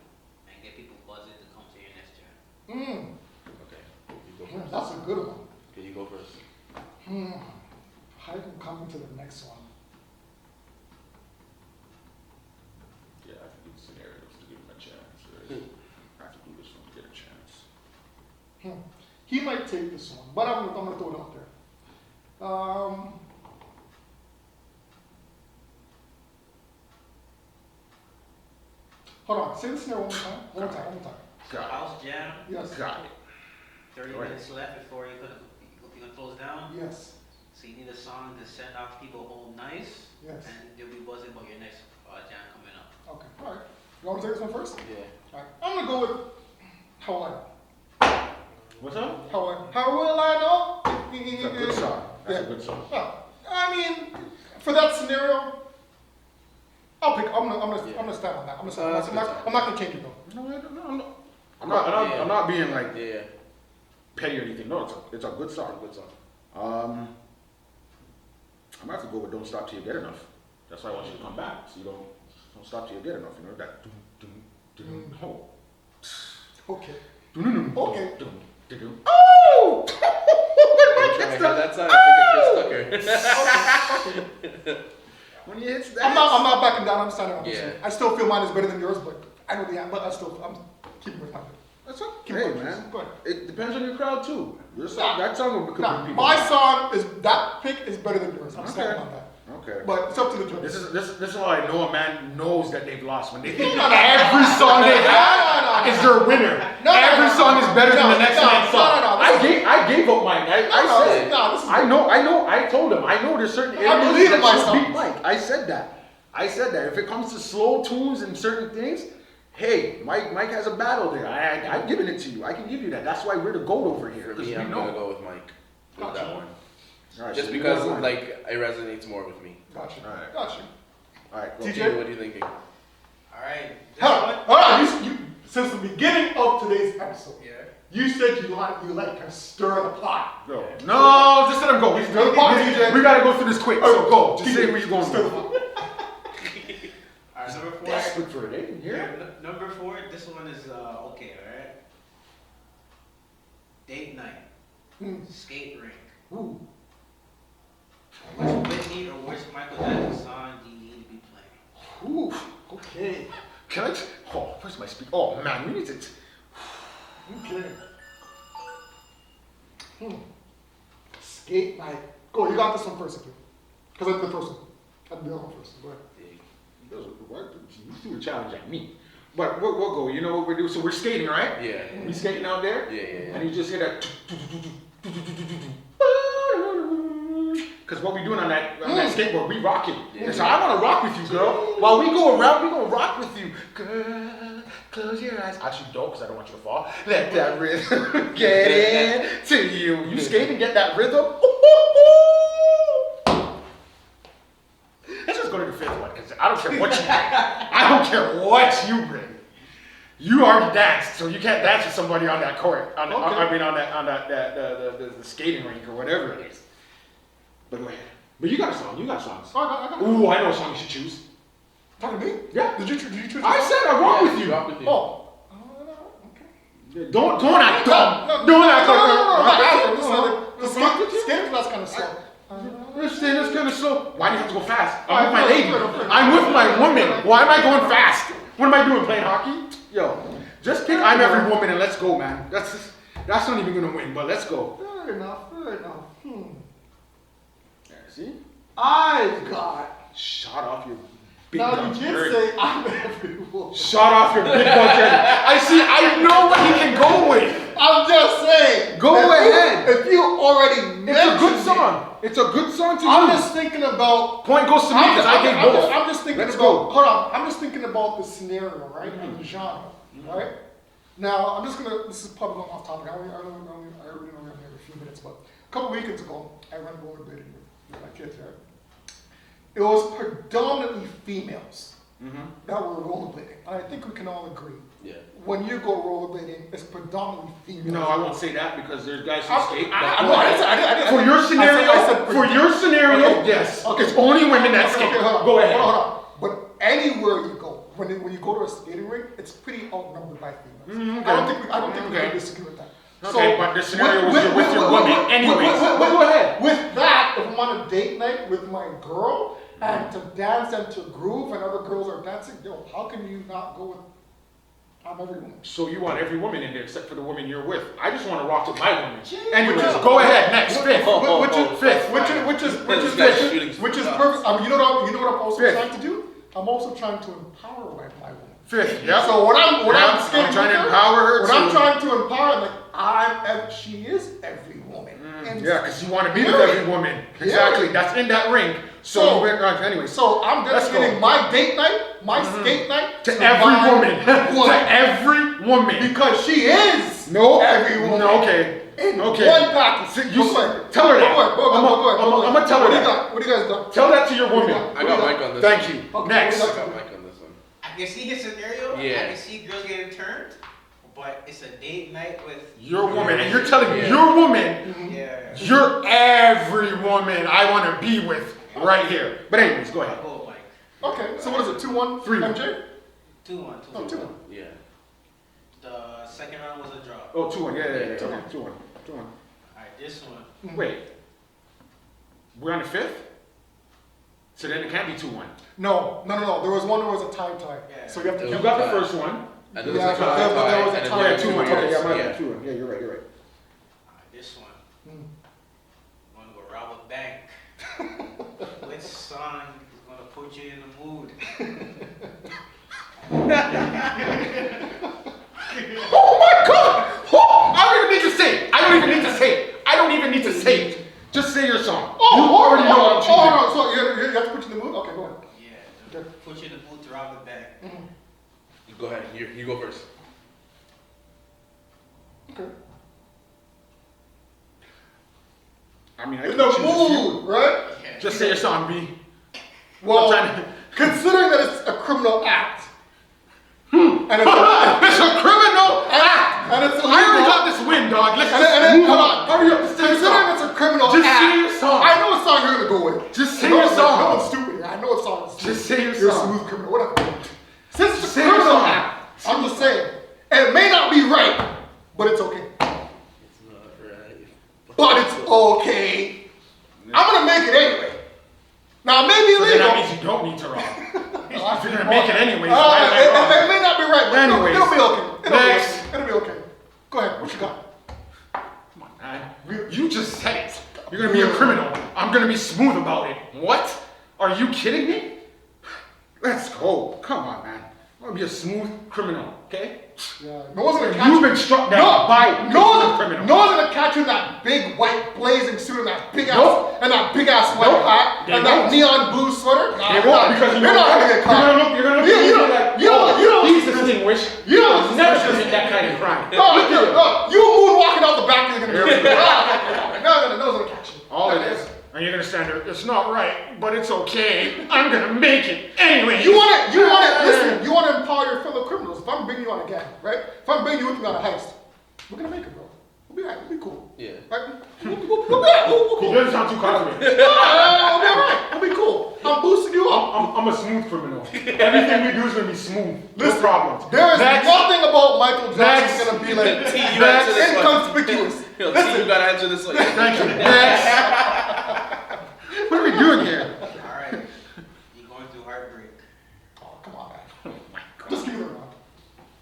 and get people buzzed to come to your next jam. Okay. You go first. That's a good one. Okay, you go first. How can come to the next one? Yeah, I have to do scenarios to give him a chance. I have to do this one to get a chance. He might take this one, but I'm gonna throw it out there. Hold on, say the scenario one more time. One more time. Got House jam. Yes. it. Got it. 30 Go ahead. minutes left before you're gonna close down. Yes. So you need a song to send off people home nice, Yes. and they'll be buzzing about your next jam coming up. Okay. All right. You want me to take this one first? Yeah. All right. I'm gonna go with How Will I Know. What's up? How Will I Know? It's a good song. That's a good song. Well, I mean, for that scenario, I'm gonna stand on that. I'm not gonna change it though. No, I'm not being like Yeah. petty or anything. No, it's a good song. Good song. I'm gonna have to go with "Don't Stop Till You Get Enough." That's why I want you to come back, so you don't stop till you get enough. You know that. Oh. Okay. Okay. Okay. Oh! That's how I think of Chris Tucker. Okay. When he hits that. I'm not backing down. I'm standing on this Yeah. one. I still feel mine is better than yours, but I know I'm keeping with mine. That's okay, Keep man. Go ahead. It depends on your crowd too. Your song, that song could Nah, bring people. my song that pick is better than yours. I'm Okay. standing on that. Okay. But it's up to the judge. This is how I know a man knows that they've lost when they think No, no, every song they have is their winner. Every song is better than the next man's song. I gave up mine. I said it. I know. I told him. I know there's certain areas I believe in that should myself. beat Mike. I said that. If it comes to slow tunes and certain things, hey, Mike has a battle there. I'm giving it to you. I can give you that. That's why we're the GOAT over here. For Because me, we I'm know. gonna go with Mike with that one. All right, Just so you because go with Mike. like it resonates more with me. Gotcha. Alright. Gotcha. All right, go. TJ? What are you thinking? Alright. Hold on. You since the beginning of today's episode, Yeah. you said you like to stir the pot. Go. No, just let him go. Stir the pot, TJ. We gotta go through this quick. So go. Just say where you're going. Stir the pot. Alright, number 4. Desperate for it, eh? Here. Number 4, this one is okay, alright? Date night. Skate rink. Ooh. Which Whitney or which Michael Jackson song do you need to be playing? Ooh. Okay. Can I? Oh, where's my speaker? Oh man, we need to. Okay. Skate night. Go. You got this one first, because I'm the first one. I did the other one first. Go ahead. You threw a challenge at me. But we'll go. You know what we're doing? So we're skating, right? Yeah. We skating out there? Yeah. And you just hear that. Because what we doing on that skateboard, we rocking. Yeah. And so I want to rock with you, girl. While we go around, we going to rock with you. Girl, close your eyes. Actually, don't, because I don't want you to fall. Let that rhythm get in to you. You skate and get that rhythm. Let's just go to the 5th one, because I don't care what you bring. I don't care what you bring. You already danced, so you can't dance with somebody on that court. On the skating rink or whatever it is. But go ahead. But you got a song. You got songs. Oh, I got it. Ooh, I know a song you should choose. Talking to me? Yeah. Did you choose? I said I rock with you. Rock with you. Oh. Okay. Don't act dumb. No, Don't act the skating class kind of slow. This thing is kind of slow. Why do you have to go fast? I'm with my lady. I'm with my woman. Why am I going fast? What am I doing? Playing hockey? Yo, just pick I'm every woman and let's go, man. That's not even gonna win, but let's go. Fair enough. Yeah, see? I've got. Shot off your big Now you guns did dirty. say I'm every woman. Shot off your big guns dirty. I know what he can go with. I'm just saying. Go ahead. If you already It's a good mentioned song. It's a good song to I'm use. just thinking about. Point goes to me because I gave both. I'm just thinking Let's about. go. Hold on. I'm just thinking about the scenario, right, and the genre, right. Now I'm just gonna. This is probably going off topic. I already know we have a few minutes, but a couple weekends ago, I went rollerblading with my kids, right. It was predominantly females that were rollerblading, and I think we can all agree. Yeah. When you go rollerblading, it's predominantly females. No, I won't say that because there's guys who skate. I didn't. For your scenario, Okay. yes. Okay. It's only women that skate. Okay, hold on. Go ahead. Hold on. But anywhere you go, when you go to a skating rink, it's pretty outnumbered by females. Okay. I don't think we Okay. can disagree with that. Okay, but the scenario was you're with your woman anyways. Go ahead. With that, if I'm on a date night with my girl and to dance and to groove and other girls are dancing, yo, how can you not go with I'm every woman. So you want every woman in there except for the woman you're with. I just want to rock with my woman. Jeez. Anyways, go ahead, next, fifth. Which is perfect. I mean, you know what I'm also Fifth. trying to do? I'm also trying to empower my woman. Fifth, yeah. So when I'm I'm trying to empower her. when I'm trying to empower, like she is every woman. And Yeah, because you want to be with every woman. Exactly. That's in that ring. So you went on anyway. So I'm dedicating my date night, my skate night To every my woman. To every woman. because she is No. every woman. No, okay. In Okay. one package. So you tell her that. Go ahead. I'm gonna tell her that. What do you guys got? Tell that to your woman. I got Mike on this. Thank one. you. Okay, Next. what I do you got Mike on this one. I can see his scenario. Yeah. I can see girls getting turned, but it's a date night with Your woman. And you're telling me Yeah. your woman, Yeah. you're every woman I want to be with right here. But anyways, go ahead. Oh, like Okay, so what is it? 2-1, 3-1. MJ? 2-1. Oh, 2-1. Yeah. The second round was a draw. Oh, 2-1. Yeah. Yeah. 2-1. Alright, this one. Wait. We're on the fifth? So then it can't be 2-1. No. There was one. There was a tie. Yeah. So you have to. You got the first one. And there Yeah, was a but tie, there was a and then tie. there Yeah, were 2-1. two Okay, yeah, years. my Yeah. bad. 2-1. Yeah, you're right. Alright, this one. Mm. I'm gonna go rob a bank. Which song is gonna put you in the mood? Oh my God! Oh, I don't even need to say it. I don't even need to say it. Just say your song. You already know what I'm choosing. no. So you have to put you in the mood? Okay, go ahead. Yeah, to put you in the mood to rob a bank. You go ahead. You go first. Okay. I mean, I In can the choose a few. mood, right? Yeah. Just say your song, B. Well, I'm trying to- considering that it's a criminal act, and it's a, It's a criminal act. and it's I already illegal, got this win, dog. Let's and, just and, move hold on. Hurry up. Just say your Considering song. it's a criminal Just act, say your song. I know what song you're gonna go with. Just say No, your no, song. No one's stupid here. I know what song. Just say your You're a song. smooth criminal. Whatever. Since it's a Say your criminal song. act, I'm just saying, and it may not be right, but it's okay. It's not right. But it's okay. I'm gonna make it anyway. Now, it may be So then illegal. that means you don't need to rob. If If you're gonna make it anyways, why am I it wrong? may not be right, but Anyways. it'll be okay. Next. It'll be okay. Go ahead. What you got? Come on, man. You just said it. You're gonna be a criminal. I'm gonna be smooth about it. What? Are you kidding me? Let's go. Come on, man. I'm gonna be a smooth criminal, okay? Yeah. No one's gonna catch You've you. been struck down by No a criminal. one's gonna catch you in that big white blazing suit and that big ass Nope. and that big ass white Nope. hat They and that won't. neon blue sweater. Nah, They won't because you're not gonna get caught. You're gonna look You- at you me don't- like, you don't- oh, you don't- he's distinguished. you don't- He'll never commit that kind of crime. No, you moonwalking out the back, you're gonna be no one's gonna catch you. All it is, and you're gonna stand there. It's not right, but it's okay. I'm gonna make it anyway. Listen, you wanna empower your fellow criminals. If I'm bringing you on a gang, right? If I'm bringing you with me on a heist, we're gonna make it, bro. We'll be alright, we'll be cool. Yeah. Right? We'll be alright, we'll be He cool. doesn't sound too confident. We'll be alright, we'll be cool. I'm boosting you up. I'm a smooth criminal. Everything we do is gonna be smooth. No Listen, problems. There is Next. nothing about Michael Jackson Next. gonna be like T, you answer this one. inconspicuous. Yo, T, you gotta answer this one. Thank you. Next. What are we doing here? Alright. You're going through heartbreak. Oh, come on, man. Just give it a round.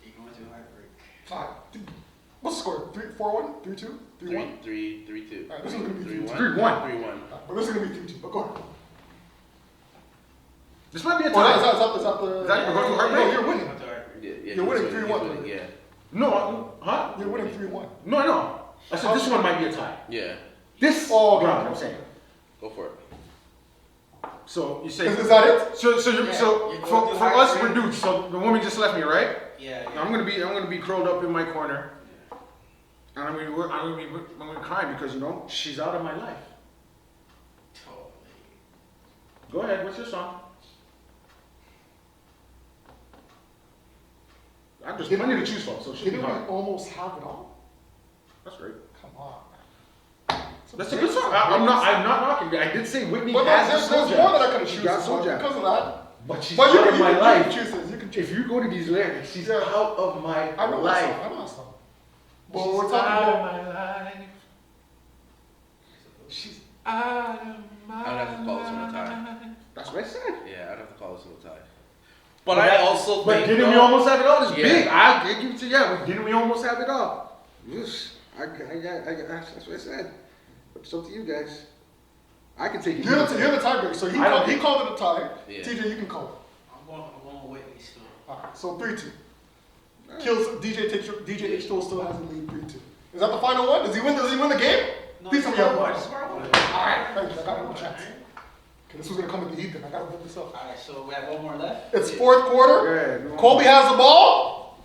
You're going through heartbreak. Alright. What's the score? 3-4-1? 3-2? 3-1? 3-2. Alright, this is gonna be 3-1. 3-1. 3-1. But this is gonna be 3-2. But go ahead. This might be a Oh, tie. is that the? Is that we're going through heartbreak? No, you're winning. Going through heartbreak. Yeah, You're winning he's 3-1. winning, yeah. No, huh? You're winning 3-1. No, I know. I said this one might be a tie. Yeah. This Oh, okay. round, I'm saying. Go for it. So you say. Is that it? So Yeah, so you're for going through us we're heartbreak. dudes. So the woman just left me, right? Yeah. I'm gonna be curled up in my corner, and I'm gonna cry because she's out of my life. Totally. Go ahead. What's your song? I'm just plenty to choose from, so it should be Didn't we hard. almost have it all? That's great. Come on, man. That's a good song. I'm not knocking. I did say Whitney But has there's the soul more jam. that I could have She chosen got soul from jam. because of that. But she's But out of my life. You can choose this. You can choose. If you go to these lyrics, she's Yeah. out of my I know that life. song. I know that song. Well, She's we're talking out of about. my life. She's out of my I would have to call this one a tie. That's what I said. Yeah, I'd have to call this one a tie. But I also But think didn't we almost have it all? It's Yeah. big. I give you to but didn't we almost have it all? Yes. That's what I said. But it's up to you guys. I can take it. You're the tiebreaker, so he called it a tie. Yeah. TJ, you can call it. I'm going with Whitney still. Alright, so 3-2. Kills DJ H2O still has the lead 3-2. Is that the final one? Does he win the game? No, Please tell me you have one. this is where I won. Alright, thank you. I got one chance. Okay, this was gonna come at the heat then. I gotta win this up. Alright, so we have one more left. It's fourth quarter. Yeah, Colby has the ball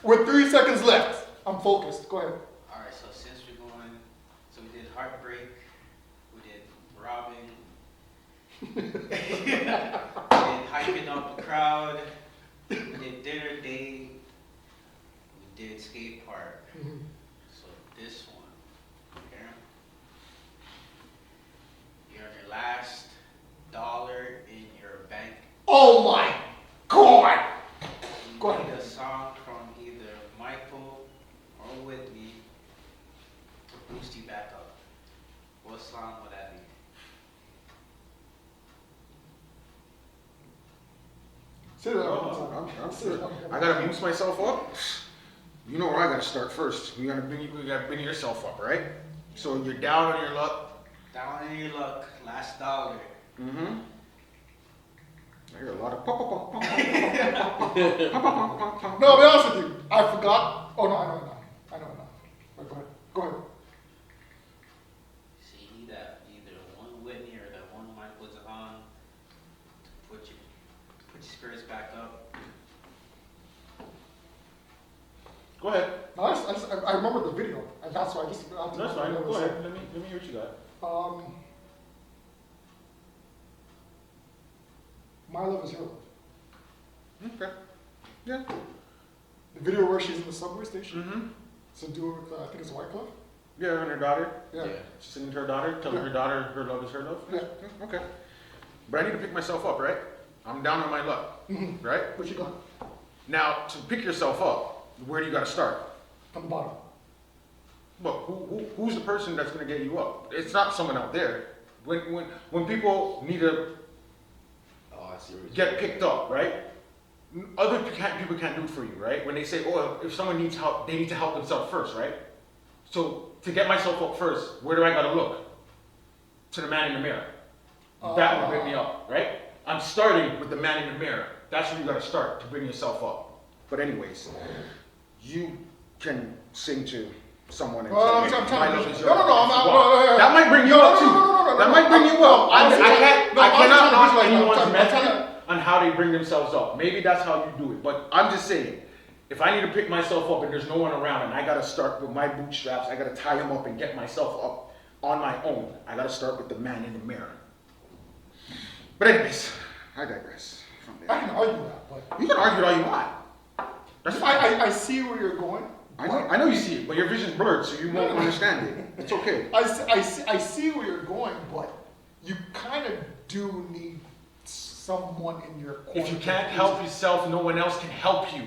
with 3 seconds left. I'm focused. Go ahead. Alright, so since we're going, so we did heartbreak, we did robbing, we did hyping up the crowd, we did dinner date, we did skate park. So this one, okay? You're on your last dollar in your bank. Oh my God! You Go need ahead. a song from either Michael or Whitney to boost you back up. What song would that be? Say that one more time. I'm Say that sure. one more I gotta boost myself up. You know where I gotta start first. You gotta bring yourself up, right? So you're down on your luck. Down in your luck, last dollar. Mm-hmm. I hear a lot of pop. No, I'll be honest with you. I forgot. Oh no, I know it now. I know it now. Wait, go ahead. Go ahead. So you need that either one Whitney or that one Michael Jahan to put your spirits back up. Go ahead. No, I remember the video, and that's why I just. That's fine. Go ahead. Let me hear what you got. My Love Is Your Love. Okay. Yeah. The video where she's in the subway station. Mm-hmm. So do it with, I think it's White Club. Yeah, and her daughter. Yeah. She's singing to her daughter, telling her daughter her love is her love. Yeah. Okay. But I need to pick myself up, right? I'm down on my luck, right? What you got? Now, to pick yourself up, where do you got to start? From the bottom. Well, who's the person that's going to get you up? It's not someone out there. When people need to Oh, I see what you're get saying. picked up, right? Other people can't do it for you, right? When they say, oh, if someone needs help, they need to help themselves first, right? So to get myself up first, where do I got to look? To the man in the mirror. That will bring me up, right? I'm starting with the man in the mirror. That's where you got to start to bring yourself up. But anyways, you can sing to someone and I'm say, trying "My to. love is No, your no, love." no. That might bring you up too. That might bring you up. I cannot knock anyone's method on how they bring themselves up. Maybe that's how you do it. But I'm just saying, if I need to pick myself up and there's no one around and I got to start with my bootstraps, I got to tie them up and get myself up on my own, I got to start with the man in the mirror. But anyways, I digress. I can argue that, but You can argue all you want. That's fine. I see where you're going. I know you see it, but your vision's blurred, so you won't understand it. It's okay. I see where you're going, but you kind of do need someone in your corner. If you can't help yourself, no one else can help you.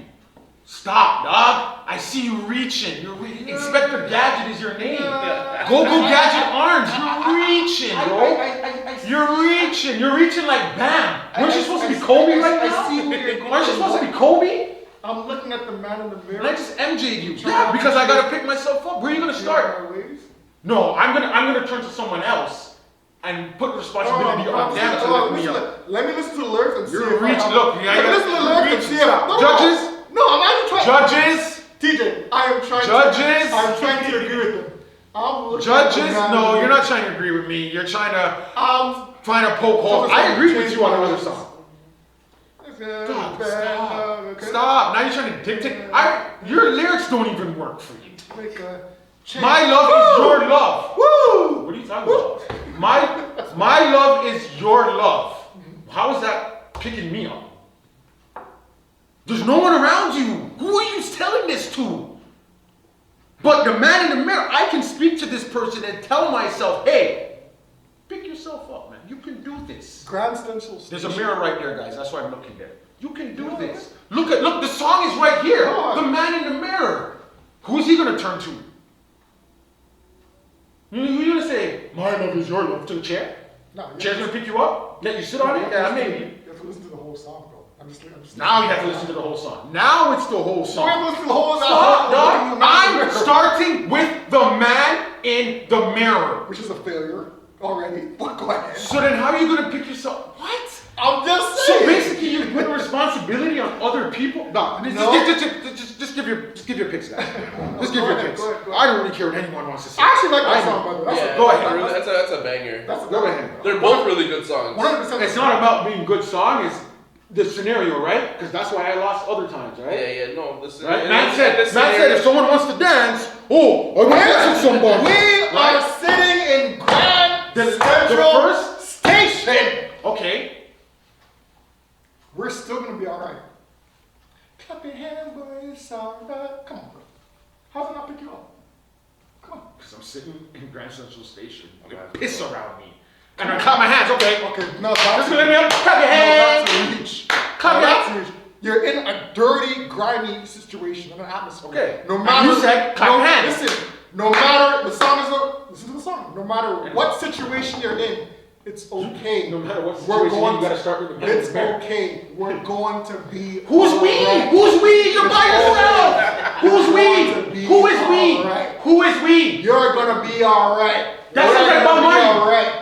Stop, dog. I see you reaching. Inspector Gadget is your name. Go Gadget Arms. You're reaching, bro. You're reaching like Bam. Weren't you supposed to be Kobe right now? I see where you're going. Aren't you supposed to be Kobe? I'm looking at the man in the mirror. And I just MJ'd you. Yeah, because I gotta pick myself up. Where are you gonna start? My ways. No, I'm gonna turn to someone else and put responsibility on them to lift me up. Let me listen to the lyrics and see You're if reaching. Look, you let me listen to the lyrics and see if Judges. No, I'm not even trying. Judges. TJ, I am trying. Judges. I'm trying to agree with them. I'm looking Judges. at the man No, in the you're mirror. not trying to agree with me. You're trying to I'm find a poke hole. I agree with you on the other song. Stop. Now you're trying to dictate. Your lyrics don't even work for you. My love is your love. Woo! What are you talking about? My love is your love. How is that picking me up? There's no one around you. Who are you telling this to? But the man in the mirror, I can speak to this person and tell myself, hey, pick yourself up, man. You can do this. Grand Central There's a Station. mirror right there, guys. That's why I'm looking there. You can do this. Look, the song is right here. The man in the mirror. Who is he gonna turn to? Who are you gonna say, my love is your love, to the chair? No, Chair's gonna pick you up? Let you sit on it? Yeah, maybe. You have to listen to the whole song, bro. I'm just Now you have to listen to the whole song. Now it's the whole So we have song. to listen to the whole Stop, song. dog. I'm starting with the man in the mirror. Which is a failure already. But go ahead. So then how are you gonna pick yourself? What? I'm just So saying. basically you put responsibility on other people? No, just give your picks, guys. Just give your picks. Go ahead. I don't really care what anyone wants to say. I actually like that I song, know. by the way. Yeah, Go ahead. That's a banger. That's Go ahead. They're both really good songs. 100%. It's not about being good song, it's the scenario, right? Because that's why I lost other times, right? Yeah, no, listen. Right? Man said if someone wants to dance, I'm dancing somebody. We are sitting in Grand Central first Station. Okay. We're still gonna be alright. Clap your hands, boy, it's alright. Come on, bro. How did I not pick you up? Come on. Because I'm sitting in Grand Central Station. Okay. Piss around me. And I clap my hands, okay. Okay, now Just that's let me up. Clap your hands. that's a reach. Clap Now your that's hands. a reach. You're in a dirty, grimy situation, in an atmosphere. Okay. No And matter you said clap your hands. Listen, no matter listen to the song. No matter what situation you're in, it's okay. No matter what We're situation, going you gotta start with the man. It's okay. We're going to be. Who's we? alright. Who's we? You're by It's yourself. okay. Who's We're we? going to be Who is we? alright. Who is we? You're gonna be alright. That's They're not gonna about be money. alright.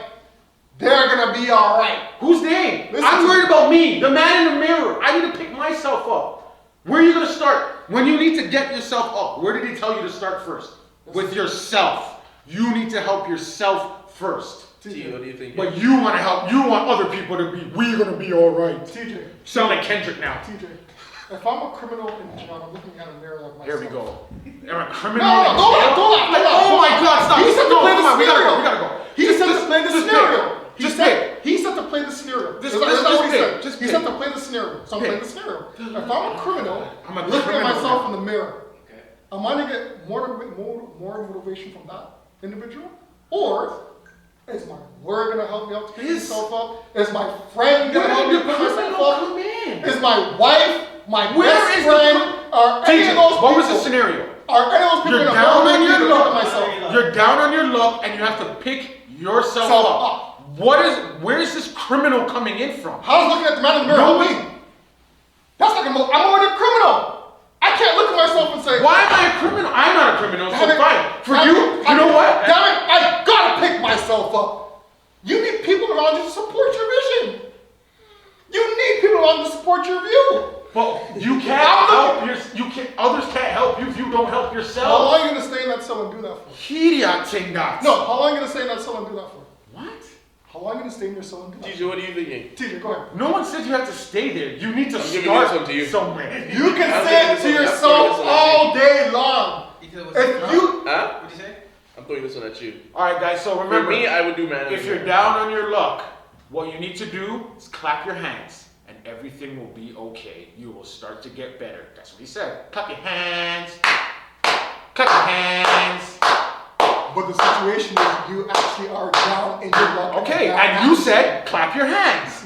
They're gonna be alright. Who's they? Listen I'm to worried me. about me, the man in the mirror. I need to pick myself up. Where are you gonna start? When you need to get yourself up, where did he tell you to start first? With yourself. You need to help yourself first. TJ, what do you think? But you want to help, you want other people to be, we're gonna be alright. TJ, Sound like Kendrick now. TJ, if I'm a criminal in jail, I'm looking at a mirror like myself. Here we go. Am I a criminal? No, in go jail? on, go on. Like, oh my God, stop. He said to No, play the come on, we gotta scenario. go, we gotta go. He said to play the Just scenario. pick. Just pick. He said to play the scenario. Just- Is that just what he pick. said? Just He pick. said to play the scenario. So I'm Pick. playing the scenario. If I'm a criminal, I'm a looking at criminal myself now. in the mirror, Okay. am I gonna get more motivation from that individual? Or is my word gonna help me out to pick Is- myself up? Is my friend Where gonna help did me the pick myself criminal up? come in? Is my wife, my Where best is the friend, are any TJ, of those what was the people? scenario? Are any of those people You're gonna down motivate on me your to look at luck. myself? You're down on your luck and you have to pick yourself Self up. up. Where is this criminal coming in from? How's looking at the man in the mirror No help way. me? That's like I'm already a criminal. I can't look at myself and say, Why am I a criminal? I'm not a criminal, so Damn it. fine. For Damn you, it. you know what? Damn it, I gotta pick myself up. You need people around you to support your vision. You need people around you to support your view. Well, you can't help others can't help you if you don't help How yourself. long are you gonna stay in that cell and do that for? Hidia Tingat. No, how long are you gonna stay in that cell and do that for? What? How long are you gonna stay in your cell and do that TJ, what are you thinking? for? TJ, go ahead. No one said you have to stay there. You need to I'm giving this one start to you. somewhere. You can I'm say taking it this to one. I'm yourself throwing this one at all day long. If you Huh? What'd you say? I'm throwing this one at you. All right, guys. So For remember, me, I would do man. if you're down on your luck, what you need to do is clap your hands, and everything will be okay. You will start to get better. That's what he said. Clap your hands. Clap your hands. But the situation is you actually are down in your luck. Okay, and you said clap your hands.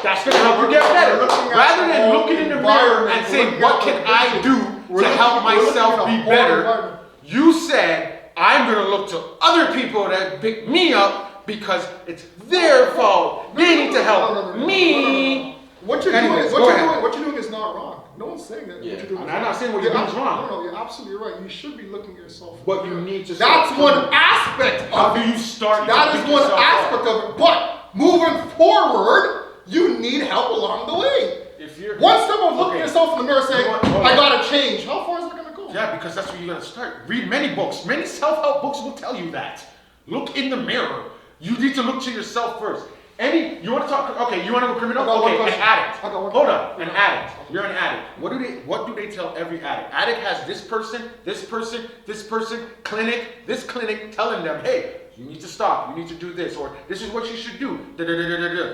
That's gonna help you get better. Rather than looking in the mirror and saying, what can I do to help myself be better? You said, I'm gonna look to other people that pick me up because it's their fault. They need to help me. What you're Anyways, doing, go ahead. what you're doing is not wrong. No one's saying that. Yeah. What you're doing And is I'm wrong. not saying what you're doing is wrong. No, you're absolutely right. You should be looking at yourself. But you need to That's start one doing it. aspect How of do it. you start? That to is pick one yourself up? aspect of it. But moving forward, you need help along the way. If you're One step of looking Okay. at yourself in the mirror saying, Hold on. I gotta change. How far is it gonna go? Yeah, because that's where you gotta start. Read many books. Many self-help books will tell you that. Look in the mirror. You need to look to yourself first. You want to talk? Okay, you want to go criminal? I got one Okay, an question. addict. I got one Hold question. on, an addict. You're an addict. What do they tell every addict? Addict has this person, clinic, this clinic, telling them, hey, you need to stop. You need to do this, or this is what you should do. Da da da da da da.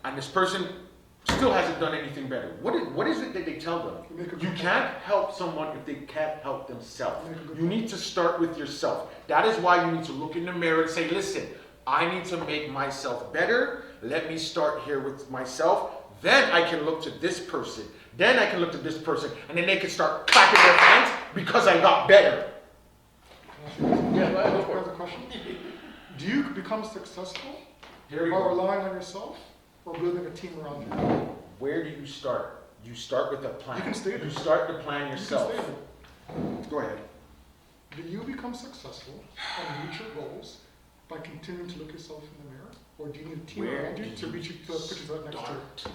And this person still hasn't done anything better. What is it that they tell them? You can't help someone if they can't help themselves. You need to start with yourself. That is why you need to look in the mirror and say, listen, I need to make myself better. Let me start here with myself. Then I can look to this person. Then I can look to this person. And then they can start clapping their hands because I got better. Yeah, go ahead, go for Here's it. a question. Do you become successful Here we by go. relying on yourself or building a team around you? you start? You start with a plan. You can stay there. You start to plan You can yourself. stay there. Go ahead. Do you become successful and reach your goals by continuing to look yourself in the mirror? Or do you need a team Where around you do to you reach you to put you that next year? start?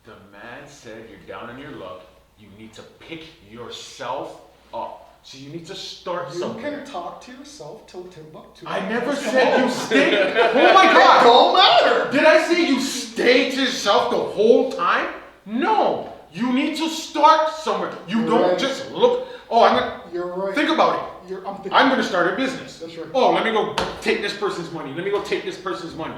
The man said you're down on your luck. You need to pick yourself up. So you need to start You somewhere. can talk to yourself till Timbuktu. I never said you stay. Oh my God. Don't matter. Did I say you stay to yourself the whole time? No. You need to start somewhere. You You're don't right. just look. Oh, I'm gonna You're right. think about it. I'm thinking. I'm gonna start a business. That's right. Oh, let me go take this person's money. Let me go take this person's money.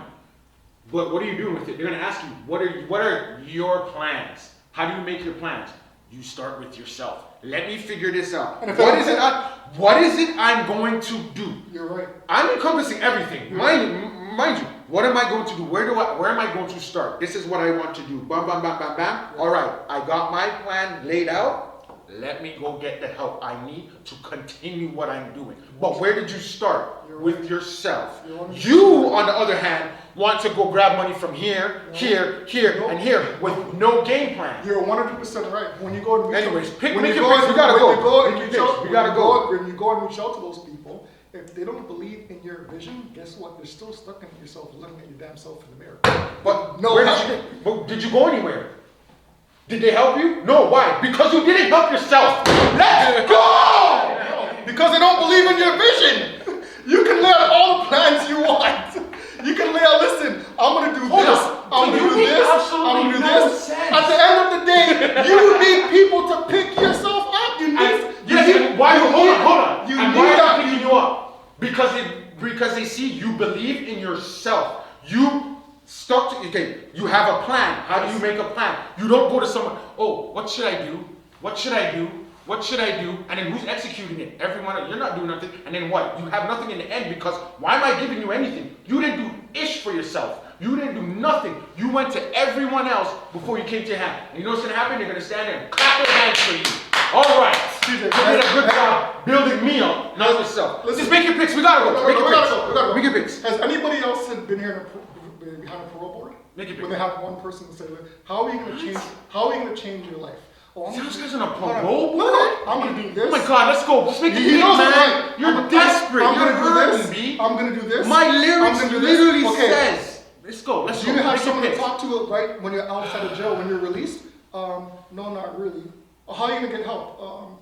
But what are you doing with it? They're gonna ask you, what are your plans? How do you make your plans? You start with yourself. Let me figure this out. And if What I- is it I'm going to do? You're right. I'm encompassing everything. Mind you, what am I going to do? Where am I going to start? This is what I want to do. Bam, bam, bam, bam, bam. All right, I got my plan laid out. Let me go get the help I need to continue what I'm doing. But where did you start? You're With right. yourself. You're right. You, on the other hand, want to go grab money from here, No. here, No. and here with no game plan. You're 100% right. When you go and reach Anyways, out, pick- when make you your go picks. and- We gotta when go. you go and Make your reach picks. out, We gotta when you go. When you go and reach out to those people, if they don't believe in your vision, guess what? They're still stuck in yourself, looking at your damn self in the mirror. But No where help. but did you go anywhere? Did they help you? No. Why? Because you didn't help yourself. Let's go! Because they don't believe in your vision. You can lay out all the plans you want. You can lay out, listen, I'm gonna do Hold this, on. I'm So gonna you do make this, I'm absolutely gonna do no this. sense. At the end of the day, you need people to pick yourself up. You need, Yes, and why? Hold on. You And need why are that. they picking you up? Because they see you believe in yourself. You stuck to. Okay, you have a plan. How do you make a plan? You don't go to someone. Oh, what should I do? What should I do? What should I do? And then who's executing it? Everyone. You're not doing nothing. And then what? You have nothing in the end because why am I giving you anything? You didn't do ish for yourself. You didn't do nothing. You went to everyone else before you came to your hand. And you know what's gonna happen? They're gonna stand there and clap their hands for you. All right. You did a good job building me up, not yourself. Listen. Just make your picks. We gotta go. Make your We gotta picks. go, we gotta go. Make your picks. Has anybody else been here behind a parole board? Make your When picks. they have one person to say, how are you gonna change? How are you gonna change your life? Oh, I'm Sounds gonna- like on a hold on. parole No, board? I'm gonna do this. Oh my God, let's go. Let's make the He pick, knows I'm man. right. You're desperate. I'm You're gonna do hurting, this. B. I'm gonna do this. My I'm lyrics gonna do this. literally Okay. says. Let's go. Let's Do go. you have Make your someone to picks. talk to right when you're outside of jail, when you're released? No, not really. How are you gonna get help?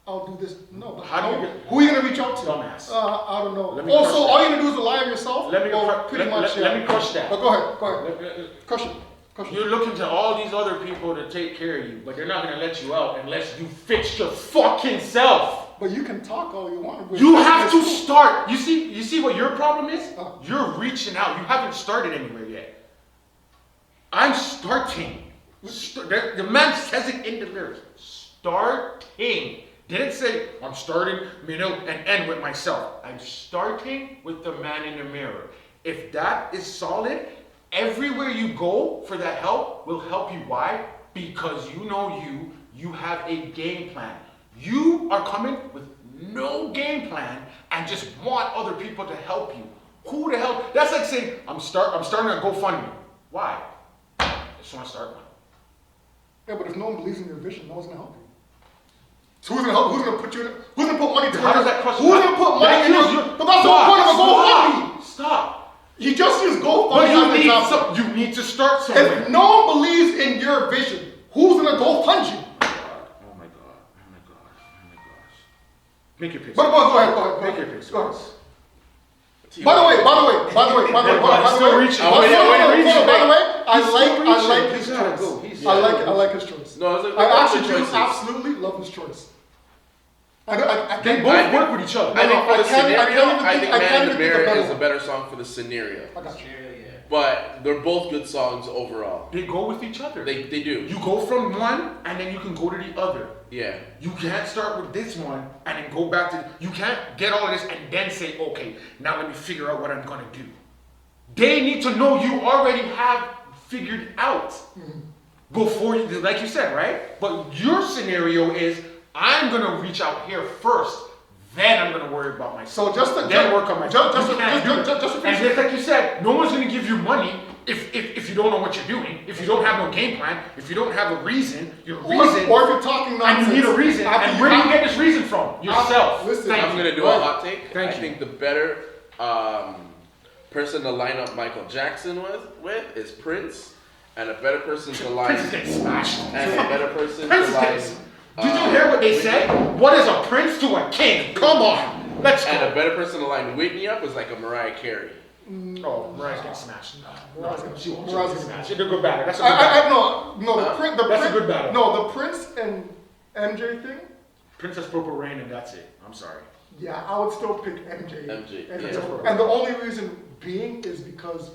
I'll do this. No, but How do you get- who are you gonna reach out to? Dumbass. I don't know. Let me Oh, crush so that. all you're gonna do is lie on yourself? Let me Well, cru- pretty let- much. let- let me crush that. Oh, go ahead. Crush it. Crush it. You're looking to all these other people to take care of you, but they're not gonna let you out unless you fix your fucking self. But you can talk all you want. but You it's have to cool. start. You see what your problem is? Oh. You're reaching out. You haven't started anywhere yet. I'm starting. The man says it in the lyrics. Starting. Didn't say I'm starting, middle, and end with myself. I'm starting with the man in the mirror. If that is solid, everywhere you go for that help will help you. Why? Because you know you have a game plan. You are coming with no game plan and just want other people to help you. Who the hell? That's like saying I'm starting a GoFundMe. Why? I just want to start one. Yeah, but if no one believes in your vision, no one's gonna help you. So who's gonna help? Who's gonna put you in? Who's gonna put money towards? How does that crush? Who's gonna put money in kills your? But that's the whole point of a GoFundMe. Stop. You just use GoFundMe But as an example. you need to start somewhere. If no one believes in your vision, who's gonna go fund you? Oh my God. Oh my gosh. Make your picks. But go ahead. Make your picks. Go ahead. By the way, Still reaching. I like his He's gotta choice. go. He's- I like his choice. No, it's I actually do choices. absolutely love his choice. I They can't. both work with each other. I think for the I can't even scenario, I think- think I Man can't in the even think Mirror of better is a one. better song for the scenario. I got you. But they're both good songs overall. They go with each other. They do. You go from one and then you can go to the other. Yeah. You can't start with this one and then go back to. You can't get all of this and then say, okay, now let me figure out what I'm gonna do. They need to know you already have figured out before you, like you said, right? But your scenario is, I'm gonna reach out here first, then I'm gonna worry about myself. So just to then work on myself. just You can't do it. to And finish. just like you said, no one's gonna give you money if you don't know what you're doing, if you don't have no game plan, if you don't have a reason, or if you're talking nonsense, and you need a reason, and where do you get this reason from? Yourself. Listen, I'm gonna do a hot take. Thank I you. think the better person to line up Michael Jackson with is Prince, and a better person to line Prince is getting smashed. and a better person Prince to is line. getting. Did you hear what they said? What is a prince to a king? Come on, let's And a go. better person to line Whitney up is like a Mariah Carey. Oh, Mariah's getting smashed. Mariah's She won't. Mariah's She's gonna- smashed. It's a good battle. That's a good battle. No, the Prince, That's a good battle. No, the Prince and MJ thing. Princess Purple Rain, and that's it. I'm sorry. Yeah, I would still pick MJ. MJ, And, yeah. and the only reason being is because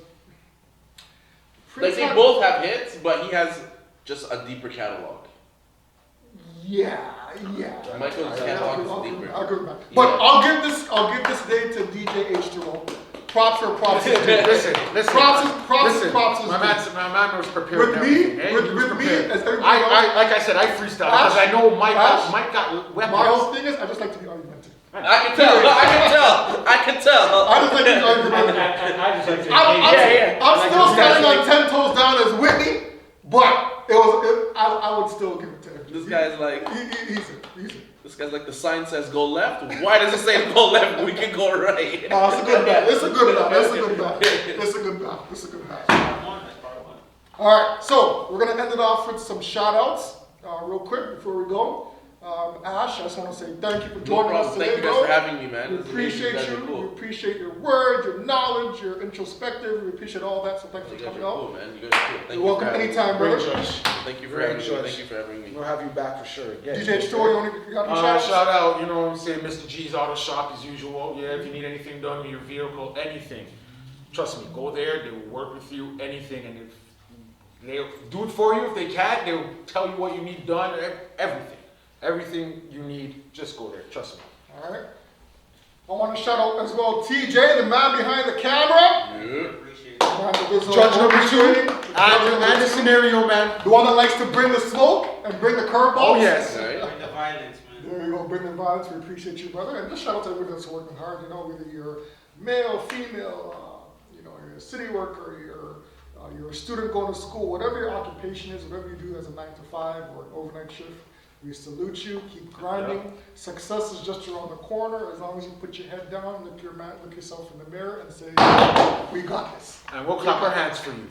Like they had- both have hits, but he has just a deeper catalog. Yeah. Michael's Yeah, catalog I'll is deeper. give it back. But Yeah. I'll give this day to DJ H2O. Props for props. Listen. Props is My due. man was prepared. With and me, everything, eh? with He was me, prepared. as everybody I like I said, I freestyled because I know Mike Ash, got weapons. My whole thing is I just like to be argumentative. I can tell. I just like to be argumentative. And I just like to I'm Like still those guys standing on like- 10 toes down as Whitney, but I would still give it to him. This guy's like, Easy. this guy's like the sign says go left. Why does it say go left? We can go right. No, it's a good battle. It's a good battle. All right, so we're gonna end it off with some shout outs real quick before we go. Ash, I just want to say thank you for No joining us problem. today, Thank you guys bro. for having me, man. We This is appreciate amazing. You you. guys are cool. We appreciate your words, your knowledge, your introspective. We appreciate all that. So thanks You for guys coming are out. cool, man. You guys are cool. Thank You're you welcome for having anytime, me. brother. Thank you for Great having me. judge. Thank you for having me. We'll have you back for sure. Yeah. DJ Story, you got any shout outs? Shout out, you know what I'm saying, Mr. G's Auto Shop as usual. Yeah, if you need anything done with your vehicle, anything, trust me, go there. They will work with you, anything, and if they'll do it for you if they can. They'll tell you what you need done, everything you need. Just go there, trust me. All right. I want to shout out as well TJ, the man behind the camera. Judge number 2, and the scenario man. The one that likes to bring the smoke and bring the curveballs. Oh yes. Right? Bring the violence, man. There you go, bring the violence. We appreciate you, brother. And just shout out to everybody that's working hard. You know, whether you're male, female, you know, you're a city worker, you're a student going to school, whatever your occupation is, whatever you do as a 9 to 5 or an overnight shift, we salute you. Keep grinding. Success is just around the corner. As long as you put your head down, look yourself in the mirror, and say, "We got this." And we'll clap our hands for you.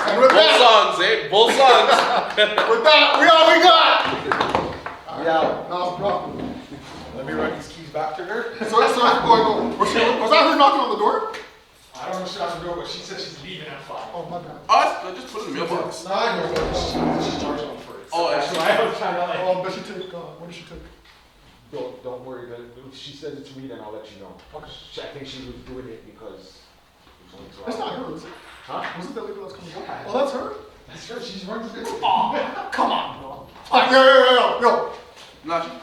And with Both that, songs, eh? Both songs. we all we got. Yeah. No problem. Let me run these keys back to her. So that's going on. Was that her knocking on the door? I don't know if she has to go, but she said she's leaving at 5. Oh my bad. I just put it in the mailbox. No, I know, but she's charging them for it. Oh, that's actually. why I was trying to like. Oh, but she took. What did she take? Don't worry. She said it to me, then I'll let you know. Okay. I think she was doing it because it was only 2 That's not hours. her, is it? Huh? Was it that lady that's coming Yeah. up? Oh, that's her? That's her. She's running the business. Oh, come on, bro.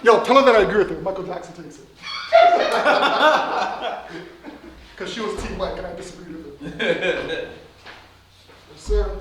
Yo, tell her that I agree with her. Michael Jackson takes it. Because she was Team Mike and I disagreed with her. Yes, sir.